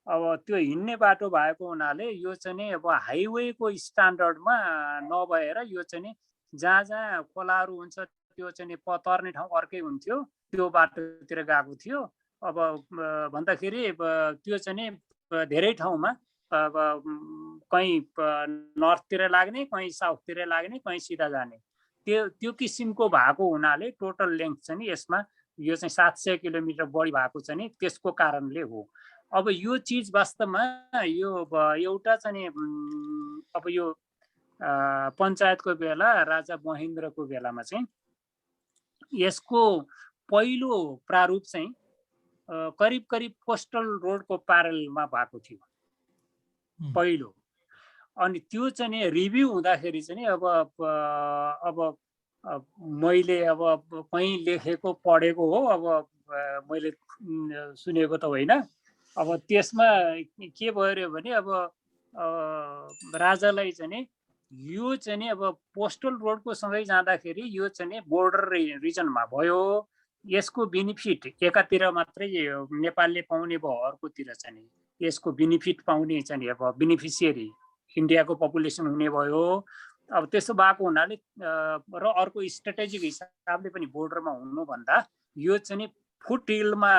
अब त्यो हिँड्ने बाटो भएको हुनाले यो चाहिँ नि अब हाइवेको स्ट्यान्डर्डमा नभएर यो चाहिँ नि जहाँ जहाँ खोलाहरू हुन्छ त्यो चाहिँ नि तर्ने ठाउँ अर्कै हुन्थ्यो, त्यो बाटोतिर गएको थियो। अब भन्दाखेरि त्यो चाहिँ नि धेरै ठाउँमा अब कहीँ नर्थतिर लाग्ने, कहीँ साउथतिर लाग्ने, कहीँ सिधा जाने, त्यो किसिमको भएको हुनाले टोटल लेन्थ चाहिँ नि यसमा यो चाहिँ 700 किलोमिटर बढी भएको चाहिँ नि त्यसको कारणले हो। अब यो चिज वास्तवमा यो एउटा चाहिँ अब यो पञ्चायतको बेला राजा महेन्द्रको बेलामा चाहिँ यसको पहिलो प्रारूप चाहिँ करिब करिब कोस्टल रोडको प्यारलमा भएको थियो पहिलो। अनि त्यो चाहिँ नि रिभ्यू हुँदाखेरि चाहिँ अब मैले अब कहीँ लेखेको पढेको हो, अब मैले सुनेको त होइन। अब त्यसमा के भयो भने अब राजालाई चाहिँ नि यो चाहिँ नि अब पोस्टल रोडको सँगै जाँदाखेरि यो चाहिँ नि बोर्डर रिजनमा भयो, यसको बेनिफिट एकातिर मात्रै नेपालले पाउने भयो, अर्कोतिर चाहिँ नि यसको बेनिफिट पाउने चाहिँ नि अब बेनिफिसियरी इन्डियाको पपुलेसन हुने भयो। अब त्यसो भएको हुनाले र अर्को स्ट्राटेजिक हिसाबले पनि बोर्डरमा हुनुभन्दा यो चाहिँ नि फुट हिलमा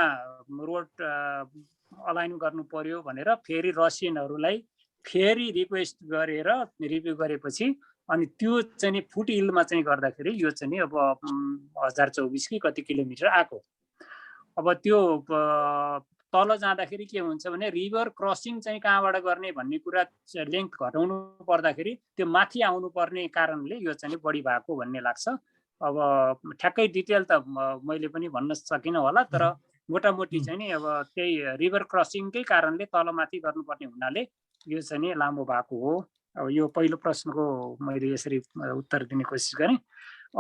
रोड अलाइन गर्नु पर्यो भनेर फेरि रसियनहरूलाई फेरि रिक्वेस्ट गरेर रिभ्यू गरेपछि अनि त्यो चाहिँ नि फुट हिलमा चाहिँ गर्दाखेरि यो चाहिँ नि अब 1024 कि कति किलोमिटर आएको। अब त्यो तल जाँदाखेरि के हुन्छ भने रिभर क्रसिङ चाहिँ कहाँबाट गर्ने भन्ने कुरा लेन्थ घटाउनु पर्दाखेरि त्यो माथि आउनु पर्ने कारणले यो चाहिँ नि बढी भएको भन्ने लाग्छ। अब ठ्याक्कै डिटेल त मैले पनि भन्न सकिनँ होला, तर मोटामोटी चाहिँ नि अब त्यही रिभर क्रसिङकै कारणले तलमाथि गर्नुपर्ने हुनाले यो चाहिँ नि लामो भएको हो। अब यो पहिलो प्रश्नको मैले यसरी उत्तर दिने कोसिस गरेँ।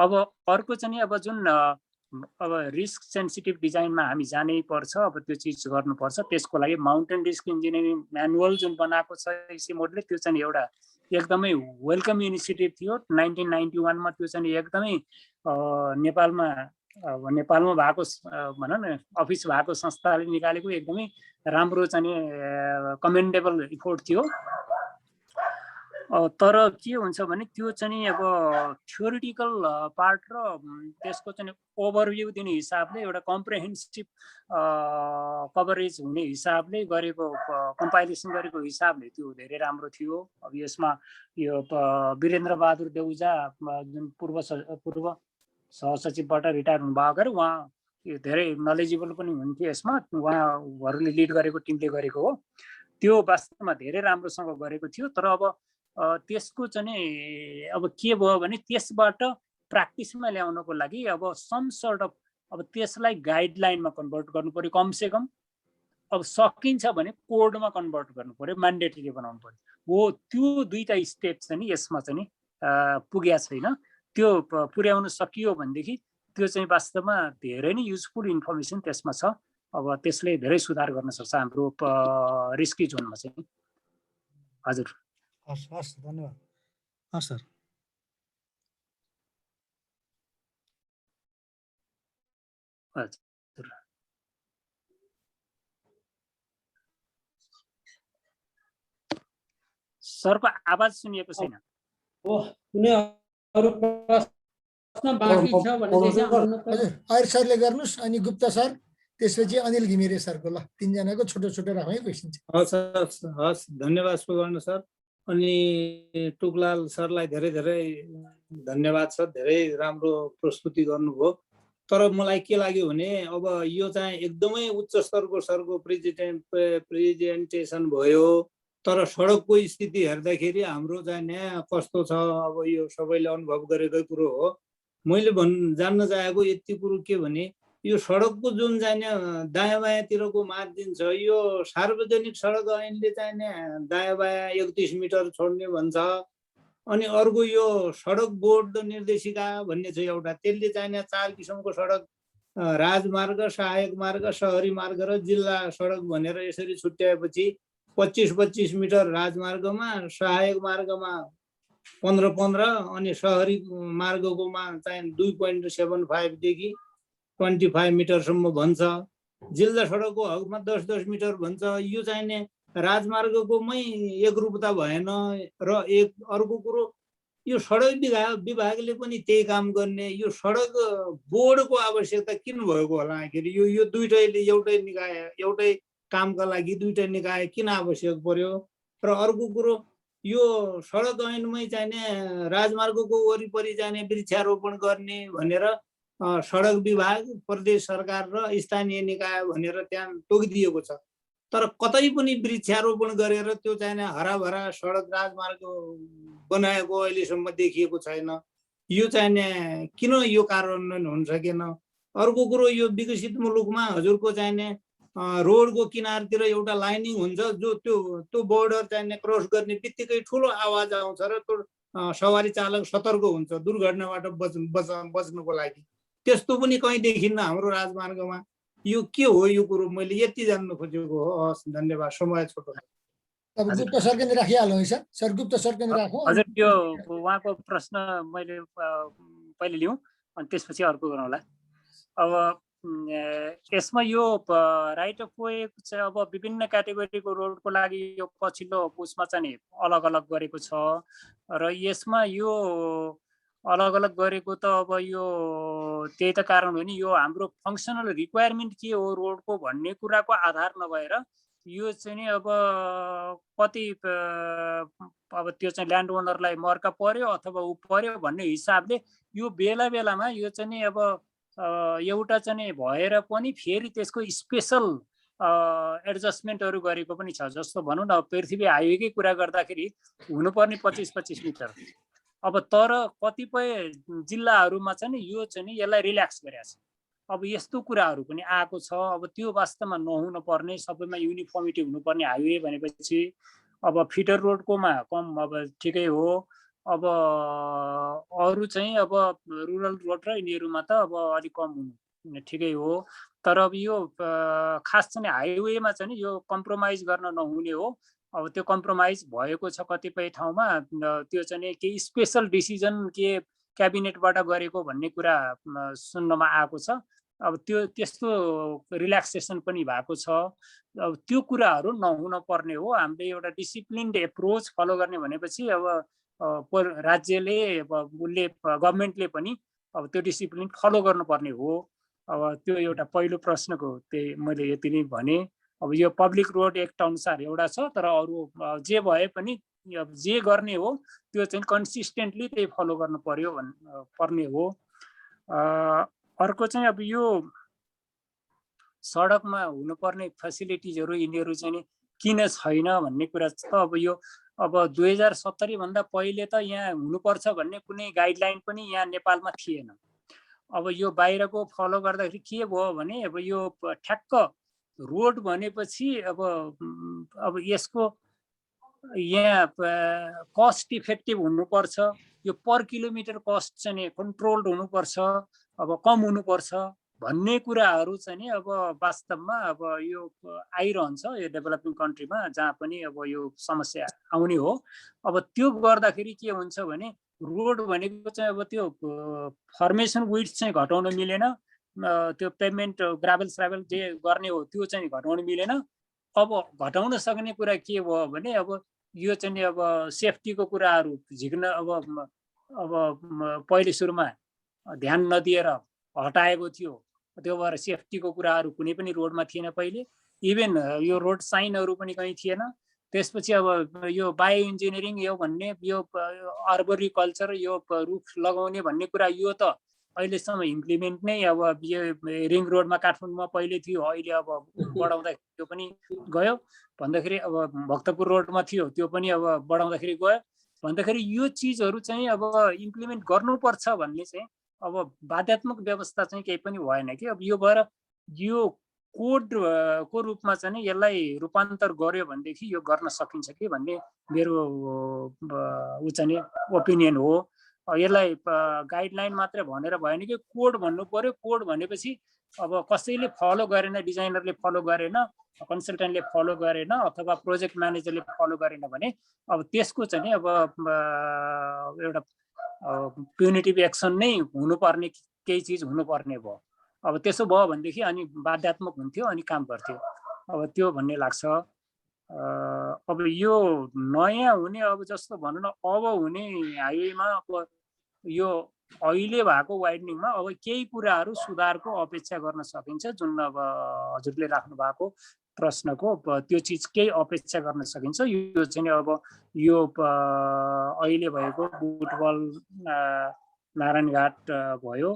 अब अर्को चाहिँ नि अब जुन अब रिस्क सेन्सिटिभ डिजाइनमा हामी जानै पर्छ, अब त्यो चिज गर्नुपर्छ। त्यसको लागि माउन्टेन रिस्क इन्जिनियरिङ म्यानुअल जुन बनाएको छ इसी मोडले, त्यो चाहिँ एउटा एकदमै वेलकम इनिसिएटिभ थियो 1991 मा। त्यो चाहिँ एकदमै नेपालमा भएको भनौँ न अफिस भएको संस्थाले निकालेको एकदमै राम्रो चाहिँ कमेन्डेबल रिपोर्ट थियो। तर के हुन्छ भने त्यो चाहिँ अब थ्योरिटिकल पार्ट र त्यसको चाहिँ ओभरभ्यू दिने हिसाबले एउटा कम्प्रिहेन्सिभ कभरेज हुने हिसाबले गरेको कम्पाइलेसन गरेको हिसाबले त्यो धेरै राम्रो थियो। अब यसमा यो वीरेन्द्र बहादुर देउजा जुन पूर्व सहसचिवबाट रिटायर हुनुभएको, उहाँ धेरै नलेजेबल पनि हुन्थ्यो यसमा, उहाँहरूले लिड गरेको टिमले गरेको हो। त्यो वास्तवमा धेरै राम्रोसँग गरेको थियो। तर अब त्यसको चाहिँ अब के भयो भने त्यसबाट प्र्याक्टिसमा ल्याउनको लागि अब सम सर्ट अफ अब त्यसलाई गाइडलाइनमा कन्भर्ट गर्नु पर्यो कमसे कम। अब सकिन्छ भने कोडमा कन्भर्ट गर्नु पर्यो, म्यान्डेटरी बनाउनु पर्यो। हो त्यो दुईटा स्टेप चाहिँ यसमा चाहिँ पुगेको छैन। त्यो पुर्याउन सकियो भनेदेखि त्यो चाहिँ वास्तवमा धेरै नै युजफुल इन्फर्मेसन त्यसमा छ। अब त्यसले धेरै सुधार गर्न सक्छ हाम्रो रिस्की जोनमा चाहिँ। हजुर हस् धन्यवाद। हस् सर। हजुर सरको आवाज सुनिएको छैन। हो कुनै अरु प्रश्न बाँकी छ भनेदेखि हजुर आयर सरले गर्नुहोस्, अनि गुप्ता सर, त्यसपछि अनिल घिमिरे सरको। ल तीनजनाको छोटो छोटो राखौँ है क्वेसन चाहिँ। हस् धन्यवाद सुवर्ण सर। अनि टुकलाल सरलाई धेरै धेरै धन्यवाद छ, धेरै राम्रो प्रस्तुति गर्नुभयो। तर मलाई के लाग्यो भने अब यो चाहिँ एकदमै उच्च स्तरको सरको प्रेजेन्टेसन भयो, तर सडकको स्थिति हेर्दाखेरि हाम्रो चाहिँ यहाँ कस्तो छ अब यो सबैले अनुभव गरेकै कुरो हो। मैले जान्न चाहेको यति कुरो के भने यो सडकको जुन चाहिँ दायाँ बायाँतिरको मार्जिन छ, यो सार्वजनिक सडक ऐनले चाहिँ दायाँ बायाँ 31 मिटर छोड्ने भन्छ। अनि अर्को यो सडक बोर्ड निर्देशिका भन्ने छ एउटा, त्यसले चाहिँ 4 किसिमको सडक राजमार्ग, सहायक मार्ग, शहरी मार्ग र जिल्ला सडक भनेर यसरी छुट्याएपछि 25-25 मिटर राजमार्गमा, सहायक मार्गमा 15-15 अनि शहरी मार्गकोमा चाहिँ 2.75 देखि 25 मिटरसम्म भन्छ। जिल्ला सडकको हकमा 10-10 मिटर भन्छ। यो चाहिँ राजमार्गकोमै एकरूपता भएन। र एक अर्को कुरो, यो सडक विभागले पनि त्यही काम गर्ने, यो सडक बोर्डको आवश्यकता किन भएको होला आखिर? यो दुईटैले एउटै निकाय एउटै कामका लागि दुईटै निकाय किन आवश्यक पर्यो? र अर्को कुरो, यो सडक ऐनमै चाहिने राजमार्गको वरिपरि जाने वृक्षारोपण गर्ने भनेर सडक विभाग, प्रदेश सरकार र स्थानीय निकाय भनेर त्यहाँ तोकिदिएको छ। तर कतै पनि वृक्षारोपण गरेर त्यो चाहिँ हराभरा सडक राजमार्ग बनाएको अहिलेसम्म देखिएको छैन। यो चाहिँ किन यो कार्यान्वयन हुन सकेन? अर्को कुरो, यो विकसित मुलुकमा हजुरको चाहिने रोडको किनारतिर एउटा लाइनिङ हुन्छ, जो त्यो बोर्डर चाहिँ क्रस गर्ने बित्तिकै ठुलो आवाज आउँछ र त्यो सवारी चालक सतर्क हुन्छ दुर्घटनाबाट बच्नको लागि। त्यस्तो पनि कहीँ देखिन्न हाम्रो राजमार्गमा। यो के हो यो कुरो? मैले यति जान्न खोजेको हो। हस् धन्यवाद। समय छोटो। अब गुप्ता सर पनि राखिहालौँ है सर। सर गुप्ता सर पनि राखौँ। हजुर यो उहाँको प्रश्न मैले पहिले लिउँ अनि त्यसपछि अर्को गरौँला। अब यसमा यो राइट अफ वे चाहिँ अब विभिन्न क्याटेगोरीको रोडको लागि यो पछिल्लो उसमा चाहिँ अलग अलग गरेको छ। र यसमा यो अलग अलग गरेको त अब यो त्यही त कारण हो नि, यो हाम्रो फङ्सनल रिक्वायरमेन्ट के हो रोडको भन्ने कुराको आधार नभएर यो चाहिँ नि अब कति अब त्यो चाहिँ ल्यान्ड ओनरलाई मर्का पर्यो अथवा ऊ पर्यो भन्ने हिसाबले यो बेला बेलामा यो चाहिँ नि अब एउटा चाहिँ भएर पनि फेरि त्यसको स्पेसल एडजस्टमेन्टहरू गरेको पनि छ। जस्तो भनौँ न, पृथ्वी हाइवेकै कुरा गर्दाखेरि हुनुपर्ने 25-25 मिटर, अब तर कतिपय जिल्लाहरूमा चाहिँ यो चाहिँ यसलाई रिल्याक्स गरेको छ। अब यस्तो कुराहरू पनि आएको छ। अब त्यो वास्तवमा नहुन पर्ने, सबैमा युनिफर्मिटी हुनुपर्ने हाइवे भनेपछि अब फिटर रोडकोमा कम अब ठिकै हो। अब अरू चाहिँ अब रुरल रोड र यिनीहरूमा त अब अलिक कम हुनु ठिकै हो। तर अब यो खास चाहिँ हाइवेमा चाहिँ यो कम्प्रोमाइज गर्न नहुने हो। अब त्यो कम्प्रोमाइज भएको छ कतिपय ठाउँमा। त्यो चाहिँ केही स्पेसल डिसिजन के क्याबिनेटबाट गरेको भन्ने कुरा सुन्नमा आएको छ। अब त्यो त्यस्तो रिल्याक्सेसन पनि भएको छ। अब त्यो कुराहरू नहुन पर्ने हो। हामीले एउटा डिसिप्लिन्ड एप्रोच फलो गर्ने भनेपछि अब राज्यले उसले गभर्मेन्टले पनि अब त्यो डिसिप्लिन फलो गर्नुपर्ने हो। अब त्यो एउटा पहिलो प्रश्नको त्यही मैले यति नै भने। अब यो पब्लिक रोड एक्ट अनुसार एउटा छ, तर अरू जे भए पनि जे गर्ने हो त्यो चाहिँ कन्सिस्टेन्टली त्यही फलो गर्नु पर्ने हो। अर्को चाहिँ अब यो सडकमा हुनुपर्ने फेसिलिटिजहरू यिनीहरू चाहिँ किन छैन भन्ने कुरा छ। अब यो अब 2070 भन्दा पहिले त यहाँ हुनुपर्छ भन्ने कुनै गाइडलाइन पनि यहाँ नेपालमा थिएन। अब यो बाहिरको फलो गर्दाखेरि के भयो भने अब यो ठ्याक्क रोड भनेपछि अब यसको यहाँ कस्ट इफेक्टिभ हुनुपर्छ, यो पर किलोमिटर कस्ट चाहिँ कन्ट्रोल्ड हुनुपर्छ, अब कम हुनुपर्छ भन्ने कुराहरू चाहिँ नि अब वास्तवमा अब यो आइरहन्छ यो डेभलपिङ कन्ट्रीमा जहाँ पनि अब यो समस्या आउने हो। अब त्यो गर्दाखेरि के हुन्छ भने रोड भनेको चाहिँ अब त्यो फर्मेसन विड्थ चाहिँ घटाउन मिलेन, त्यो पेभमेन्ट ग्राभल स्राभल जे गर्ने हो त्यो चाहिँ घटाउन मिलेन। अब घटाउन सक्ने कुरा के भयो भने अब यो चाहिँ अब सेफ्टीको कुराहरू झिक्न अब पहिले सुरुमा ध्यान नदिएर हटाएको थियो, त्यो भएर सेफ्टीको कुराहरू कुनै पनि रोडमा थिएन पहिले, इभन यो रोड साइनहरू पनि कहीँ थिएन। त्यसपछि अब यो बायो इन्जिनियरिङ यो भन्ने यो अर्बोरिकल्चर यो रुख लगाउने भन्ने कुरा यो त अहिलेसम्म इम्प्लिमेन्ट नै अब यो रिङ रोडमा काठमाडौँमा पहिले थियो, अहिले अब बढाउँदाखेरि त्यो पनि गयो भन्दाखेरि अब भक्तपुर रोडमा थियो त्यो पनि अब बढाउँदाखेरि गयो भन्दाखेरि यो चिजहरू चाहिँ अब इम्प्लिमेन्ट गर्नुपर्छ भन्ने चाहिँ अब बाध्यात्मक व्यवस्था चाहिँ केही पनि भएन कि। अब यो भएर यो कोडको रूपमा चाहिँ यसलाई रूपान्तर गर्यो भनेदेखि यो गर्न सकिन्छ कि भन्ने मेरो ऊ चाहिँ ओपिनियन हो। यसलाई गाइडलाइन मात्रै भनेर भएन कि कोड भन्नु पर्यो। कोड भनेपछि अब कसैले फलो गरेन, डिजाइनरले फलो गरेन, कन्सल्टेन्टले फलो गरेन अथवा प्रोजेक्ट म्यानेजरले फलो गरेन भने अब त्यसको चाहिँ अब एउटा प्युनिटिभ एक्सन नै हुनुपर्ने केही चिज हुनुपर्ने भयो। अब त्यसो भयो भनेदेखि अनि बाध्यात्मक हुन्थ्यो अनि काम गर्थ्यो। अब त्यो भन्ने लाग्छ। अब यो नयाँ हुने अब जस्तो भनौँ न अब हुने हाइवेमा अब यो अहिले भएको वाइडनिङमा अब केही कुराहरू सुधारको अपेक्षा गर्न सकिन्छ, जुन अब हजुरले राख्नु भएको प्रश्नको त्यो चिज केही अपेक्षा गर्न सकिन्छ। यो चाहिँ अब यो अहिले भएको बुटवल नारायणघाट भयो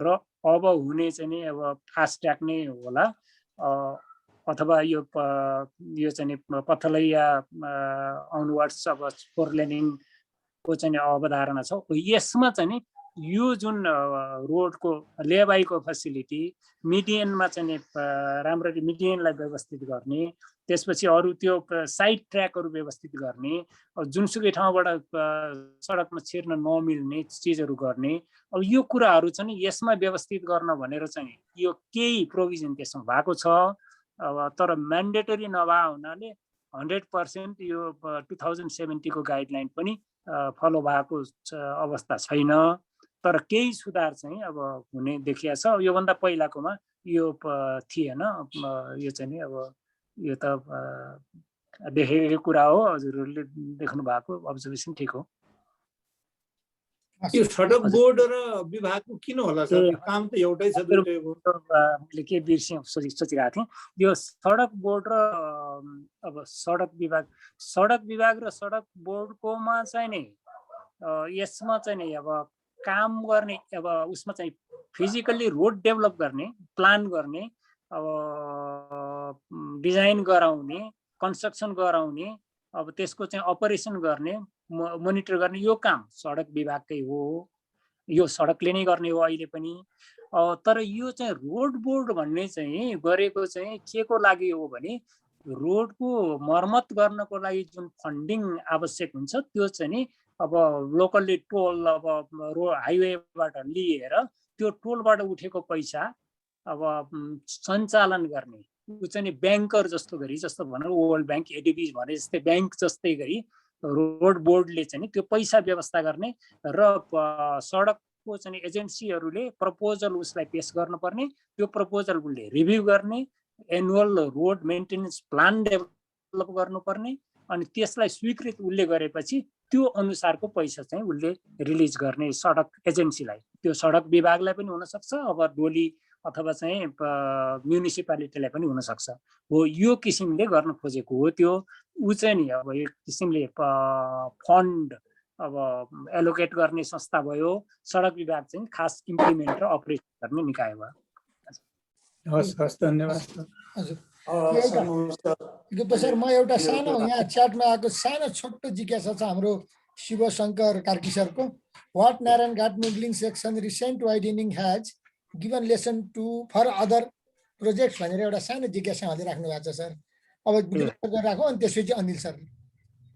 र अब हुने चाहिँ नि अब फास्ट ट्र्याक नै होला अथवा यो चाहिँ पथलैया आउनवर्ड्स अब 4 लेनिङको चाहिँ अवधारणा छ। यसमा चाहिँ नि यो जुन रोडको लेबाईको फेसिलिटी मिडियनमा चाहिँ राम्ररी मिडियनलाई व्यवस्थित गर्ने, त्यसपछि अरू त्यो साइड ट्र्याकहरू व्यवस्थित गर्ने, जुनसुकै ठाउँबाट सडकमा छिर्न नमिल्ने चिजहरू गर्ने, अब यो कुराहरू चाहिँ यसमा व्यवस्थित गर्न भनेर चाहिँ यो केही प्रोभिजन त्यसमा भएको छ। अब तर म्यान्डेटरी नभए हुनाले 100% यो 2070 को गाइडलाइन पनि फलो भएको अवस्था छैन। तर केही सुधार चाहिँ अब हुने देखिया छ। योभन्दा पहिलाकोमा यो थिएन। यो चाहिँ नि अब यो त देखेको कुरा हो, हजुरहरूले देख्नु भएको अब्जर्भेसन ठिक हो। यो सडक बोर्ड र विभागको किन होला सर? काम त एउटै छ। मैले के बिर्सेँ सोचिरहेको थिएँ। यो सडक बोर्ड र अब सडक विभाग र सडक बोर्डकोमा चाहिँ नि यसमा चाहिँ नि अब काम गर्ने अब उसमा चाहिँ फिजिकल्ली रोड डेभलप गर्ने, प्लान गर्ने, अब डिजाइन गराउने, कन्स्ट्रक्सन गराउने, अब त्यसको चाहिँ अपरेसन गर्ने, मोनिटर गर्ने यो काम सडक विभागकै हो। यो सडकले नै गर्ने हो अहिले पनि। तर यो चाहिँ रोड बोर्ड भन्ने चाहिँ गरेको चाहिँ के को लागि हो भने रोडको मर्मत गर्नको लागि जुन फन्डिङ आवश्यक हुन्छ त्यो चाहिँ नि अब लोकल्ली टोल अब रोड हाइवेबाट लिएर त्यो टोलबाट उठेको पैसा अब सञ्चालन गर्ने ऊ चाहिँ नि ब्याङ्कर जस्तो गरी, जस्तो भनौँ वर्ल्ड ब्याङ्क एडिबी भने जस्तै ब्याङ्क जस्तै गरी रोड बोर्डले चाहिँ त्यो पैसा व्यवस्था गर्ने र सडकको चाहिँ एजेन्सीहरूले प्रपोजल उसलाई पेश गर्नुपर्ने, त्यो प्रपोजल उसले रिभ्यू गर्ने, annual road maintenance plan develop गर्नुपर्ने, अनि त्यसलाई स्वीकृत उसले गरेपछि त्यो अनुसारको पैसा चाहिँ उसले रिलिज गर्ने सडक एजेन्सीलाई। त्यो सडक विभागलाई पनि हुनसक्छ, अब डोली अथवा चाहिँ म्युनिसिपालिटीलाई पनि हुनसक्छ हो। यो किसिमले गर्न खोजेको हो। त्यो ऊ चाहिँ नि अब एक किसिमले फन्ड अब एलोकेट गर्ने संस्था भयो। सडक विभाग चाहिँ खास इम्प्लिमेन्ट र अपरेट गर्ने निकाय भयो। हस् हस्, धन्यवाद। गुप्ता सर, म एउटा सानो यहाँ च्याटमा आएको सानो छोटो जिज्ञासा छ हाम्रो शिवशङ्कर कार्की सरको। वाट नारायण घाट मिडलिङ section recent widening has given lesson to for other projects भनेर एउटा सानो जिज्ञासा हालेर राख्नु भएको छ सर। अब राखौँ अनि त्यसपछि अनिल सर।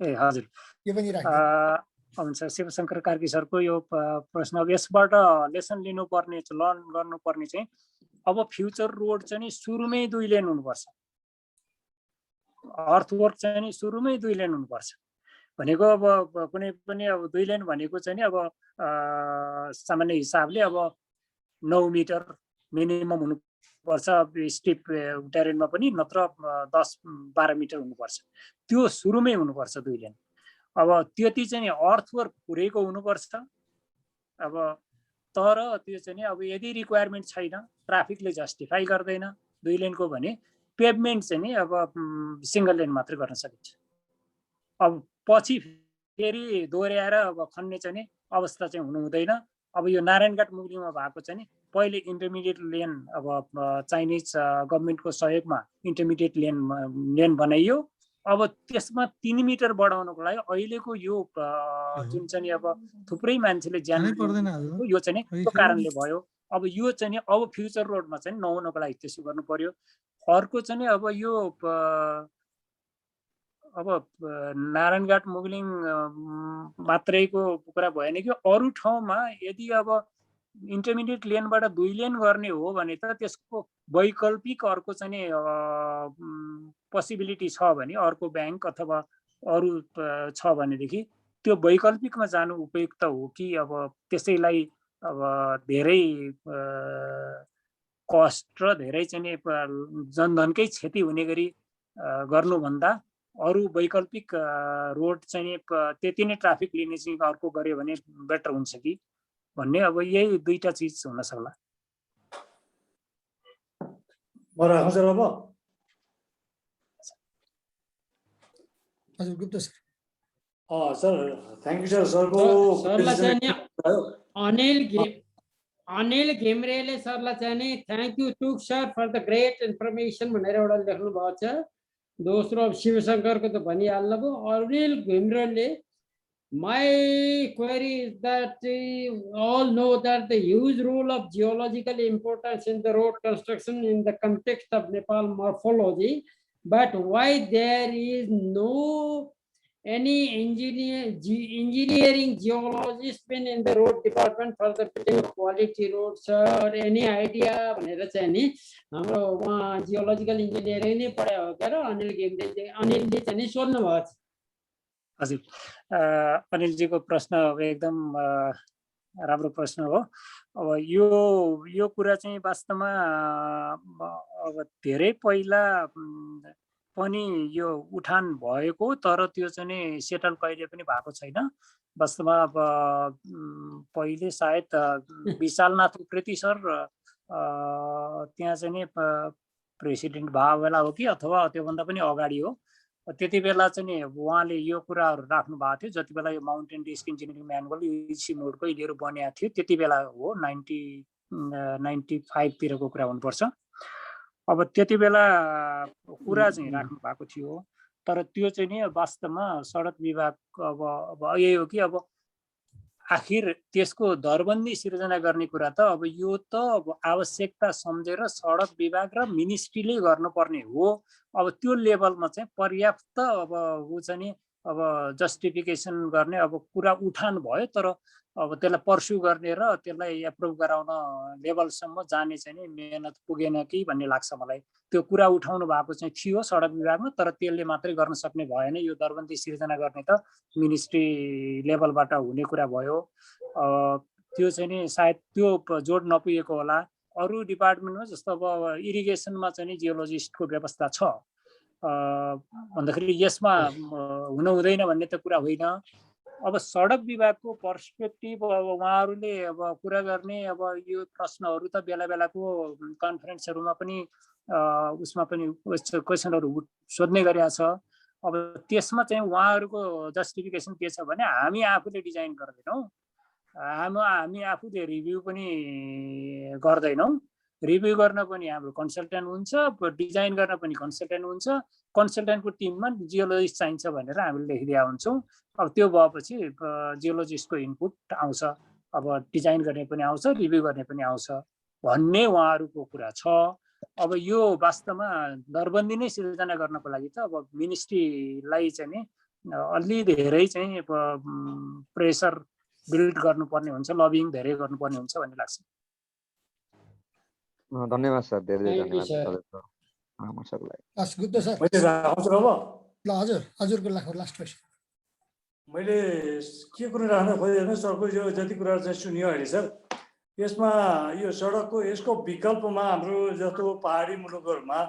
ए हजुर यो पनि राख्नु। हुन्छ शिवशङ्कर कार्की सरको यो प्रश्न अब यसबाट लेसन लिनुपर्ने लर्न गर्नुपर्ने चाहिँ अब फ्युचर रोड चाहिँ नि सुरुमै 2 लेन हुनुपर्छ, अर्थवर्क चाहिँ नि सुरुमै 2 लेन हुनुपर्छ भनेको अब कुनै पनि अब 2 लेन भनेको चाहिँ नि अब सामान्य हिसाबले अब 9 मिटर मिनिमम हुनुपर्छ स्टिप टेरेनमा पनि, नत्र 10-12 मिटर हुनुपर्छ। त्यो सुरुमै हुनुपर्छ 2 लेन। अब त्यति चाहिँ नि अर्थवर्क पुरेको हुनुपर्छ। अब तर त्यो चाहिँ नि अब यदि रिक्वायरमेन्ट छैन, ट्राफिकले जस्टिफाई गर्दैन 2 लेनको भने पेभमेन्ट चाहिँ नि अब सिंगल लेन मात्रै गर्न सकिन्छ। अब पछि फेरि दोहोऱ्याएर अब खन्ने चाहिँ नि अवस्था चाहिँ हुनु हुँदैन। अब यो नारायणघाट मुगलिङमा भएको चाहिँ नि पहिले इन्टरमिडिएट लेन अब चाइनिज गभर्मेन्टको सहयोगमा इन्टरमिडिएट लेन बनाइयो। अब त्यसमा 3 मिटर बढाउनको लागि अहिलेको यो जुन चाहिँ अब थुप्रै मान्छेले ज्यान यो चाहिँ नि त्यो कारणले भयो। अब यो चाहिँ नि अब फ्युचर रोडमा चाहिँ नहुनको लागि त्यसो गर्नु पर्यो। अर्को चाहिँ नि अब यो अब नारायणघाट मुगलिङ मात्रैको कुरा भएन कि अरू ठाउँमा यदि अब इन्टरमिडिएट लेनबाट 2 लेन गर्ने हो भने त त्यसको वैकल्पिक अर्को चाहिँ नि पोसिबिलिटी छ भने अर्को ब्याङ्क अथवा अरू छ भनेदेखि त्यो वैकल्पिकमा जानु उपयुक्त हो कि अब त्यसैलाई अब धेरै कस्ट र धेरै चाहिँ नि जनधनकै क्षति हुने गरी गर्नुभन्दा अरू वैकल्पिक रोड चाहिँ नि त्यति नै ट्राफिक लिने चाहिँ अर्को गर्यो भने बेटर हुन्छ कि भन्ने अब यही 2टा चिज हुन सक्ला। हजुर अब हजुर Gupta sir. Sir thank you sir. सरको अनिल घिम्रेले सरलाई चाहिँ नि thank you to sir for the great information भनेर एउटा लेख्नु भएको छ। दोस्रो अब शिवशङ्करको त भनिहाल्नु भयो। Anil घिम्रेले my query is that all know that the huge role of geological importance in the road construction in the context of Nepal morphology, but why there is no any engineering geologist been in the road department for the building of quality roads or any idea भनेर चाहिँ नि हाम्रो वहाँ जियोलजिकल engineering नै पढायो हो क्या र अनिलले चाहिँ नि सोध्नु भएको छ। हजुर अनिलजीको प्रश्न एकदम राम्रो प्रश्न हो। अब यो कुरा चाहिँ वास्तवमा अब धेरै पहिला पनि यो उठान भएको, तर त्यो चाहिँ नि सेटल कहिले पनि भएको छैन। वास्तवमा अब पहिले सायद विशालनाथ उप्रेती सर त्यहाँ चाहिँ नि प्रेसिडेन्ट भएको बेला हो कि अथवा त्योभन्दा पनि अगाडि हो। त्यति बेला चाहिँ नि उहाँले यो कुराहरू राख्नु भएको थियो। जति बेला यो माउन्टेन रिस्क इन्जिनियरिङ म्यानुअल युजी मोडको यिनीहरू बनेको थियो त्यति बेला हो 95 तिरको कुरा हुनुपर्छ। अब त्यति बेला कुरा चाहिँ राख्नु भएको थियो, तर त्यो चाहिँ नि वास्तवमा सडक विभाग अब यही हो कि अब आखिर त्यसको दरबन्दी सिर्जना गर्ने कुरा त अब यो त अब आवश्यकता सम्झेर सडक विभाग र मिनिस्ट्रीले गर्नुपर्ने हो। अब त्यो लेभलमा चाहिँ पर्याप्त अब ऊ चाहिँ नि अब जस्टिफिकेसन गर्ने अब कुरा उठान भयो, तर अब त्यसलाई पर्स्यु गर्ने र त्यसलाई एप्रुभ गराउन लेभलसम्म जाने चाहिँ नि मेहनत पुगेन कि भन्ने लाग्छ मलाई। त्यो कुरा उठाउनु भएको चाहिँ थियो सडक विभागमा, तर त्यसले मात्रै गर्न सक्ने भएन। यो दरबन्दी सिर्जना गर्ने त मिनिस्ट्री लेभलबाट हुने कुरा भयो। त्यो चाहिँ नि सायद त्यो जोड नपुगेको होला। अरू डिपार्टमेन्टमा जस्तो अब इरिगेसनमा चाहिँ नि जियोलोजिस्टको व्यवस्था छ भन्दाखेरि यसमा हुन हुँदैन भन्ने त कुरा होइन। अब सडक विभागको पर्सपेक्टिभ अब उहाँहरूले अब कुरा गर्ने अब यो प्रश्नहरू त बेला बेलाको कन्फरेन्सहरूमा पनि उसमा पनि क्वेसनहरू सोध्ने गरिरहेको छ। अब त्यसमा चाहिँ उहाँहरूको जस्टिफिकेसन के छ भने हामी आफूले डिजाइन गर्दैनौँ, हामी आफूले रिभ्यू पनि गर्दैनौँ। रिभ्यू गर्न पनि हाम्रो कन्सल्टेन्ट हुन्छ, डिजाइन गर्न पनि कन्सल्टेन्ट हुन्छ। कन्सल्टेन्टको टिममा जियोलोजिस्ट चाहिन्छ भनेर हामीले लेखिदिएका हुन्छौँ। अब त्यो भएपछि जियोलोजिस्टको इनपुट आउँछ, अब डिजाइन गर्ने पनि आउँछ, रिभ्यू गर्ने पनि आउँछ भन्ने उहाँहरूको कुरा छ। अब यो वास्तवमा दरबन्दी नै सिर्जना गर्नको लागि त अब मिनिस्ट्रीलाई चाहिँ नि अलि धेरै चाहिँ प्रेसर बिल्ड गर्नुपर्ने हुन्छ, लबिङ धेरै गर्नुपर्ने हुन्छ भन्ने लाग्छ। धन्यवाद सर, धेरै धेरै Thank you, धन्यवाद sir. परामर्शको लागि। हस् गुप्ता सर मैले राख्छु र अब ल हजुर हजुरको लास्ट क्वेसन। मैले के कुरा राख्न खोजेँ सरको यो जति कुरा चाहिँ सुनियो अहिले सर, यसमा यो सडकको यसको विकल्पमा हाम्रो जस्तो पहाडी मुलुकहरूमा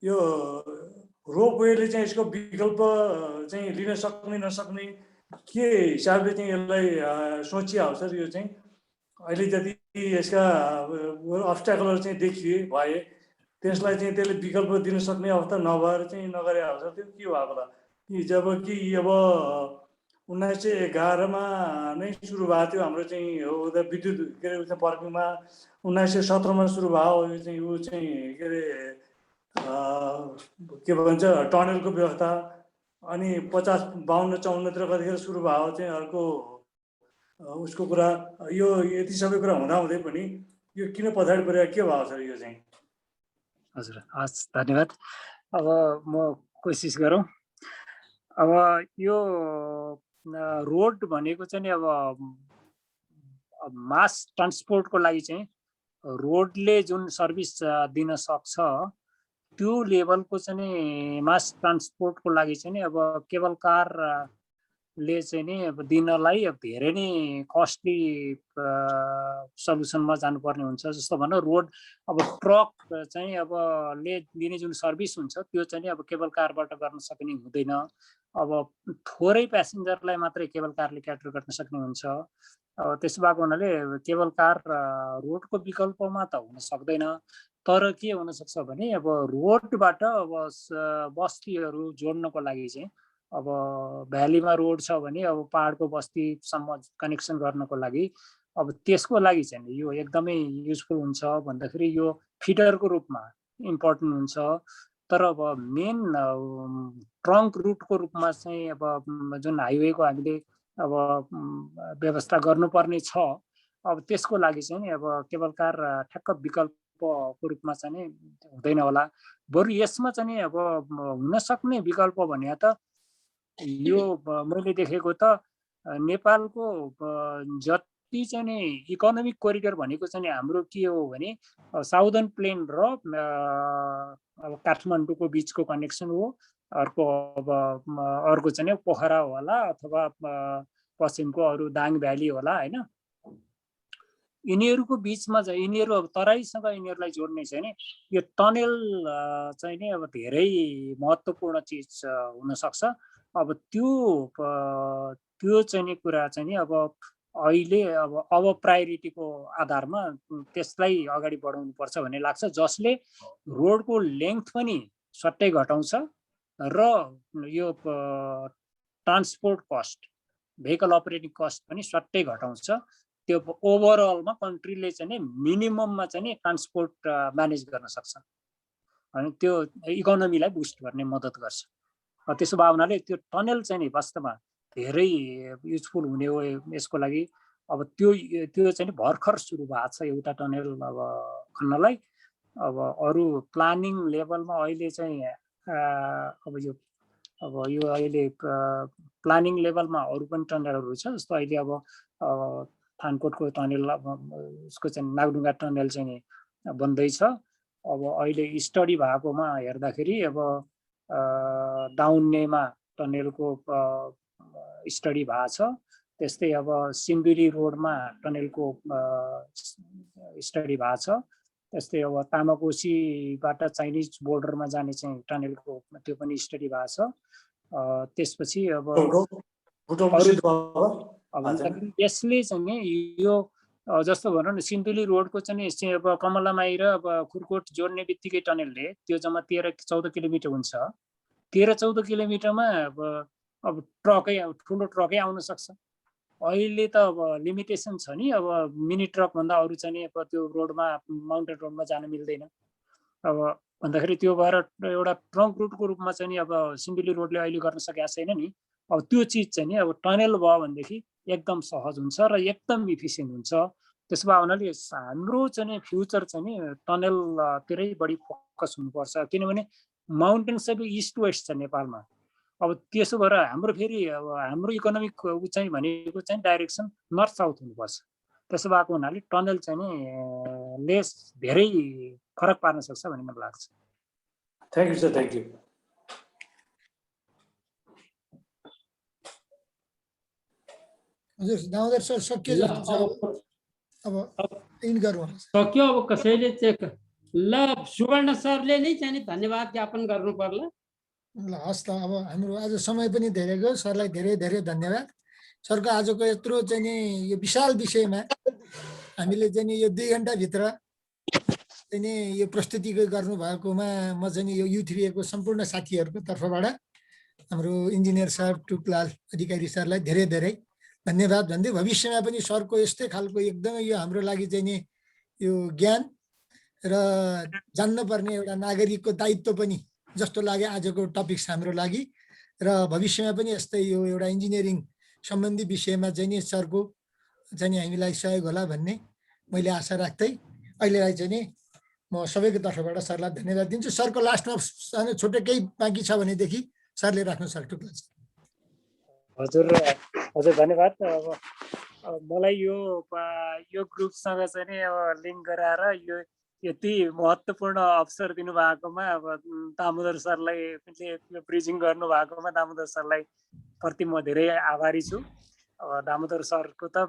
यो रोपवेले चाहिँ यसको विकल्प चाहिँ लिन सक्ने नसक्ने के हिसाबले चाहिँ यसलाई सोचिया हो सर? यो चाहिँ अहिले जति यसका अब्स्ट्याकलहरू चाहिँ देखिए भए त्यसलाई चाहिँ त्यसले विकल्प दिन सक्ने अवस्था नभएर चाहिँ नगरे हो सर, त्यो के भएको होला? कि जब कि अब 1911मा नै सुरु भएको थियो हाम्रो चाहिँ उता विद्युत के अरे उता पर्किङमा, 1917मा सुरु भयो यो चाहिँ ऊ चाहिँ के अरे के भन्छ टनलको व्यवस्था, अनि 50, 52, 54तिर कतिखेर सुरु भयो चाहिँ अर्को उसको कुरा। यो यति सबै कुरा हुँदाहुँदै पनि यो किन पछाडि परेको के भयो सर यो चाहिँ? हजुर हस् धन्यवाद। अब म कोसिस गरौँ। अब यो रोड भनेको चाहिँ नि अब मास ट्रान्सपोर्टको लागि चाहिँ रोडले जुन सर्भिस दिन सक्छ त्यो लेभलको चाहिँ नि मास ट्रान्सपोर्टको लागि चाहिँ नि अब केबल कारले चाहिँ नि अब दिनलाई अब धेरै नै कस्टली सल्युसनमा जानुपर्ने हुन्छ। जस्तो भनौँ रोड अब ट्रक चाहिँ अब ले दिने जुन सर्भिस हुन्छ त्यो चाहिँ नि अब केबल कारबाट गर्न सक्ने हुँदैन। अब थोरै प्यासेन्जरलाई मात्रै केबल कारले क्याटर गर्न सक्ने हुन्छ। अब त्यसो भएको हुनाले केबल कार रोडको विकल्पमा त हुन सक्दैन। तर के हुनसक्छ भने अब रोडबाट अब बस्तीहरू जोड्नको लागि चाहिँ अब भ्यालीमा रोड छ भने अब पहाडको बस्तीसम्म कनेक्सन गर्नको लागि अब त्यसको लागि चाहिँ यो एकदमै युजफुल हुन्छ भन्दाखेरि यो फिडरको रूपमा इम्पोर्टेन्ट हुन्छ। तर अब मेन ट्रङ्क रुटको रूपमा चाहिँ अब जुन हाइवेको हामीले अब व्यवस्था गर्नुपर्ने छ अब त्यसको लागि चाहिँ नि अब केबल कार ठ्याक्क विकल्पको रूपमा चाहिँ नि हुँदैन होला। बरु यसमा चाहिँ नि अब हुन सक्ने विकल्प भने त यो मैले देखेको त नेपालको जति चाहिँ नि इकोनोमिक कोरिडोर भनेको चाहिँ नि हाम्रो के हो भने साउदर्न प्लेन र अब काठमाडौँको बिचको कनेक्सन हो। अर्को अब अर्को चाहिँ पोखरा होला अथवा पश्चिमको अरू दाङ भ्याली होला होइन। यिनीहरूको बिचमा चाहिँ यिनीहरू अब तराईसँग यिनीहरूलाई जोड्ने चाहिँ नि यो टनेल चाहिँ नि अब धेरै महत्त्वपूर्ण चिज हुनसक्छ। अब त्यो चाहिँ नि कुरा चाहिँ नि अब अहिले अब प्रायोरिटीको आधारमा त्यसलाई अगाडि बढाउनु पर्छ भन्ने लाग्छ, जसले रोडको लेन्थ पनि सट्टै घटाउँछ र यो transport cost vehicle operating cost पनि सट्टै घटाउँछ। त्यो ओभरअलमा कन्ट्रीले चाहिँ नि मिनिमममा चाहिँ नि ट्रान्सपोर्ट म्यानेज गर्न सक्छ अनि त्यो इकोनोमीलाई बुस्ट गर्ने मद्दत गर्छ। त्यसो भए हुनाले त्यो टनल चाहिँ नि वास्तवमा धेरै युजफुल हुने हो यसको लागि। अब त्यो चाहिँ नि भर्खर सुरु भएको छ एउटा टनल अब खन्नलाई। अब अरू प्लानिङ लेभलमा अहिले चाहिँ अब यो अहिले प्लानिङ लेभलमा अरू पनि टनलहरू छ। जस्तो अहिले अब थानकोटको टनल उसको चाहिँ नागढुङ्गा टनल चाहिँ नि बन्दैछ। अब अहिले स्टडी भएकोमा हेर्दाखेरि अब डाउनेमा टनलको स्टडी भएको छ। त्यस्तै अब सिन्धुली रोडमा टनलको स्टडी भएको छ। त्यस्तै अब तामाकोसीबाट चाइनिज बोर्डरमा जाने चाहिँ टनलको त्यो पनि स्टडी भएको छ। त्यसपछि अब यसले चाहिँ यो जस्तो भनौँ न सिन्धुली रोडको चाहिँ अब कमलामाई र अब खुरकोट जोड्ने बित्तिकै टनलले त्यो जम्मा 13-14 किलोमिटर हुन्छ। 13-14 किलोमिटरमा अब ट्रकै ठुलो ट्रकै आउन सक्छ। अहिले त अब लिमिटेसन छ नि, अब मिनी ट्रक भन्दा अरू चाहिँ अब त्यो रोडमा माउन्टेन रोडमा जान मिल्दैन। अब भन्दाखेरि त्यो भएर एउटा ट्रङ्क रुटको रूपमा चाहिँ अब सिन्धुली रोडले अहिले गर्न सकेको छैन नि। अब त्यो चिज चाहिँ नि अब टनल भयो भनेदेखि एकदम सहज हुन्छ र एकदम इफिसियन्ट हुन्छ। त्यसो भए हुनाले हाम्रो चाहिँ फ्युचर चाहिँ नि टनलतिरै बढी फोकस हुनुपर्छ। किनभने माउन्टेन सबै इस्ट वेस्ट छ नेपालमा। अब त्यसो भएर हाम्रो फेरि अब हाम्रो इकोनोमिक चाहिँ भनेको चाहिँ डाइरेक्सन नर्थ साउथ हुनुपर्छ। त्यसो भएको हुनाले टनल चाहिँ नि लेस धेरै फरक पार्न सक्छ भन्ने मलाई लाग्छ। Thank you sir, thank you. हजुर दामोदर सर सकियो जस्तो छ। अब इन गरौँ। सक्यो अब कसैले चेक ल सुवर्ण सरले नै चाहिँ नि धन्यवाद ज्ञापन गर्नु पर्ला। ल हस् त अब हाम्रो आज समय पनि धेरै गयो। सरलाई धेरै धेरै धन्यवाद। सरको आजको यत्रो चाहिँ नि यो विशाल विषयमा हामीले चाहिँ नि यो 2 घण्टाभित्र चाहिँ नि यो प्रस्तुति गर्नुभएकोमा म चाहिँ नि यो U3A को सम्पूर्ण साथीहरूको तर्फबाट हाम्रो इन्जिनियर सर टुकलाल अधिकारी सरलाई धेरै धेरै धन्यवाद भन्दै भविष्यमा पनि सरको यस्तै खालको एकदमै यो हाम्रो लागि चाहिँ नि यो ज्ञान र जान्नुपर्ने एउटा नागरिकको दायित्व पनि जस्तो लाग्यो आजको टपिक्स हाम्रो लागि। र भविष्यमा पनि यस्तै यो एउटा इन्जिनियरिङ सम्बन्धी विषयमा चाहिँ नि सरको चाहिँ नि हामीलाई सहयोग होला भन्ने मैले आशा राख्दै अहिलेलाई चाहिँ नि म सबैको तर्फबाट सरलाई धन्यवाद दिन्छु। सरको लास्टमा छोटो केही बाँकी छ भनेदेखि सरले राख्नु सर टुक्ला। हजुर हजुर धन्यवाद। अब मलाई यो ग्रुपसँग चाहिँ नि अब लिङ्क गराएर यो यति महत्त्वपूर्ण अवसर दिनुभएकोमा अब दामोदर सरलाई यो ब्रिजिङ गर्नुभएकोमा दामोदर सरलाई प्रति म धेरै आभारी छु। दामोदर सरको त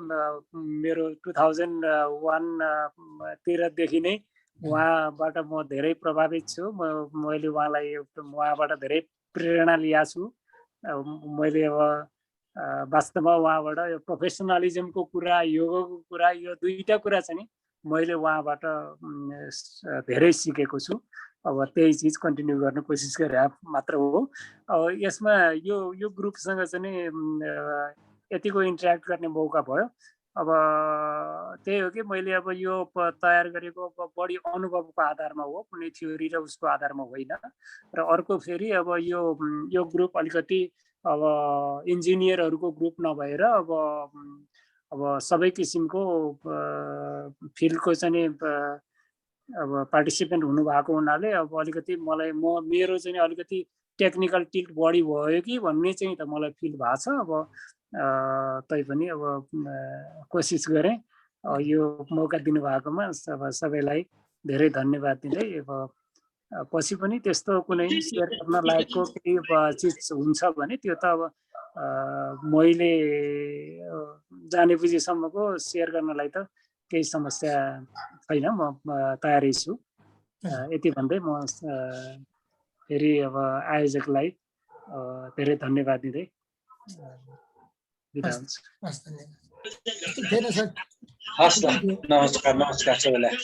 मेरो 2001 तिरदेखि नै उहाँबाट म धेरै प्रभावित छु। मैले उहाँबाट धेरै प्रेरणा लिएको छु। मैले अब वास्तवमा उहाँबाट यो प्रोफेसनलिजमको कुरा, योगको कुरा, यो दुईटा कुरा चाहिँ नि मैले उहाँबाट धेरै सिकेको छु। अब त्यही चिज कन्टिन्यू गर्न कोसिस गरे मात्र हो। अब यसमा यो ग्रुपसँग चाहिँ नि यतिको इन्टरेक्ट गर्ने मौका भयो। अब त्यही हो कि मैले अब यो तयार गरेको बढी अनुभवको आधारमा हो, कुनै थ्योरी र उसको आधारमा होइन। र अर्को फेरि अब यो ग्रुप अलिकति अब इन्जिनियरहरूको ग्रुप नभएर अब सबै किसिमको फिल्डको चाहिँ नि अब पार्टिसिपेन्ट हुनुभएको हुनाले अब अलिकति मलाई मेरो चाहिँ अलिकति टेक्निकल टिल्ट बढी भयो कि भन्ने चाहिँ त मलाई फिल भएको छ। अब तैपनि अब कोसिस गरेँ। यो मौका दिनुभएकोमा अब सबैलाई धेरै धन्यवाद दिँदै अब पछि पनि त्यस्तो कुनै सेयर गर्न लायकको केही चिज हुन्छ भने त्यो त अब मैले जाने बुझेसम्मको सेयर गर्नलाई त केही समस्या छैन। म तयारै छु। यति भन्दै म फेरि अब आयोजकलाई धेरै धन्यवाद दिँदै बिदा हुन्छु। हस् त, नमस्कार सबैलाई।